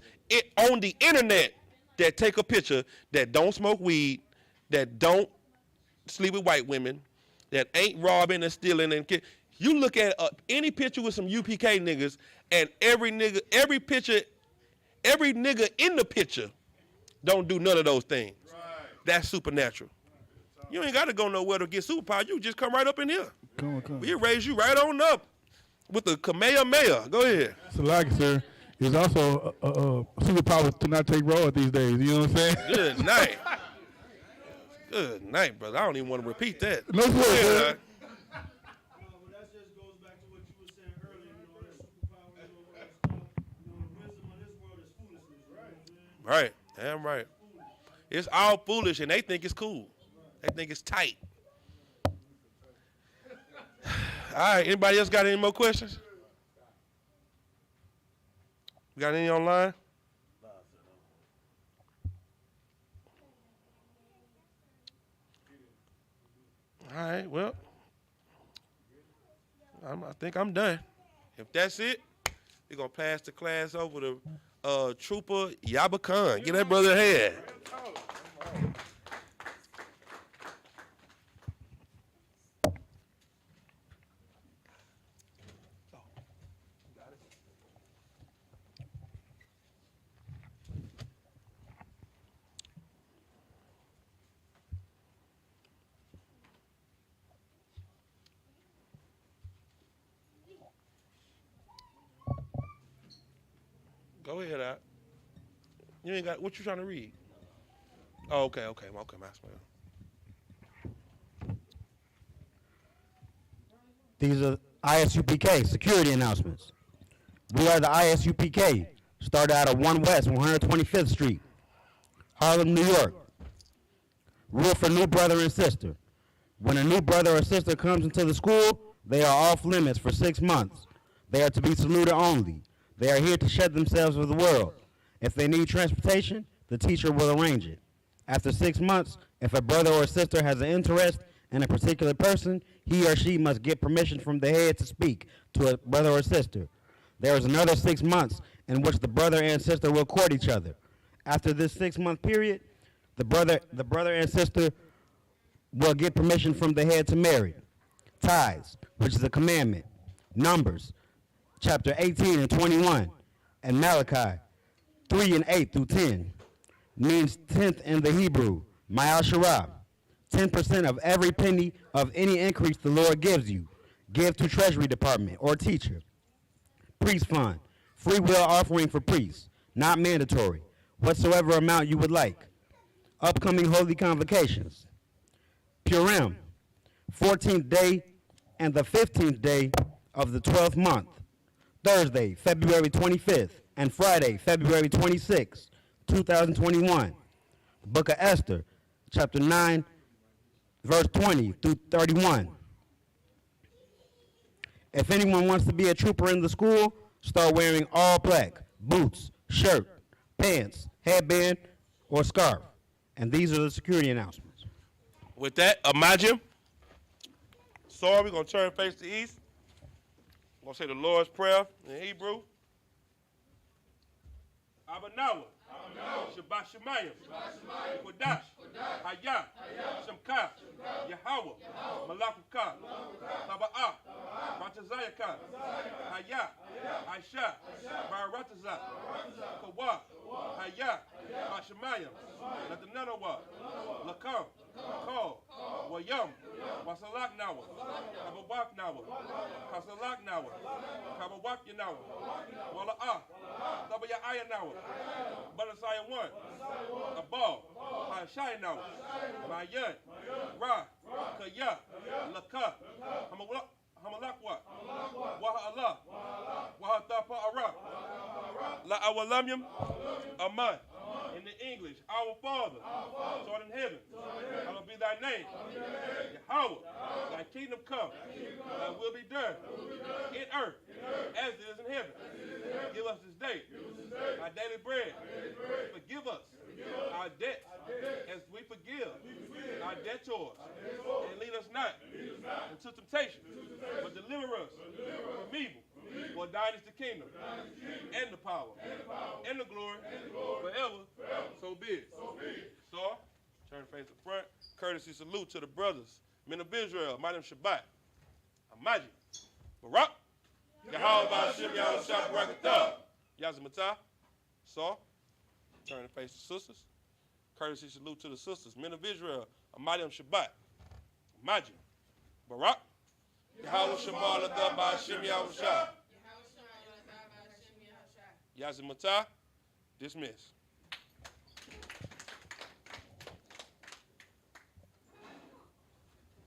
on the internet that take a picture that don't smoke weed, that don't sleep with white women, that ain't robbing and stealing and you look at any picture with some UPK niggas, and every nigga in the picture don't do none of those things. That's supernatural. You ain't got to go nowhere to get superpower. You just come right up in here. Come on. We'll raise you right on up with the Kamehameha. Go ahead. So like, sir, it's also a superpower to not take road these days. You know what I'm saying? Good night. Good night, brother. I don't even want to repeat that. No swear, sir. That just goes back to what you were saying earlier, that superpower, all that stuff. The wisdom of this world is foolishness, right? Right. Damn right. It's all foolish, and they think it's cool. They think it's tight. All right. Anybody else got any more questions? We got any online? All right. Well, I think I'm done. If that's it, we're going to pass the class over to Trooper Yabakan. Get that brother a hand. Go ahead, Al. You ain't got, what you trying to read? Oh, okay, Maxwell. These are ISUPK security announcements. We are the ISUPK, started out of 1 West 125th Street, Harlem, New York. Rule for new brother and sister. When a new brother or sister comes into the school, they are off limits for 6 months. They are to be saluted only. They are here to shed themselves with the world. If they need transportation, the teacher will arrange it. After 6 months, if a brother or sister has an interest in a particular person, he or she must get permission from the head to speak to a brother or sister. There is another 6 months in which the brother and sister will court each other. After this 6-month period, the brother and sister will get permission from the head to marry. Tithes, which is a commandment. Numbers, chapter 18 and 21, and Malachi 3 and 8 through 10, means 10th in the Hebrew, Ma'al Sharab. 10% of every penny of any increase the Lord gives you, give to Treasury Department or teacher. Priest fund, free will offering for priests, not mandatory, whatsoever amount you would like. Upcoming holy convocations. Purim, 14th day and the 15th day of the 12th month. Thursday, February 25th, and Friday, February 26th, 2021. Book of Esther, chapter 9, verse 20 through 31. If anyone wants to be a trooper in the school, start wearing all black, boots, shirt, pants, headband, or scarf. And these are the security announcements. With that, imagine. So we're going to turn face to east. I'm going to say the Lord's Prayer in Hebrew. Abanawa. Shabbat Shemayim. Kodash. Hayah. Shemkah. Yahweh. Malakukah. Taba'ah. Ratazayakah. Hayah. Aisha. Baratazah. Kawah. Hayah. Hashemayim. Natananawa. Lakam. Kal. Wayam. Wasalak Nawa. Kabawak Nawa. Kasalak Nawa. Kabawak Yanawa. Wala'ah. Tabaya Nawa. Balasaya 1. Abal. Hashai Nawa. Mayan. Ra. Kaya. Laka. Hamalakwa. Waha Allah. Waha Tapa Ara. La Awalamyam. Aman. In the English, our Father, who art in heaven, hallowed be thy name. Yahweh, thy kingdom come, thy will be done in earth as it is in heaven. Give us this day our daily bread. Forgive us our debts as we forgive our debtors. And lead us not into temptation, but deliver us from evil. For thine is the kingdom, and the power, and the glory, forever. So be it. So, turn face to front. Courtesy salute to the brothers, men of Israel, Mighty Shabbat, Imagine, Barak, Yahweh Ba'ashim, Yahweh Shabbat, Barakatah, Yazimatah. So, turn the face to sisters. Courtesy salute to the sisters, men of Israel, Amadim Shabbat, Majid, Barak, Yahweh Shemal Adab Ba'Hashem Yahushua, Yazimata, dismiss.